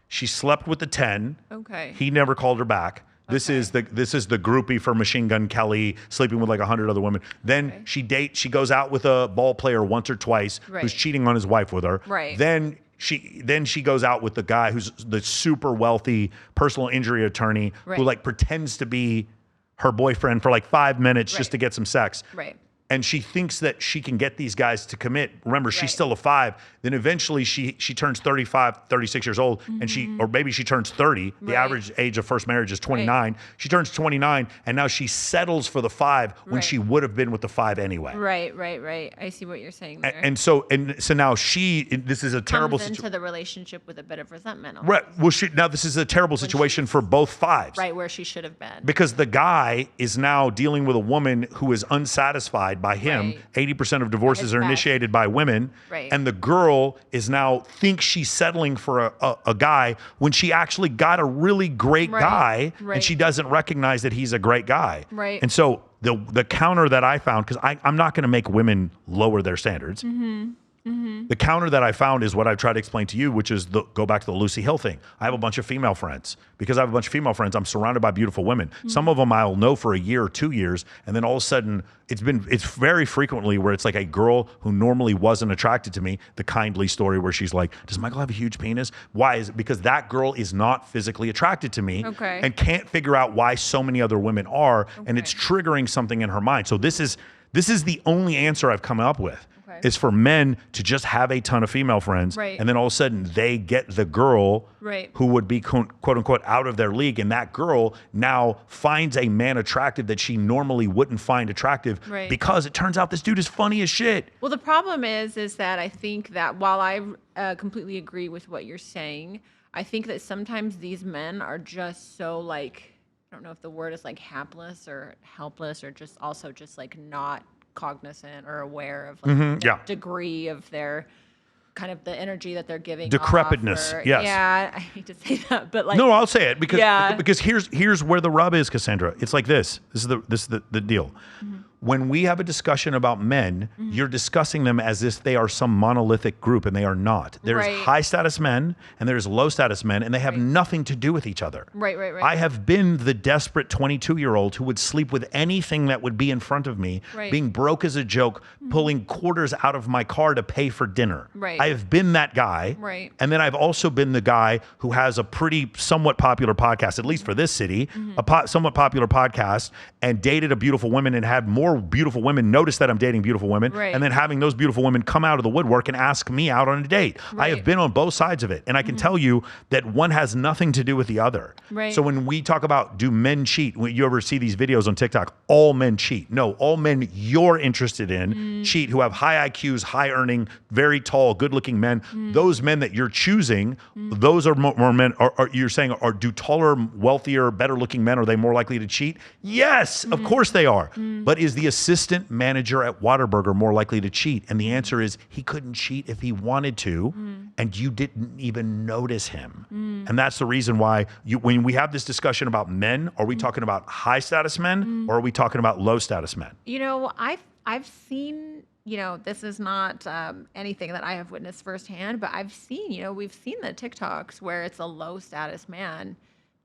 S1: she slept with the 10.
S2: Okay.
S1: He never called her back. This is the groupie for Machine Gun Kelly, sleeping with like 100 other women. Then she goes out with a ball player once or twice who's cheating on his wife with her.
S2: Right.
S1: Then she goes out with the guy who's the super wealthy personal injury attorney who like pretends to be her boyfriend for like 5 minutes just to get some sex.
S2: Right.
S1: And she thinks that she can get these guys to commit. Remember, she's still a 5. Then eventually she turns 35, 36 years old, and or maybe she turns 30. The average age of first marriage is 29. She turns 29, and now she settles for the 5 when she would have been with the 5 anyway.
S2: Right. I see what you're saying there.
S1: And so now this is a terrible
S2: Comes into
S1: situation.
S2: the relationship with a bit of resentment.
S1: Right. Well, now this is a terrible situation for both 5s.
S2: Right, where she should have been.
S1: Because the guy is now dealing with a woman who is unsatisfied by him. 80% of divorces are initiated by women.
S2: Right.
S1: And the girl is now thinks she's settling for a guy when she actually got a really great guy, and she doesn't recognize that he's a great guy.
S2: Right.
S1: And so the counter that I found, because I'm not going to make women lower their standards. The counter that I found is what I try to explain to you, which is go back to the Lucy Hill thing. I have a bunch of female friends. Because I have a bunch of female friends, I'm surrounded by beautiful women. Some of them I'll know for a year or 2 years, and then all of a sudden, it's very frequently where it's like a girl who normally wasn't attracted to me, the Kindly story where she's like, does Michael have a huge penis? Why is it? Because that girl is not physically attracted to me and can't figure out why so many other women are, and it's triggering something in her mind. So this is the only answer I've come up with. is for men to just have a ton of female friends.
S2: Right.
S1: And then all of a sudden they get the girl
S2: Right.
S1: who would be quote unquote out of their league. And that girl now finds a man attractive that she normally wouldn't find attractive
S2: Right.
S1: because it turns out this dude is funny as shit.
S2: Well, the problem is that I think that while I completely agree with what you're saying, I think that sometimes these men are just so like, I don't know if the word is like hapless or helpless or just also just like not cognizant or aware of like the degree of their kind of the energy that they're giving
S1: Decrepitness,
S2: off or,
S1: yes.
S2: Yeah, I hate to say that, but like
S1: No, I'll say it because here's where the rub is, Cassandra. It's like this. This is the deal.
S2: Mm-hmm.
S1: When we have a discussion about men, you're discussing them as if they are some monolithic group, and they are not. There's
S2: Right.
S1: high status men and there's low status men, and they have nothing to do with each other.
S2: Right.
S1: I have been the desperate 22-year-old who would sleep with anything that would be in front of me,
S2: Right.
S1: being broke as a joke, pulling quarters out of my car to pay for dinner.
S2: Right.
S1: I have been that guy.
S2: Right.
S1: And then I've also been the guy who has a pretty somewhat popular podcast, at least for this city, somewhat popular podcast, and dated a beautiful woman and had more beautiful women notice that I'm dating beautiful women,
S2: Right.
S1: and then having those beautiful women come out of the woodwork and ask me out on a date. I have
S2: Right.
S1: been on both sides of it, and I can tell you that one has nothing to do with the other.
S2: Right.
S1: So when we talk about do men cheat, when you ever see these videos on TikTok, all men cheat. No, all men you're interested in cheat who have high IQs, high earning, very tall, good looking men. Those men that you're choosing, those are more men. Are you're saying do taller, wealthier, better looking men, are they more likely to cheat? Yes, of course they are. But is the assistant manager at Whataburger more likely to cheat? And the answer is he couldn't cheat if he wanted to, and you didn't even notice him. And that's the reason why when we have this discussion about men, are we talking about high status men or are we talking about low status men?
S2: You know, I've seen, you know, this is not anything that I have witnessed firsthand, but I've seen, you know, we've seen the TikToks where it's a low status man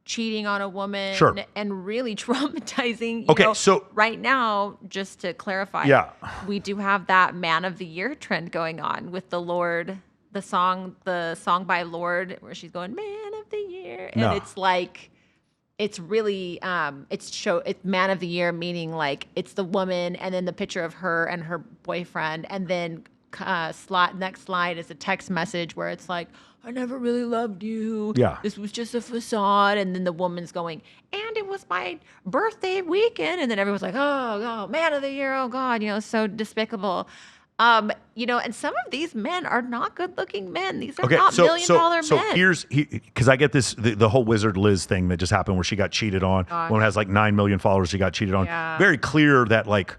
S2: cheating on a woman
S1: Sure.
S2: and really traumatizing. You
S1: Okay,
S2: know,
S1: so-
S2: right now, just to clarify,
S1: Yeah.
S2: we do have that Man of the Year trend going on with the Lorde, the song by Lorde where she's going Man of the Year, and
S1: No.
S2: it's like. It's really it's Man of the Year, meaning like it's the woman and then the picture of her and her boyfriend, and then next slide is a text message where it's like, I never really loved you.
S1: Yeah.
S2: This was just a facade. And then the woman's going, and it was my birthday weekend. And then everyone's like, oh, Man of the Year. Oh God, you know, so despicable. You know, and some of these men are not good looking men. These are not million-dollar men.
S1: So here's, because I get this, the whole Wizard Liz thing that just happened where she got cheated on. One has like 9 million followers. She got cheated on.
S2: Yeah.
S1: Very clear that like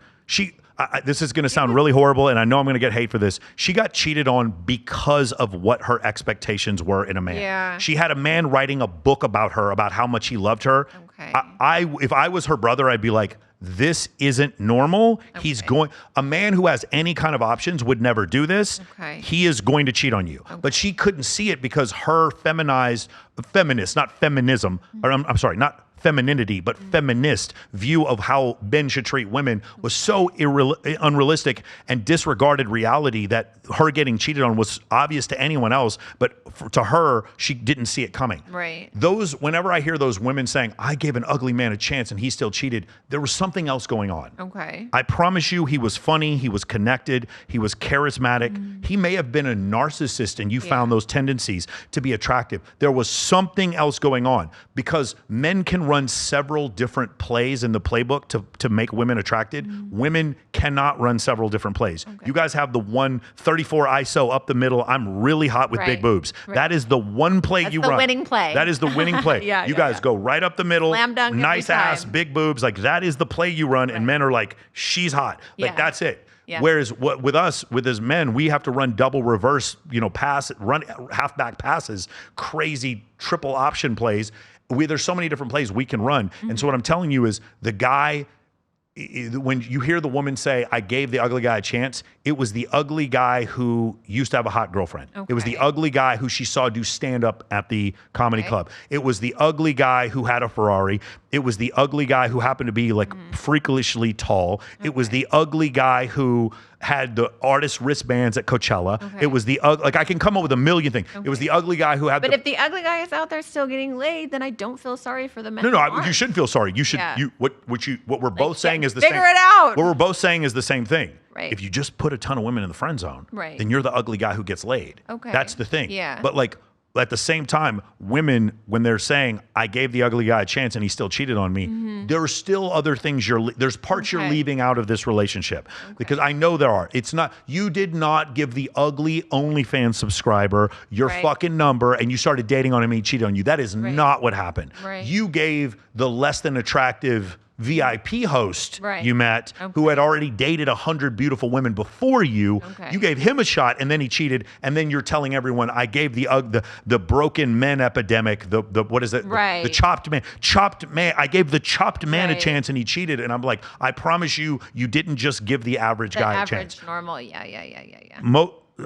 S1: this is going to sound really horrible, and I know I'm going to get hate for this. She got cheated on because of what her expectations were in a man.
S2: Yeah.
S1: She had a man writing a book about her, about how much he loved her.
S2: Okay.
S1: If I was her brother, I'd be like, this isn't normal. He's going, a man who has any kind of options would never do this.
S2: Okay.
S1: He is going to cheat on you. But she couldn't see it because her feminist, not feminism, or I'm sorry, not femininity, but feminist view of how men should treat women was so unrealistic and disregarded reality that her getting cheated on was obvious to anyone else, but to her, she didn't see it coming.
S2: Right.
S1: Whenever I hear those women saying, I gave an ugly man a chance and he still cheated, there was something else going on.
S2: Okay.
S1: I promise you, he was funny, he was connected, he was charismatic. He may have been a narcissist and you found those tendencies to be attractive. There was something else going on because men can run several different plays in the playbook to make women attracted. Women cannot run several different plays. You guys have the 134 ISO up the middle. I'm really hot with big boobs. That is the one play you run.
S2: That's the winning play.
S1: That is the winning play. You guys go right up the middle.
S2: Slam dunk every
S1: nice ass,
S2: time.
S1: big boobs. Like that is the play you run, and men are like, she's hot. Like
S2: Yeah.
S1: that's it.
S2: Yeah.
S1: Whereas with as men, we have to run double reverse, run halfback passes, crazy triple option plays. There's so many different plays we can run. And so what I'm telling you is the guy, when you hear the woman say, I gave the ugly guy a chance, it was the ugly guy who used to have a hot girlfriend. It was the ugly guy who she saw do stand up at the comedy club. It was the ugly guy who had a Ferrari. It was the ugly guy who happened to be like freakishly tall. It was the ugly guy who had the artist wristbands at Coachella.
S2: Okay.
S1: It was the like I can come up with a million things. It was the ugly guy who had.
S2: But if the ugly guy is out there still getting laid, then I don't feel sorry for the men.
S1: No, you shouldn't feel sorry. You should.
S2: Yeah.
S1: What we're both saying is the same.
S2: Figure it out.
S1: What we're both saying is the same thing.
S2: Right.
S1: If you just put a ton of women in the friend zone,
S2: right,
S1: then you're the ugly guy who gets laid.
S2: Okay.
S1: That's the thing.
S2: Yeah.
S1: But like at the same time, women, when they're saying, I gave the ugly guy a chance and he still cheated on me, there are still other things there's parts you're leaving out of this relationship. Because I know there are. It's not, you did not give the ugly OnlyFans subscriber your fucking number and you started dating on him and he cheated on you. That is not what happened. You gave the less than attractive VIP host you met who had already dated 100 beautiful women before you. You gave him a shot and then he cheated. And then you're telling everyone, I gave the broken men epidemic, the what is it? The chopped man. I gave the chopped man a chance and he cheated. And I'm like, I promise you, you didn't just give the average guy a chance.
S2: Normal. Yeah.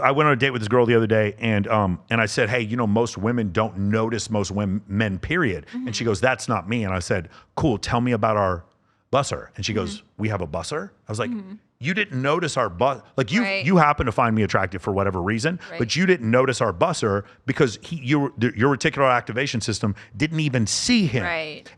S1: I went on a date with this girl the other day and I said, hey, most women don't notice most men, period. And she goes, that's not me. And I said, cool, tell me about our busser. And she goes, we have a busser? I was like, you didn't notice our bus. Like you happen to find me attractive for whatever reason, but you didn't notice our busser because your reticular activation system didn't even see him.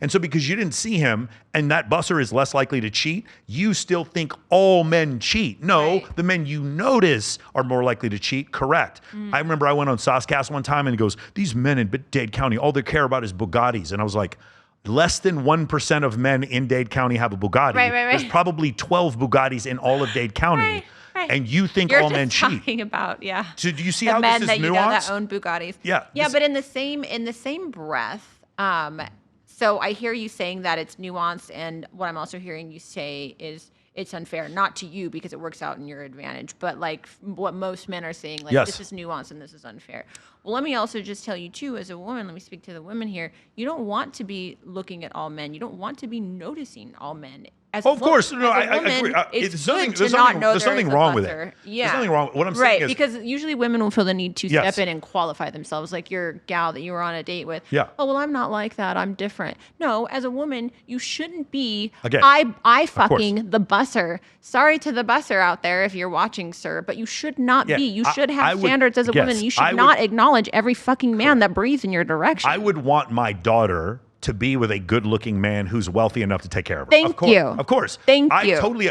S1: And so because you didn't see him and that busser is less likely to cheat, you still think all men cheat. No, the men you notice are more likely to cheat. Correct. I remember I went on Saucecast one time and he goes, these men in Dade County, all they care about is Bugattis. And I was like, less than 1% of men in Dade County have a Bugatti. There's probably 12 Bugattis in all of Dade County. And you think all men cheat.
S2: Talking about,
S1: So do you see
S2: the
S1: how
S2: men
S1: this is
S2: that
S1: nuanced?
S2: that own Bugattis.
S1: Yeah.
S2: But in the same breath, so I hear you saying that it's nuanced, and what I'm also hearing you say is it's unfair, not to you because it works out in your advantage, but like what most men are saying, like this is nuanced and this is unfair. Well, let me also just tell you too, as a woman, let me speak to the women here. You don't want to be looking at all men. You don't want to be noticing all men.
S1: Of course, no, I agree.
S2: There's
S1: nothing wrong with it.
S2: Yeah.
S1: There's nothing wrong. What I'm saying is
S2: because usually women will feel the need to step in and qualify themselves, like your gal that you were on a date with.
S1: Yeah.
S2: Oh well, I'm not like that. I'm different. No, as a woman, you shouldn't be.
S1: Again,
S2: I fucking the busser. Sorry to the busser out there if you're watching, sir, but you should not be. You should have standards as a woman. You should not acknowledge every fucking man that breathes in your direction.
S1: I would want my daughter to be with a good-looking man who's wealthy enough to take care of her.
S2: Thank you.
S1: Of course.
S2: Thank you.
S1: I totally.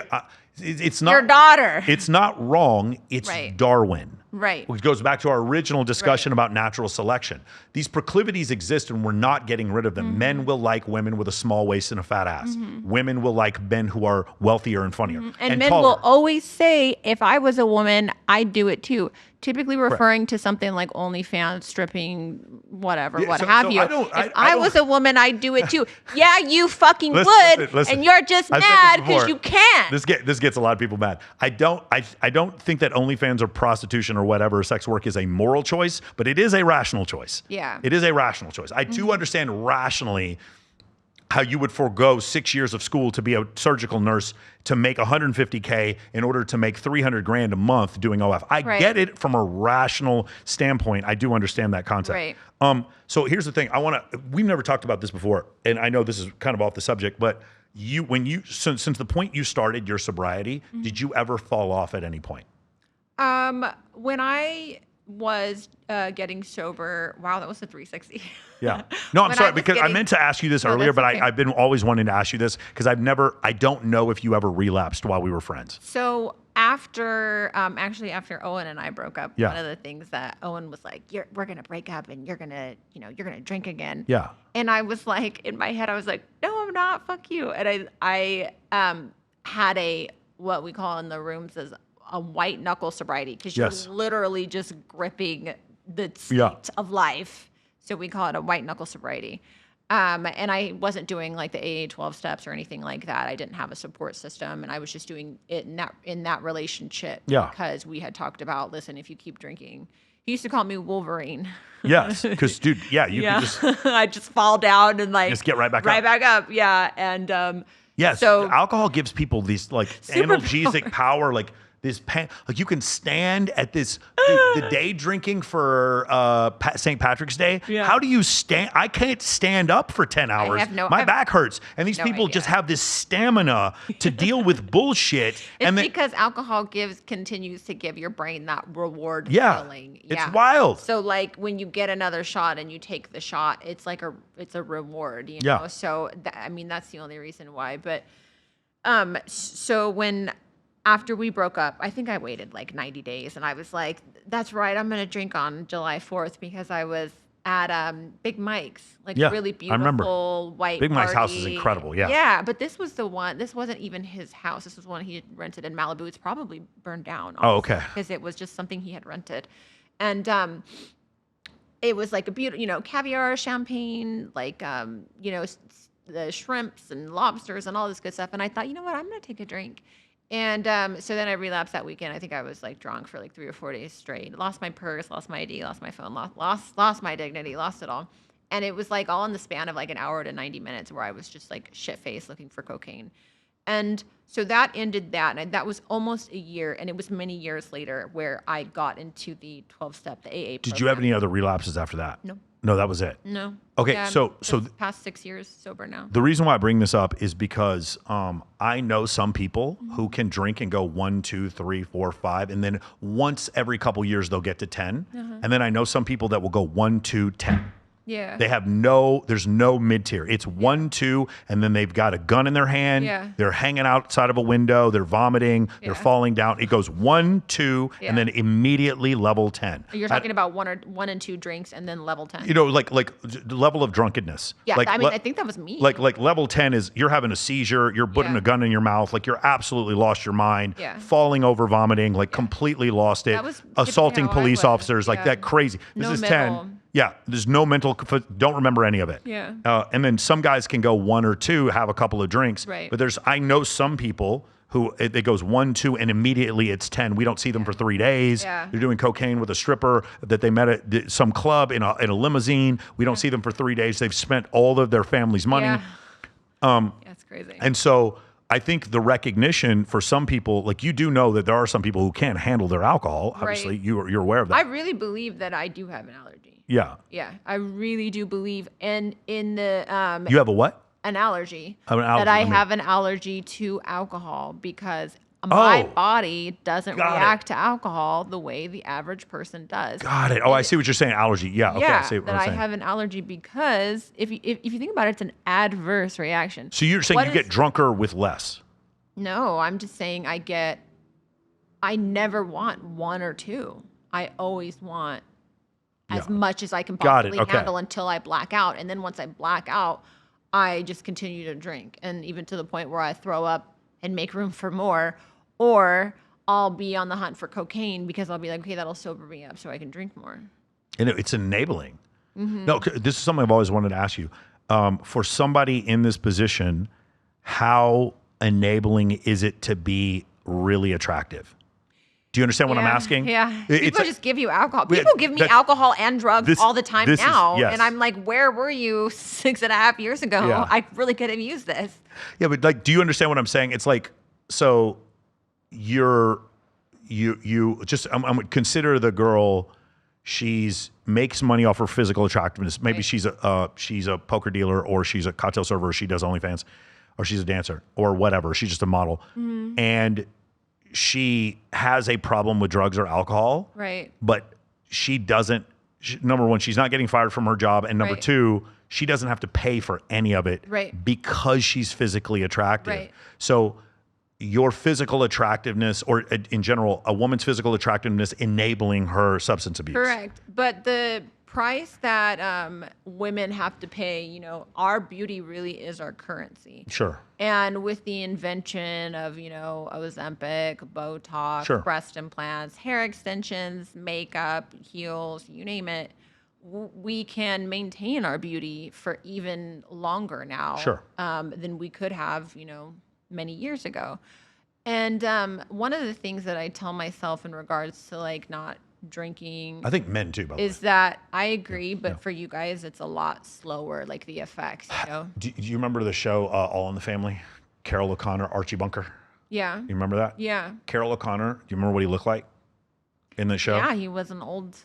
S1: It's not
S2: your daughter.
S1: It's not wrong. It's Darwin. Which goes back to our original discussion about natural selection. These proclivities exist and we're not getting rid of them. Men will like women with a small waist and a fat ass. Women will like men who are wealthier and funnier.
S2: And men taller. Will always say, if I was a woman, I'd do it too. Typically referring to something like OnlyFans, stripping, whatever, what have you. If I was a woman, I'd do it too. Yeah, you fucking would,
S1: listen,
S2: and you're just mad because you can't.
S1: This gets a lot of people mad. I don't think that OnlyFans or prostitution or whatever sex work is a moral choice, but it is a rational choice.
S2: Yeah.
S1: It is a rational choice. I do understand rationally how you would forego 6 years of school to be a surgical nurse to make $150K in order to make $300,000 a month doing OF. I get it from a rational standpoint. I do understand that concept. So here's the thing. We've never talked about this before, and I know this is kind of off the subject, but since the point you started your sobriety, did you ever fall off at any point?
S2: When I was getting sober, wow, that was a 360.
S1: Yeah. No, I'm sorry, because I meant to ask you this earlier, but I've been always wanting to ask you this because I don't know if you ever relapsed while we were friends.
S2: So after Owen and I broke up, one of the things that Owen was like, we're going to break up and you're going to drink again.
S1: Yeah.
S2: And I was like, in my head, I was like, no, I'm not. Fuck you. And I had what we call in the rooms as a white knuckle sobriety because you're literally just gripping the seat of life. So we call it a white knuckle sobriety. And I wasn't doing like the AA 12 steps or anything like that. I didn't have a support system, and I was just doing it in that relationship because we had talked about, listen, if you keep drinking, he used to call me Wolverine.
S1: Yes, because dude, you could just
S2: I just fall down and like
S1: just get right back
S2: up. Yeah, and
S1: so alcohol gives people these like analgesic power, like like you can stand at this the day drinking for St. Patrick's Day.
S2: Yeah.
S1: How do you stand? I can't stand up for 10 hours. My back hurts. And these people just have this stamina to deal with bullshit.
S2: It's because alcohol continues to give your brain that reward feeling.
S1: It's wild.
S2: So like when you get another shot and you take the shot, it's like it's a reward, you know? So I mean, that's the only reason why. But so after we broke up, I think I waited like 90 days and I was like, that's right, I'm going to drink on July 4th because I was at Big Mike's, like really beautiful white
S1: Big Mike's
S2: party.
S1: house is incredible, yeah.
S2: Yeah, but this was the one, this wasn't even his house. This was one he had rented in Malibu. It's probably burned down.
S1: Oh, okay.
S2: Because it was just something he had rented. And it was like a beautiful, caviar, champagne, like, the shrimps and lobsters and all this good stuff. And I thought, you know what, I'm going to take a drink. And so then I relapsed that weekend. I think I was like drunk for like 3 or 4 days straight. Lost my purse, lost my ID, lost my phone, lost my dignity, lost it all. And it was like all in the span of like an hour to 90 minutes where I was just like shit-faced looking for cocaine. And so that ended that. And that was almost a year. And it was many years later where I got into the 12-step, the AA program.
S1: Did you have any other relapses after that?
S2: No.
S1: No, that was it.
S2: No.
S1: Okay,
S2: Yeah,
S1: so
S2: past 6 years sober now.
S1: The reason why I bring this up is because I know some people who can drink and go 1, 2, 3, 4, 5, and then once every couple years they'll get to 10, and then I know some people that will go 1, 2, 10.
S2: Yeah.
S1: They have there's no mid-tier. It's 1, 2, and then they've got a gun in their hand.
S2: Yeah.
S1: They're hanging outside of a window. They're vomiting. They're falling down. It goes 1, 2, and then immediately level 10.
S2: You're talking about one and two drinks and then level 10.
S1: Like the level of drunkenness.
S2: Yeah,
S1: like,
S2: I think that was me.
S1: Like level 10 is you're having a seizure. You're putting a gun in your mouth. Like you're absolutely lost your mind.
S2: Yeah.
S1: Falling over, vomiting. Like completely lost it.
S2: That was
S1: Assaulting
S2: typically how I
S1: police
S2: was.
S1: officers. Like that crazy. This
S2: No
S1: is
S2: middle.
S1: 10. Yeah, there's no mental, don't remember any of it.
S2: Yeah.
S1: And then some guys can go 1 or 2, have a couple of drinks.
S2: Right.
S1: But I know some people who it goes 1, 2, and immediately it's 10. We don't see them for 3 days.
S2: Yeah.
S1: They're doing cocaine with a stripper that they met at some club in a limousine. We don't see them for 3 days. They've spent all of their family's money.
S2: Yeah. That's crazy.
S1: And so I think the recognition for some people, like you do know that there are some people who can't handle their alcohol. Obviously, you're aware of that.
S2: I really believe that I do have an allergy.
S1: Yeah.
S2: Yeah, I really do believe. And in the
S1: You have a what?
S2: An allergy.
S1: An allergy,
S2: That I have an allergy to alcohol because my body doesn't react to alcohol the way the average person does.
S1: Got it. Oh, I see what you're saying. Allergy. Yeah. Okay. I see what
S2: that
S1: I'm
S2: I
S1: saying.
S2: have an allergy because if you think about it, it's an adverse reaction.
S1: So you're saying get drunker with less?
S2: No, I'm just saying I never want 1 or 2. I always want as much as I can possibly handle until I black out. And then once I black out, I just continue to drink. And even to the point where I throw up and make room for more, or I'll be on the hunt for cocaine because I'll be like, okay, that'll sober me up so I can drink more.
S1: And it's enabling. No, this is something I've always wanted to ask you. For somebody in this position, how enabling is it to be really attractive? Do you understand what I'm asking?
S2: Yeah.
S1: It's
S2: People just give you alcohol. People give me alcohol and drugs all the time now. And I'm like, where were you 6.5 years ago?
S1: Yeah.
S2: I really could have used this.
S1: Yeah, but like, do you understand what I'm saying? It's like, so you just, I'm consider the girl, makes money off her physical attractiveness. Maybe she's a poker dealer, or she's a cocktail server, or she does OnlyFans, or she's a dancer, or whatever. She's just a model. And she has a problem with drugs or alcohol.
S2: Right.
S1: But she doesn't, number one, she's not getting fired from her job. And number two, she doesn't have to pay for any of it because she's physically attractive.
S2: Right.
S1: So your physical attractiveness, or in general, a woman's physical attractiveness enabling her substance abuse.
S2: Correct. But the price that women have to pay, our beauty really is our currency.
S1: Sure.
S2: And with the invention of, Ozempic, Botox, breast implants, hair extensions, makeup, heels, you name it, we can maintain our beauty for even longer now than we could have, many years ago. And one of the things that I tell myself in regards to like not drinking,
S1: I think men too, by the way,
S2: is that I agree, but for you guys, it's a lot slower, like the effects,
S1: Do you remember the show All in the Family? Carol O'Connor, Archie Bunker?
S2: Yeah.
S1: You remember that?
S2: Yeah.
S1: Carol O'Connor. Do you remember what he looked like in the show?
S2: Yeah, he was an old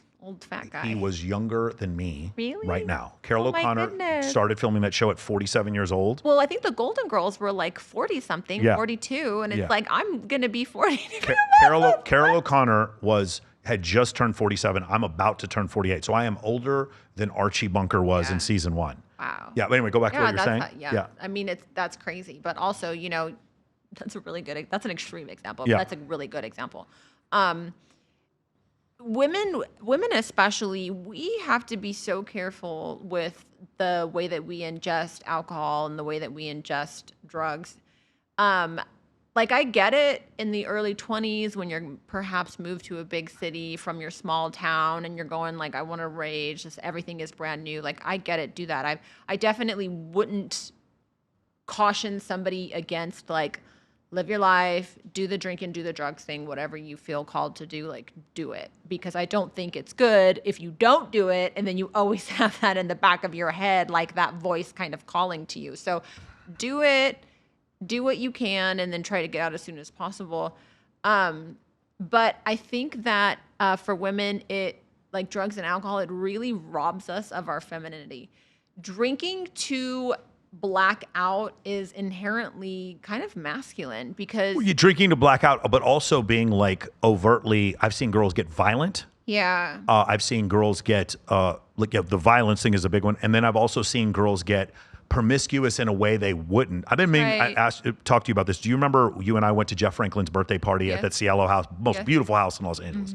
S2: fat guy.
S1: He was younger than me
S2: Really?
S1: right now. Carol
S2: Oh my
S1: O'Connor
S2: goodness.
S1: started filming that show at 47 years old.
S2: Well, I think the Golden Girls were like 40 something,
S1: Yeah.
S2: 42, and it's
S1: Yeah.
S2: like I'm gonna be 40.
S1: Carol O'Connor had just turned 47. I'm about to turn 48. So I am older than Archie Bunker was in season 1.
S2: Wow.
S1: Yeah, but anyway, go back to what you're saying.
S2: Yeah. I mean, that's crazy, but also, that's an extreme example,
S1: Yeah.
S2: but that's a really good example. Women especially, we have to be so careful with the way that we ingest alcohol and the way that we ingest drugs. Like, I get it in the early 20s when you're perhaps moved to a big city from your small town and you're going like, I want to rage, just everything is brand new. Like, I get it, do that. I definitely wouldn't caution somebody against, like, live your life, do the drink and do the drugs thing, whatever you feel called to do, like, do it. Because I don't think it's good if you don't do it and then you always have that in the back of your head, like that voice kind of calling to you. So do it, do what you can, and then try to get out as soon as possible. But I think that for women, like drugs and alcohol, it really robs us of our femininity. Drinking to black out is inherently kind of masculine because
S1: You're drinking to blackout, but also being like overtly, I've seen girls get violent.
S2: yeah.
S1: I've seen girls get, the violence thing is a big one. And then I've also seen girls get promiscuous in a way they wouldn't. I've been meaning,
S2: Right.
S1: talk to you about this. Do you remember you and I went to Jeff Franklin's birthday party at
S2: Yes.
S1: that Cielo house, most
S2: Yes.
S1: beautiful house in Los Angeles.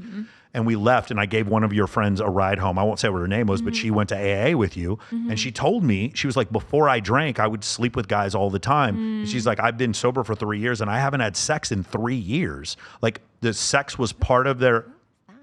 S1: And we left and I gave one of your friends a ride home. I won't say what her name was, but she went to AA with you. And she told me, she was like, before I drank, I would sleep with guys all the time. And she's like, I've been sober for 3 years and I haven't had sex in 3 years. Like the sex was part of their,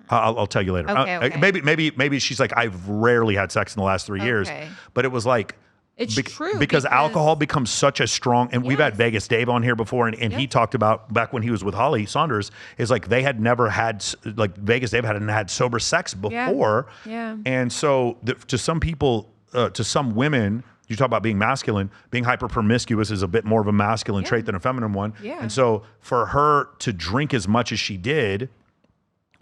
S1: I'll tell you later.
S2: Okay.
S1: Maybe she's like, I've rarely had sex in the last 3 years,
S2: Okay.
S1: but it was like,
S2: It's true.
S1: because alcohol becomes such a strong, and we've had
S2: Yes.
S1: Vegas Dave on here before, and he talked about back when he was with Holly Saunders, is like they had never had, like Vegas Dave hadn't had sober sex before.
S2: Yeah.
S1: And so to some people, to some women, you talk about being masculine, being hyper promiscuous is a bit more of a masculine trait than a feminine one.
S2: Yeah.
S1: And so for her to drink as much as she did,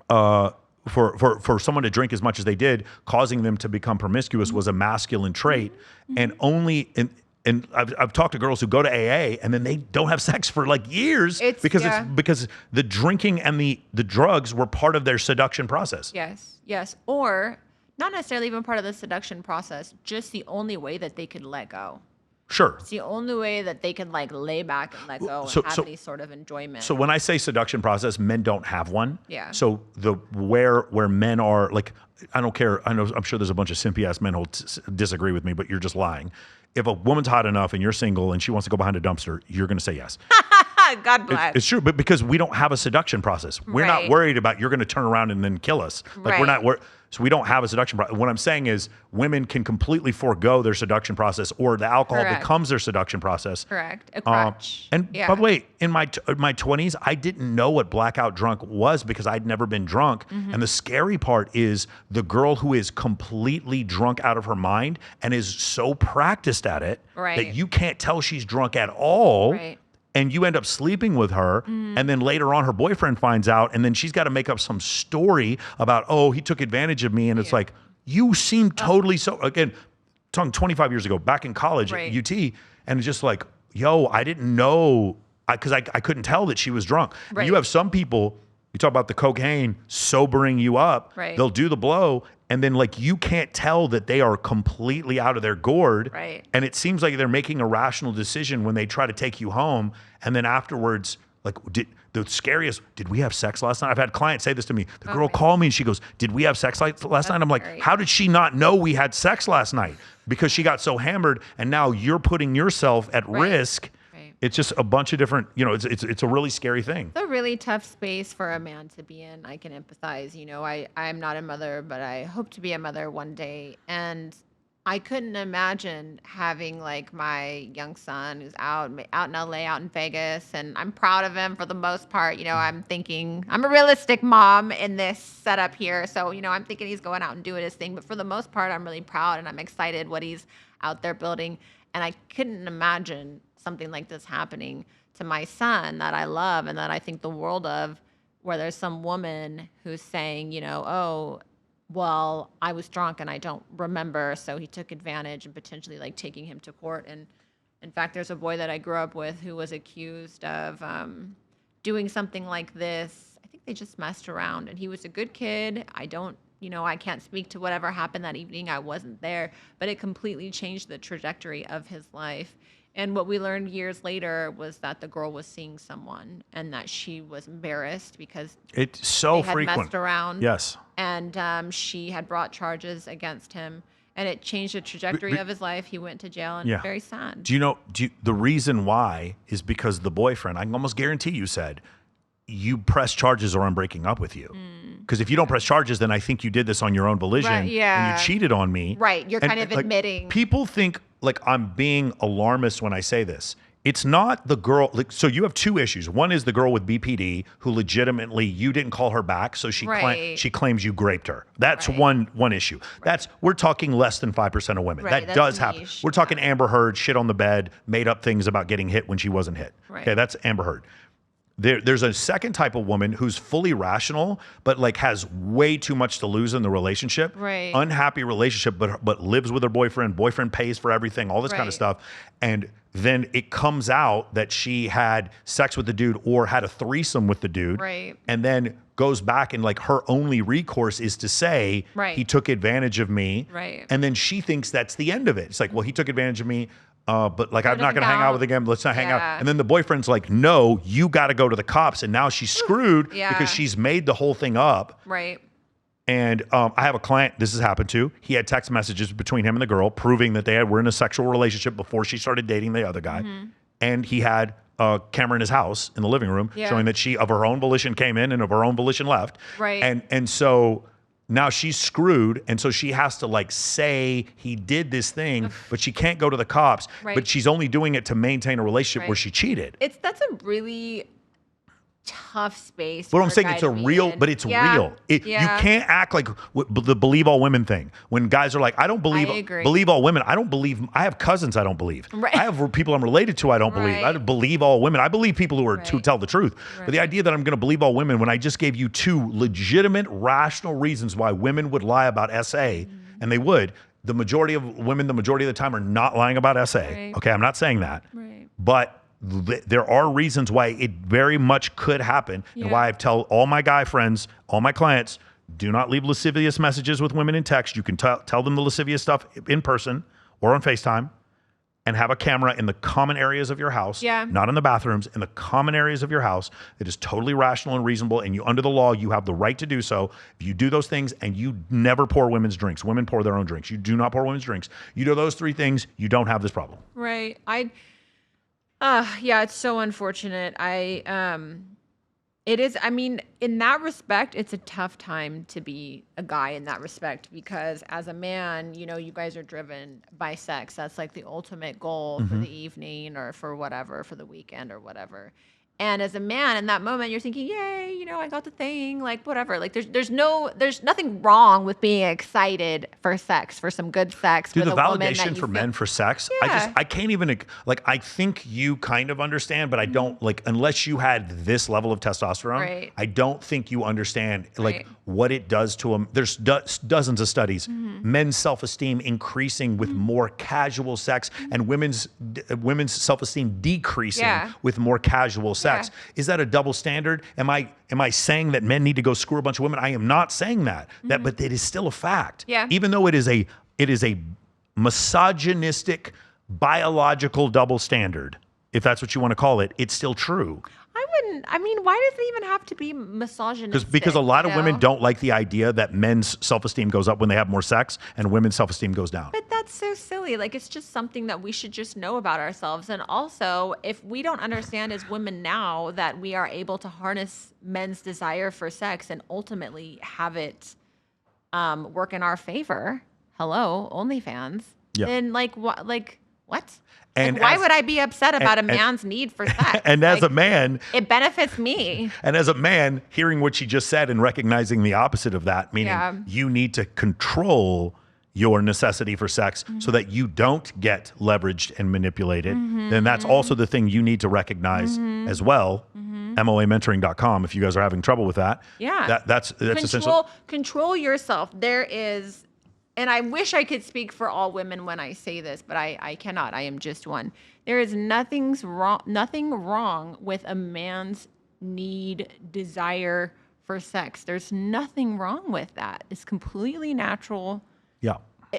S1: for someone to drink as much as they did, causing them to become promiscuous was a masculine trait. And only and I've talked to girls who go to AA and then they don't have sex for like years because the drinking and the drugs were part of their seduction process.
S2: Yes. Or not necessarily even part of the seduction process, just the only way that they could let go.
S1: Sure.
S2: It's the only way that they can like lay back and let go and have any sort of enjoyment.
S1: So when I say seduction process, men don't have one.
S2: Yeah.
S1: So where men are like, I don't care. I'm sure there's a bunch of simpy ass men who'll disagree with me, but you're just lying. If a woman's hot enough and you're single and she wants to go behind a dumpster, you're going to say yes.
S2: God bless.
S1: It's true, but because we don't have a seduction process, we're not worried about you're going to turn around and then kill us. Like we're not. So we don't have a seduction process. What I'm saying is women can completely forego their seduction process, or the alcohol becomes their seduction process.
S2: Correct. A crutch.
S1: And by the way, in my 20s, I didn't know what blackout drunk was because I'd never been drunk. And the scary part is the girl who is completely drunk out of her mind and is so practiced at it that you can't tell she's drunk at all.
S2: Right.
S1: And you end up sleeping with her, and then later on her boyfriend finds out, and then she's got to make up some story about, oh, he took advantage of me. And it's like, you seem totally so, again, 25 years ago, back in college at UT, and it's just like, yo, I didn't know, because I couldn't tell that she was drunk. You have some people, you talk about the cocaine sobering you up, they'll do the blow, and then like you can't tell that they are completely out of their gourd. And it seems like they're making a rational decision when they try to take you home. And then afterwards, like did we have sex last night? I've had clients say this to me. The girl called me and she goes, did we have sex last night? I'm like, how did she not know we had sex last night? Because she got so hammered and now you're putting yourself at risk. It's just a bunch of different, it's a really scary thing.
S2: It's a really tough space for a man to be in. I can empathize. I'm not a mother, but I hope to be a mother one day. And I couldn't imagine having like my young son who's out in LA, out in Vegas, and I'm proud of him for the most part. I'm thinking I'm a realistic mom in this setup here. So, I'm thinking he's going out and doing his thing. But for the most part, I'm really proud and I'm excited what he's out there building. And I couldn't imagine something like this happening to my son that I love and that I think the world of, where there's some woman who's saying, you know, oh, well, I was drunk and I don't remember, so he took advantage and potentially like taking him to court. And in fact, there's a boy that I grew up with who was accused of doing something like this. I think they just messed around, and he was a good kid. I can't speak to whatever happened that evening. I wasn't there, but it completely changed the trajectory of his life. And what we learned years later was that the girl was seeing someone and that she was embarrassed because
S1: it's so
S2: they had
S1: frequent.
S2: messed around.
S1: Yes.
S2: And she had brought charges against him, and it changed the trajectory of his life. He went to jail, and very sad.
S1: The reason why is because the boyfriend, I can almost guarantee you said, you press charges or I'm breaking up with you. Because if you don't press charges, then I think you did this on your own volition.
S2: Right, yeah.
S1: And you cheated on me.
S2: Right. You're kind of admitting.
S1: People think like I'm being alarmist when I say this. It's not the girl. Like, so you have two issues. One is the girl with BPD who legitimately you didn't call her back, so she she claims you raped her. That's one issue. We're talking less than 5% of women. That does happen. We're talking Amber Heard, shit on the bed, made up things about getting hit when she wasn't hit.
S2: Right.
S1: Okay, that's Amber Heard. There's a second type of woman who's fully rational, but like has way too much to lose in the relationship.
S2: Right.
S1: Unhappy relationship, but lives with her boyfriend. Boyfriend pays for everything, all this kind of stuff. And then it comes out that she had sex with the dude or had a threesome with the dude.
S2: Right.
S1: And then goes back and like her only recourse is to say, he took advantage of me.
S2: Right.
S1: And then she thinks that's the end of it. It's like, well, he took advantage of me. But like, I'm not going to hang out with him. Let's not hang out. And then the boyfriend's like, no, you got to go to the cops. And now she's screwed because she's made the whole thing up.
S2: Right.
S1: And I have a client, this has happened to. He had text messages between him and the girl proving that were in a sexual relationship before she started dating the other guy. And he had a camera in his house in the living room showing that she, of her own volition, came in and of her own volition left.
S2: Right.
S1: And so now she's screwed, and so she has to like say he did this thing, but she can't go to the cops. But she's only doing it to maintain a relationship where she cheated.
S2: That's a really tough space.
S1: But I'm saying it's real. You can't act like the believe all women thing. When guys are like, I don't believe all women. I don't believe. I have cousins I don't believe.
S2: Right.
S1: I have people I'm related to I don't believe. I don't believe all women. I believe people who are to tell the truth. But the idea that I'm going to believe all women when I just gave you two legitimate, rational reasons why women would lie about SA, and they would. The majority of women, the majority of the time, are not lying about SA. Okay, I'm not saying that. But there are reasons why it very much could happen, and why I tell all my guy friends, all my clients, do not leave lascivious messages with women in text. You can tell them the lascivious stuff in person or on FaceTime, and have a camera in the common areas of your house, not in the bathrooms, in the common areas of your house. It is totally rational and reasonable, and under the law, you have the right to do so. If you do those things, and you never pour women's drinks. Women pour their own drinks. You do not pour women's drinks. You do those three things, you don't have this problem.
S2: Right. It's so unfortunate. It is, I mean, in that respect, it's a tough time to be a guy in that respect, because as a man, you know, you guys are driven by sex. That's like the ultimate goal for the evening or for whatever, for the weekend or whatever. And as a man in that moment, you're thinking, yay, you know, I got the thing, like whatever. Like there's nothing wrong with being excited for sex, for some good sex.
S1: Dude,
S2: with
S1: the
S2: a woman
S1: validation for men for sex,
S2: Yeah.
S1: I can't even, like, I think you kind of understand, but I don't, like, unless you had this level of testosterone, I don't think you understand, like, what it does to them. There's dozens of studies, men's self-esteem increasing with more casual sex, and women's self-esteem decreasing with more casual sex. Is that a double standard? Am I saying that men need to go screw a bunch of women? I am not saying that. But it is still a fact. Even though it is a misogynistic, biological double standard, if that's what you want to call it, it's still true.
S2: I mean, why does it even have to be misogynistic?
S1: Because a lot of women don't like the idea that men's self-esteem goes up when they have more sex and women's self-esteem goes down.
S2: But that's so silly. Like, it's just something that we should just know about ourselves. And also, if we don't understand as women now that we are able to harness men's desire for sex and ultimately have it work in our favor, hello, OnlyFans, then what? And why would I be upset about a man's need for sex?
S1: And as a man,
S2: it benefits me.
S1: And as a man, hearing what she just said and recognizing the opposite of that, meaning you need to control your necessity for sex so that you don't get leveraged and manipulated, then that's also the thing you need to recognize as well. MOAmentoring.com if you guys are having trouble with that.
S2: Yeah.
S1: That's essential.
S2: Control yourself. There is, and I wish I could speak for all women when I say this, but I cannot. I am just one. There is nothing wrong with a man's need, desire for sex. There's nothing wrong with that. It's completely natural.
S1: Yeah.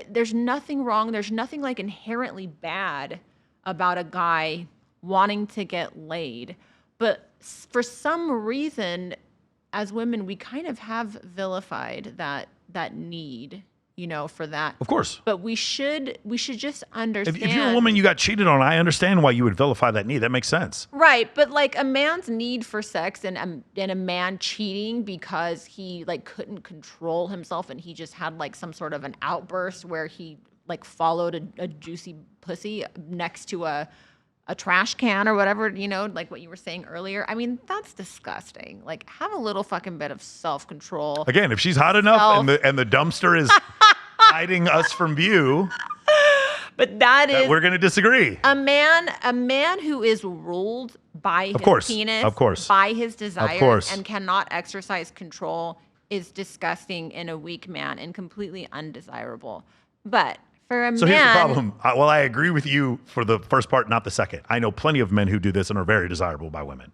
S2: There's nothing wrong. There's nothing like inherently bad about a guy wanting to get laid. But for some reason, as women, we kind of have vilified that need, for that.
S1: Of course.
S2: But we should just understand.
S1: If you're a woman, you got cheated on, I understand why you would vilify that need. That makes sense.
S2: Right. But like a man's need for sex and a man cheating because he like couldn't control himself and he just had like some sort of an outburst where he like followed a juicy pussy next to a trash can or whatever, like what you were saying earlier. I mean, that's disgusting. Like, have a little fucking bit of self-control.
S1: Again, if she's hot enough and the dumpster is hiding us from view,
S2: but that
S1: we're going to disagree.
S2: A man who is ruled by his penis, by his desires, and cannot exercise control is disgusting in a weak man and completely undesirable. But for a man.
S1: So here's the problem. Well, I agree with you for the first part, not the second. I know plenty of men who do this and are very desirable by women.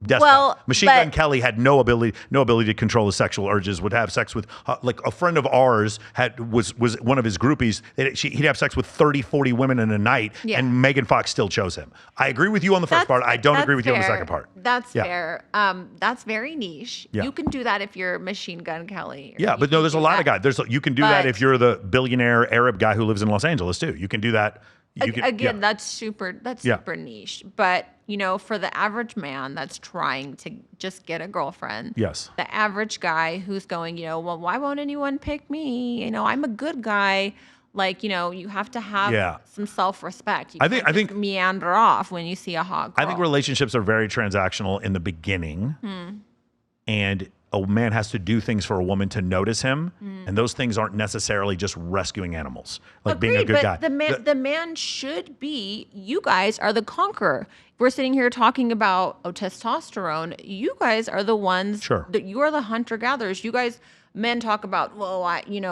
S1: Machine Gun Kelly had no ability to control his sexual urges. Would have sex with like a friend of ours was one of his groupies. He'd have sex with 30, 40 women in a night, and Megan Fox still chose him. I agree with you on the first part. I don't agree with you on the second part.
S2: That's fair. That's very niche. Yeah. You can do that if you're Machine Gun Kelly.
S1: Yeah, but no, there's a lot of guys. You can do that if you're the billionaire Arab guy who lives in Los Angeles too. You can do that.
S2: That's super niche. But for the average man that's trying to just get a girlfriend, the average guy who's going, well, why won't anyone pick me? I'm a good guy. Like, you have to have some self-respect. I think meander off when you see a hot girl.
S1: I think relationships are very transactional in the beginning, and a man has to do things for a woman to notice him, and those things aren't necessarily just rescuing animals, like being a good guy.
S2: The man should be. You guys are the conqueror. We're sitting here talking about testosterone. You guys are the ones.
S1: Sure.
S2: That you are the hunter-gatherers. You guys, men, talk about, well,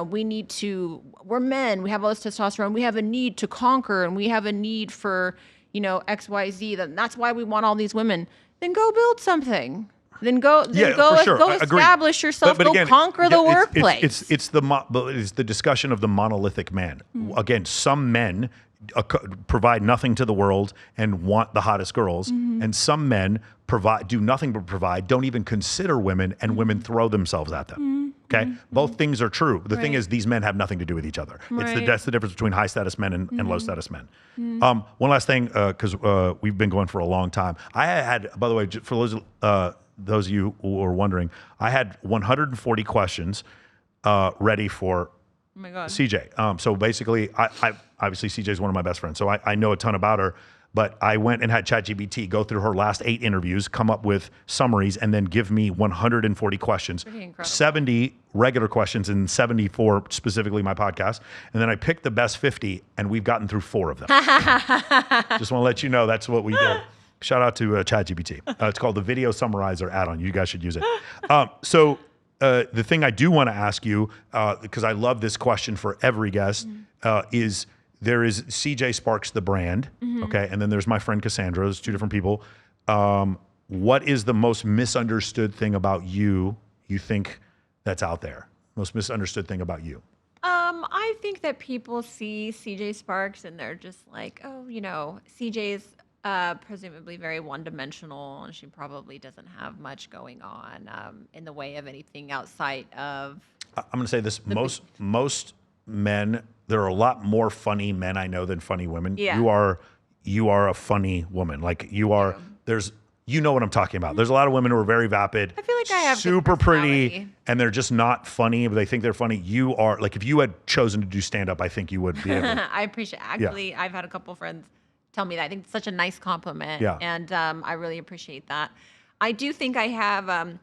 S2: we need to. We're men. We have all this testosterone. We have a need to conquer, and we have a need for X, Y, Z. That's why we want all these women. Then go build something. Then go establish yourself. Go conquer the workplace.
S1: It's the discussion of the monolithic man. Again, some men provide nothing to the world and want the hottest girls, and some men do nothing but provide, don't even consider women, and women throw themselves at them. Okay, both things are true. The thing is, these men have nothing to do with each other. That's the difference between high status men and low status men. One last thing, because we've been going for a long time. I had, by the way, for those of you who are wondering, I had 140 questions ready for CJ. So basically, I obviously CJ is one of my best friends, so I know a ton about her. But I went and had ChatGPT go through her last 8 interviews, come up with summaries, and then give me 140 questions. 70 regular questions and 74 specifically my podcast. And then I picked the best 50, and we've gotten through 4 of them. Just want to let you know that's what we did. Shout out to ChatGPT. It's called the Video Summarizer add-on. You guys should use it. So the thing I do want to ask you, because I love this question for every guest, is there is CJ Sparxx, the brand, okay? And then there's my friend Cassandra. There's 2 different people. What is the most misunderstood thing about you think that's out there? Most misunderstood thing about you?
S2: I think that people see CJ Sparxx and they're just like, oh, CJ's presumably very one-dimensional, and she probably doesn't have much going on in the way of anything outside of.
S1: I'm going to say this: most men. There are a lot more funny men I know than funny women. Yeah. You are a funny woman. Like you are. You know what I'm talking about. There's a lot of women who are very vapid.
S2: I feel like I have
S1: super pretty, and they're just not funny, but they think they're funny. You are, like, if you had chosen to do stand-up, I think you would be able.
S2: I appreciate. Actually, I've had a couple friends tell me that. I think it's such a nice compliment. Yeah. And I really appreciate that. I do think I have,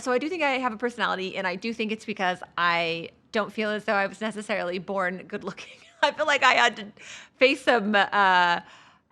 S2: so I do think I have a personality, and I do think it's because I don't feel as though I was necessarily born good looking. I feel like I had to face some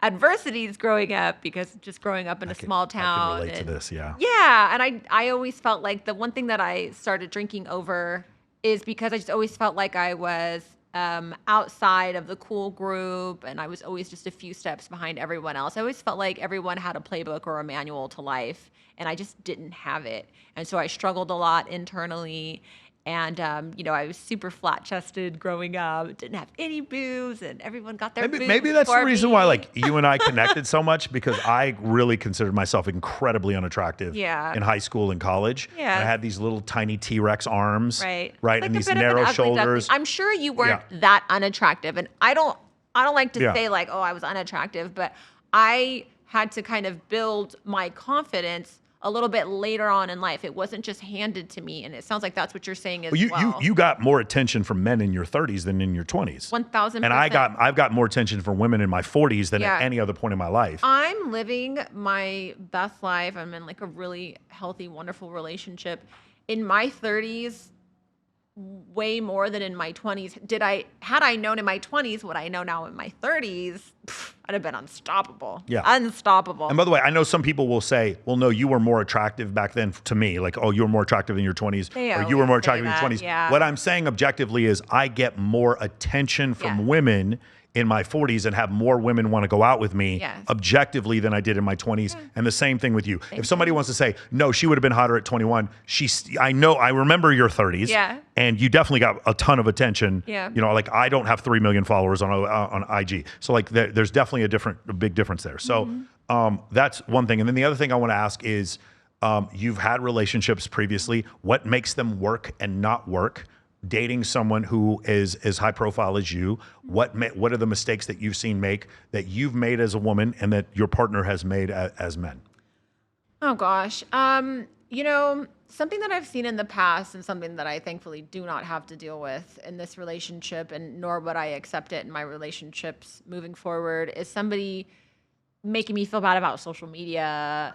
S2: adversities growing up because just growing up in a small town.
S1: I can relate to this, yeah.
S2: Yeah, and I always felt like the one thing that I started drinking over is because I just always felt like I was outside of the cool group, and I was always just a few steps behind everyone else. I always felt like everyone had a playbook or a manual to life, and I just didn't have it. And so I struggled a lot internally. And, I was super flat-chested growing up, didn't have any boobs, and everyone got their boobs.
S1: Maybe that's the reason why,
S2: me.
S1: like, you and I connected so much, because I really considered myself incredibly unattractive in high school and college.
S2: Yeah.
S1: And I had these little tiny T-Rex arms, right,
S2: like
S1: and these narrow shoulders.
S2: I'm sure you weren't that unattractive, and I don't like to say like, oh, I was unattractive, but I had to kind of build my confidence a little bit later on in life. It wasn't just handed to me, and it sounds like that's what you're saying as well.
S1: You got more attention from men in your 30s than in your 20s.
S2: 1,000%.
S1: And I've got more attention from women in my 40s than at any other point in my life.
S2: I'm living my best life. I'm in like a really healthy, wonderful relationship. In my 30s, way more than in my 20s. Had I known in my 20s what I know now in my 30s, I'd have been unstoppable.
S1: Yeah.
S2: Unstoppable.
S1: And by the way, I know some people will say, well, no, you were more attractive back then to me. Like, oh, you were more attractive in your 20s. Or you were more attractive in your 20s.
S2: Yeah.
S1: What I'm saying objectively is I get more attention from women in my 40s and have more women want to go out with me objectively than I did in my 20s. And the same thing with you. If somebody wants to say, no, she would have been hotter at 21, I remember your 30s.
S2: Yeah.
S1: And you definitely got a ton of attention.
S2: Yeah.
S1: Like I don't have 3 million followers on IG. So like there's definitely a big difference there. So that's one thing. And then the other thing I want to ask is, you've had relationships previously. What makes them work and not work? Dating someone who is as high profile as you, what are the mistakes that you've seen that you've made as a woman and that your partner has made as men?
S2: Oh gosh. Something that I've seen in the past and something that I thankfully do not have to deal with in this relationship, and nor would I accept it in my relationships moving forward, is somebody making me feel bad about social media.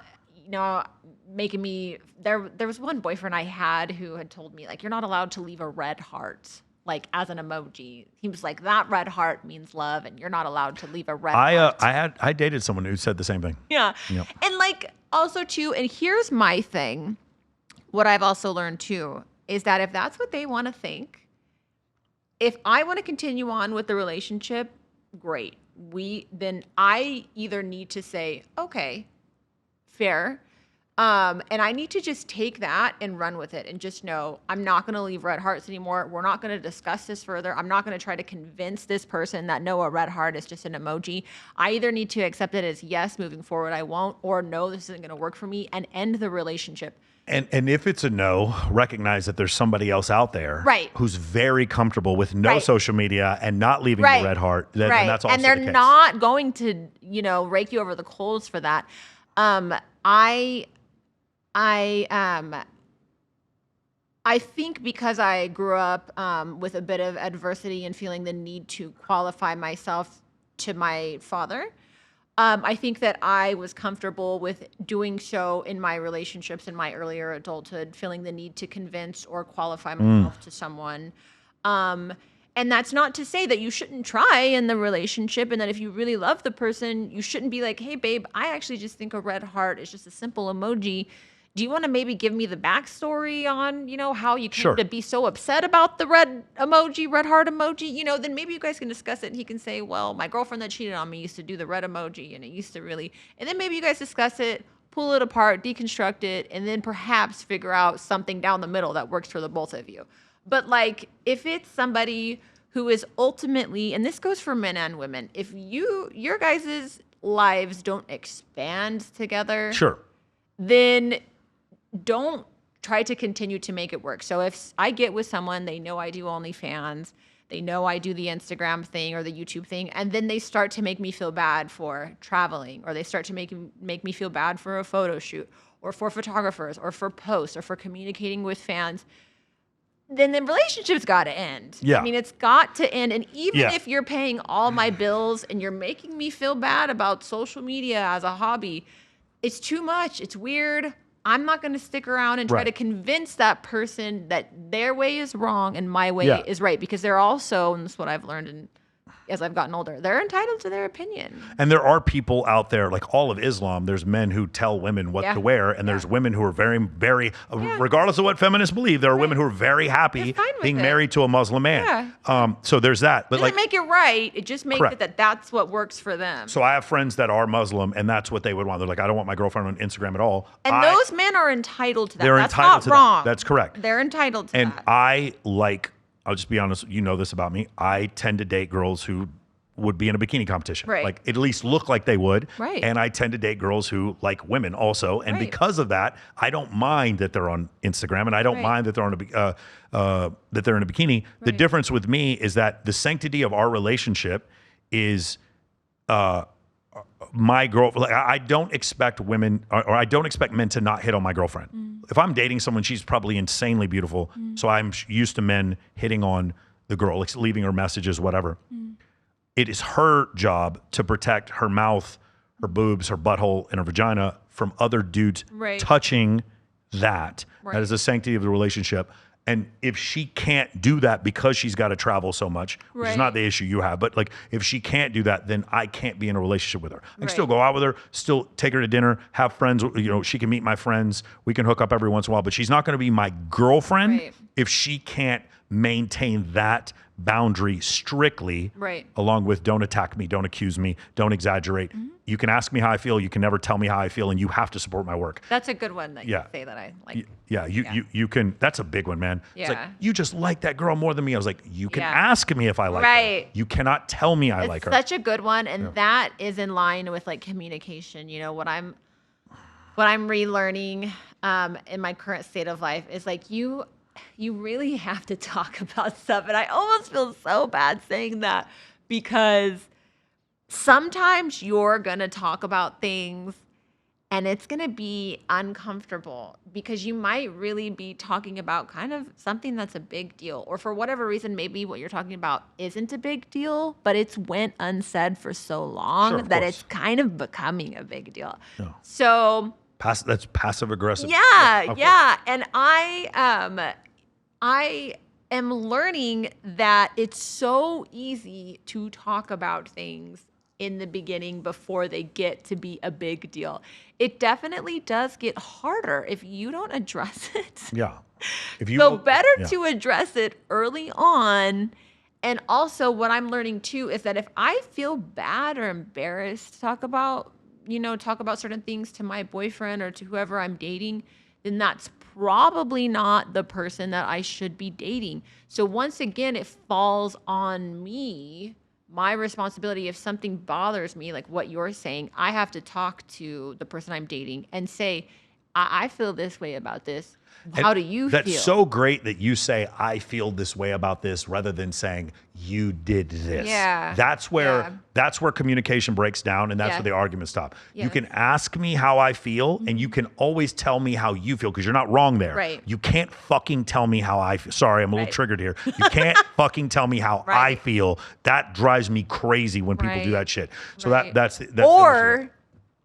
S2: Making me, there was one boyfriend I had who had told me, like, you're not allowed to leave a red heart, like, as an emoji. He was like, that red heart means love, and you're not allowed to leave a red heart.
S1: I dated someone who said the same thing.
S2: Yeah. Yep. And, like, also, too, and here's my thing, what I've also learned, too, is that if that's what they want to think, if I want to continue on with the relationship, great. Then I either need to say, okay, fair. And I need to just take that and run with it and just know I'm not going to leave red hearts anymore. We're not going to discuss this further. I'm not going to try to convince this person that no, a red heart is just an emoji. I either need to accept it as yes, moving forward I won't, or no, this isn't going to work for me, and end the relationship.
S1: And if it's a no, recognize that there's somebody else out there who's very comfortable with no social media and not leaving the red heart. And that's also
S2: and they're
S1: the case.
S2: not going to, rake you over the coals for that. I think because I grew up with a bit of adversity and feeling the need to qualify myself to my father, I think that I was comfortable with doing so in my relationships in my earlier adulthood, feeling the need to convince or qualify myself to someone. And that's not to say that you shouldn't try in the relationship, and that if you really love the person, you shouldn't be like, hey, babe, I actually just think a red heart is just a simple emoji. Do you want to maybe give me the backstory on, how you came to be so upset about the red heart emoji? Then maybe you guys can discuss it, and he can say, well, my girlfriend that cheated on me used to do the red emoji, and it used to really, and then maybe you guys discuss it, pull it apart, deconstruct it, and then perhaps figure out something down the middle that works for the both of you. But like, if it's somebody who is ultimately, and this goes for men and women, if your guys' lives don't expand together, then don't try to continue to make it work. So if I get with someone, they know I do OnlyFans, they know I do the Instagram thing or the YouTube thing, and then they start to make me feel bad for traveling, or they start to make me feel bad for a photo shoot, or for photographers, or for posts, or for communicating with fans, then the relationship's got to end.
S1: Yeah.
S2: I mean, it's got to end. And even if you're paying all my bills and you're making me feel bad about social media as a hobby, it's too much. It's weird. I'm not going to stick around and try
S1: Right.
S2: to convince that person that their way is wrong and my way
S1: Yeah.
S2: is right. Because they're also, and this is what I've learned as I've gotten older, they're entitled to their opinion.
S1: And there are people out there, like all of Islam, there's men who tell women what to wear, and there's women who are very, very, regardless of what feminists believe, there are women who are very happy
S2: They're fine with
S1: being
S2: it.
S1: married to a Muslim man. So there's that. But
S2: Doesn't
S1: like,
S2: make it right. It just makes
S1: Correct.
S2: it that's what works for them.
S1: so I have friends that are Muslim, and that's what they would want. They're like, I don't want my girlfriend on Instagram at all.
S2: And those men are entitled to that.
S1: They're
S2: That's
S1: entitled
S2: not
S1: to
S2: wrong.
S1: that. That's correct.
S2: They're entitled to
S1: And
S2: that.
S1: I'll just be honest, you know this about me. I tend to date girls who would be in a bikini competition.
S2: Right.
S1: Like at least look like they would.
S2: Right.
S1: And I tend to date girls who like women also. And
S2: Right.
S1: because of that, I don't mind that they're on Instagram, and I don't
S2: Right.
S1: mind that they're on that they're in a bikini. The
S2: Right.
S1: difference with me is that the sanctity of our relationship is my girl. Like, I don't expect women or I don't expect men to not hit on my girlfriend. If I'm dating someone, she's probably insanely beautiful. So I'm used to men hitting on the girl, like leaving her messages, whatever. It is her job to protect her mouth, her boobs, her butthole, and her vagina from other dudes
S2: Right.
S1: touching that.
S2: Right.
S1: That is the sanctity of the relationship. And if she can't do that because she's got to travel so much, which is
S2: Right.
S1: not the issue you have, but like if she can't do that, then I can't be in a relationship with her. I can still
S2: Right.
S1: go out with her, still take her to dinner, have friends. You know, she can meet my friends. We can hook up every once in a while, but she's not going to be my girlfriend
S2: Right.
S1: if she can't maintain that boundary strictly,
S2: Right.
S1: along with don't attack me, don't accuse me, don't exaggerate. You can ask me how I feel. You can never tell me how I feel, and you have to support my work.
S2: That's a good one that
S1: Yeah.
S2: you say that I like.
S1: Yeah, you can. That's a big one, man. It's like,
S2: Yeah.
S1: you just like that girl more than me. I was like, you can
S2: Yeah.
S1: ask me if I like her.
S2: Right.
S1: You cannot tell me I
S2: It's
S1: like her.
S2: such a good one, and that is in line with like communication. You know what I'm relearning in my current state of life is like you really have to talk about stuff, and I almost feel so bad saying that because sometimes you're gonna talk about things and it's going to be uncomfortable because you might really be talking about kind of something that's a big deal, or for whatever reason, maybe what you're talking about isn't a big deal, but it's went unsaid for so long
S1: Sure, of
S2: that
S1: course.
S2: it's kind of becoming a big deal.
S1: Yeah.
S2: So
S1: That's passive aggressive.
S2: yeah,
S1: of course.
S2: yeah. And I am learning that it's so easy to talk about things in the beginning before they get to be a big deal. It definitely does get harder if you don't address it.
S1: Yeah. If you
S2: So better
S1: yeah.
S2: to address it early on. And also what I'm learning too is that if I feel bad or embarrassed to talk about certain things to my boyfriend or to whoever I'm dating, then that's probably not the person that I should be dating. So once again, it falls on me, my responsibility. If something bothers me, like what you're saying, I have to talk to the person I'm dating and say, I feel this way about this. How do you feel?
S1: That's so great that you say, I feel this way about this, rather than saying you did this.
S2: Yeah.
S1: That's where communication breaks down, and that's
S2: Yes.
S1: where the arguments stop. You
S2: Yes.
S1: can ask me how I feel, and you can always tell me how you feel, because you're not wrong there.
S2: Right.
S1: You can't fucking tell me how I feel. Sorry, I'm a little
S2: Right.
S1: triggered here. You can't fucking tell me how I
S2: Right.
S1: feel. That drives me crazy when people do
S2: Right.
S1: that shit. So
S2: Right.
S1: that's
S2: or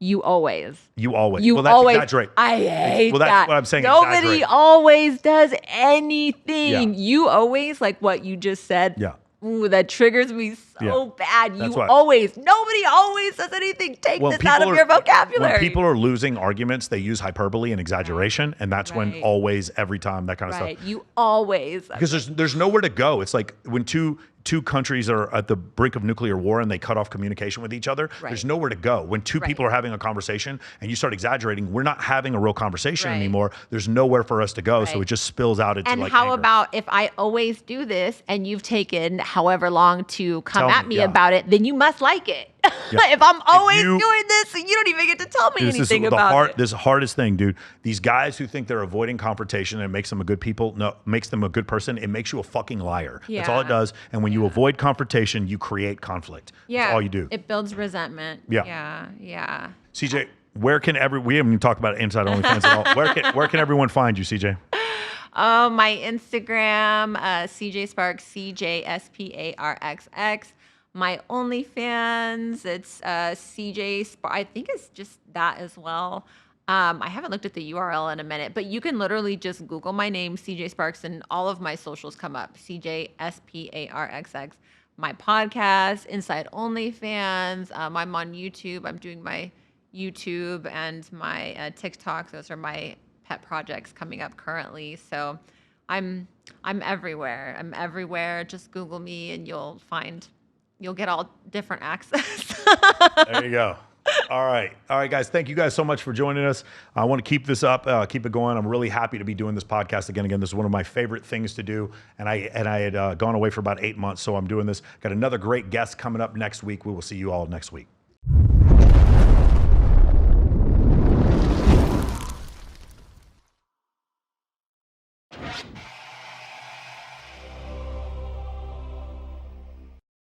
S2: you always.
S1: you always.
S2: You
S1: well, that's
S2: always.
S1: exaggerate.
S2: I hate
S1: Well, that's
S2: that.
S1: what I'm saying,
S2: Nobody
S1: exaggerate.
S2: always does anything.
S1: Yeah.
S2: You always, like what you just said.
S1: Yeah.
S2: Ooh, that triggers me so
S1: Yeah.
S2: bad.
S1: That's
S2: You
S1: why-
S2: always. Nobody always does anything. Take
S1: When
S2: this out of your vocabulary.
S1: When people are losing arguments, they use hyperbole and exaggeration, and that's when
S2: Right.
S1: always, every time, that kind of
S2: right.
S1: stuff.
S2: You always.
S1: Because there's nowhere to go. It's like when two countries are at the brink of nuclear war and they cut off communication with each other.
S2: Right.
S1: There's nowhere to go. When two people are having a conversation and you start exaggerating, we're not having a real conversation
S2: Right.
S1: anymore. There's nowhere for us to go, so
S2: Right.
S1: it just spills out into
S2: And
S1: like
S2: how
S1: anger.
S2: about if I always do this and you've taken however long to come
S1: Tell
S2: at
S1: me,
S2: me
S1: yeah.
S2: about it, then you must like it.
S1: Yeah.
S2: If I'm always
S1: you-
S2: doing this, you don't even get to tell me
S1: This is
S2: anything about it.
S1: This is the hardest thing, dude. These guys who think they're avoiding confrontation and it makes them a good makes them a good person. It makes you a fucking liar. That's all it
S2: Yeah.
S1: does. And when you avoid confrontation, you create conflict.
S2: Yeah.
S1: That's all you do.
S2: It builds resentment.
S1: Yeah.
S2: Yeah. Yeah.
S1: CJ, where can we haven't even talked about Inside OnlyFans at all. Where can everyone find you, CJ?
S2: Oh, my Instagram, CJ Sparxx, CJSPARXX. My OnlyFans, it's CJ Sparxx. I think it's just that as well. I haven't looked at the URL in a minute, but you can literally just Google my name, CJ Sparxx, and all of my socials come up. CJSPARXX. My podcast, Inside OnlyFans. I'm on YouTube. I'm doing my YouTube and my TikTok. Those are my pet projects coming up currently. So I'm everywhere. I'm everywhere. Just Google me and you'll get all different access.
S1: There you go. All right, guys. Thank you guys so much for joining us. I want to keep this up, keep it going. I'm really happy to be doing this podcast again. This is one of my favorite things to do, and I had gone away for about 8 months, so I'm doing this. Got another great guest coming up next week. We will see you all next week.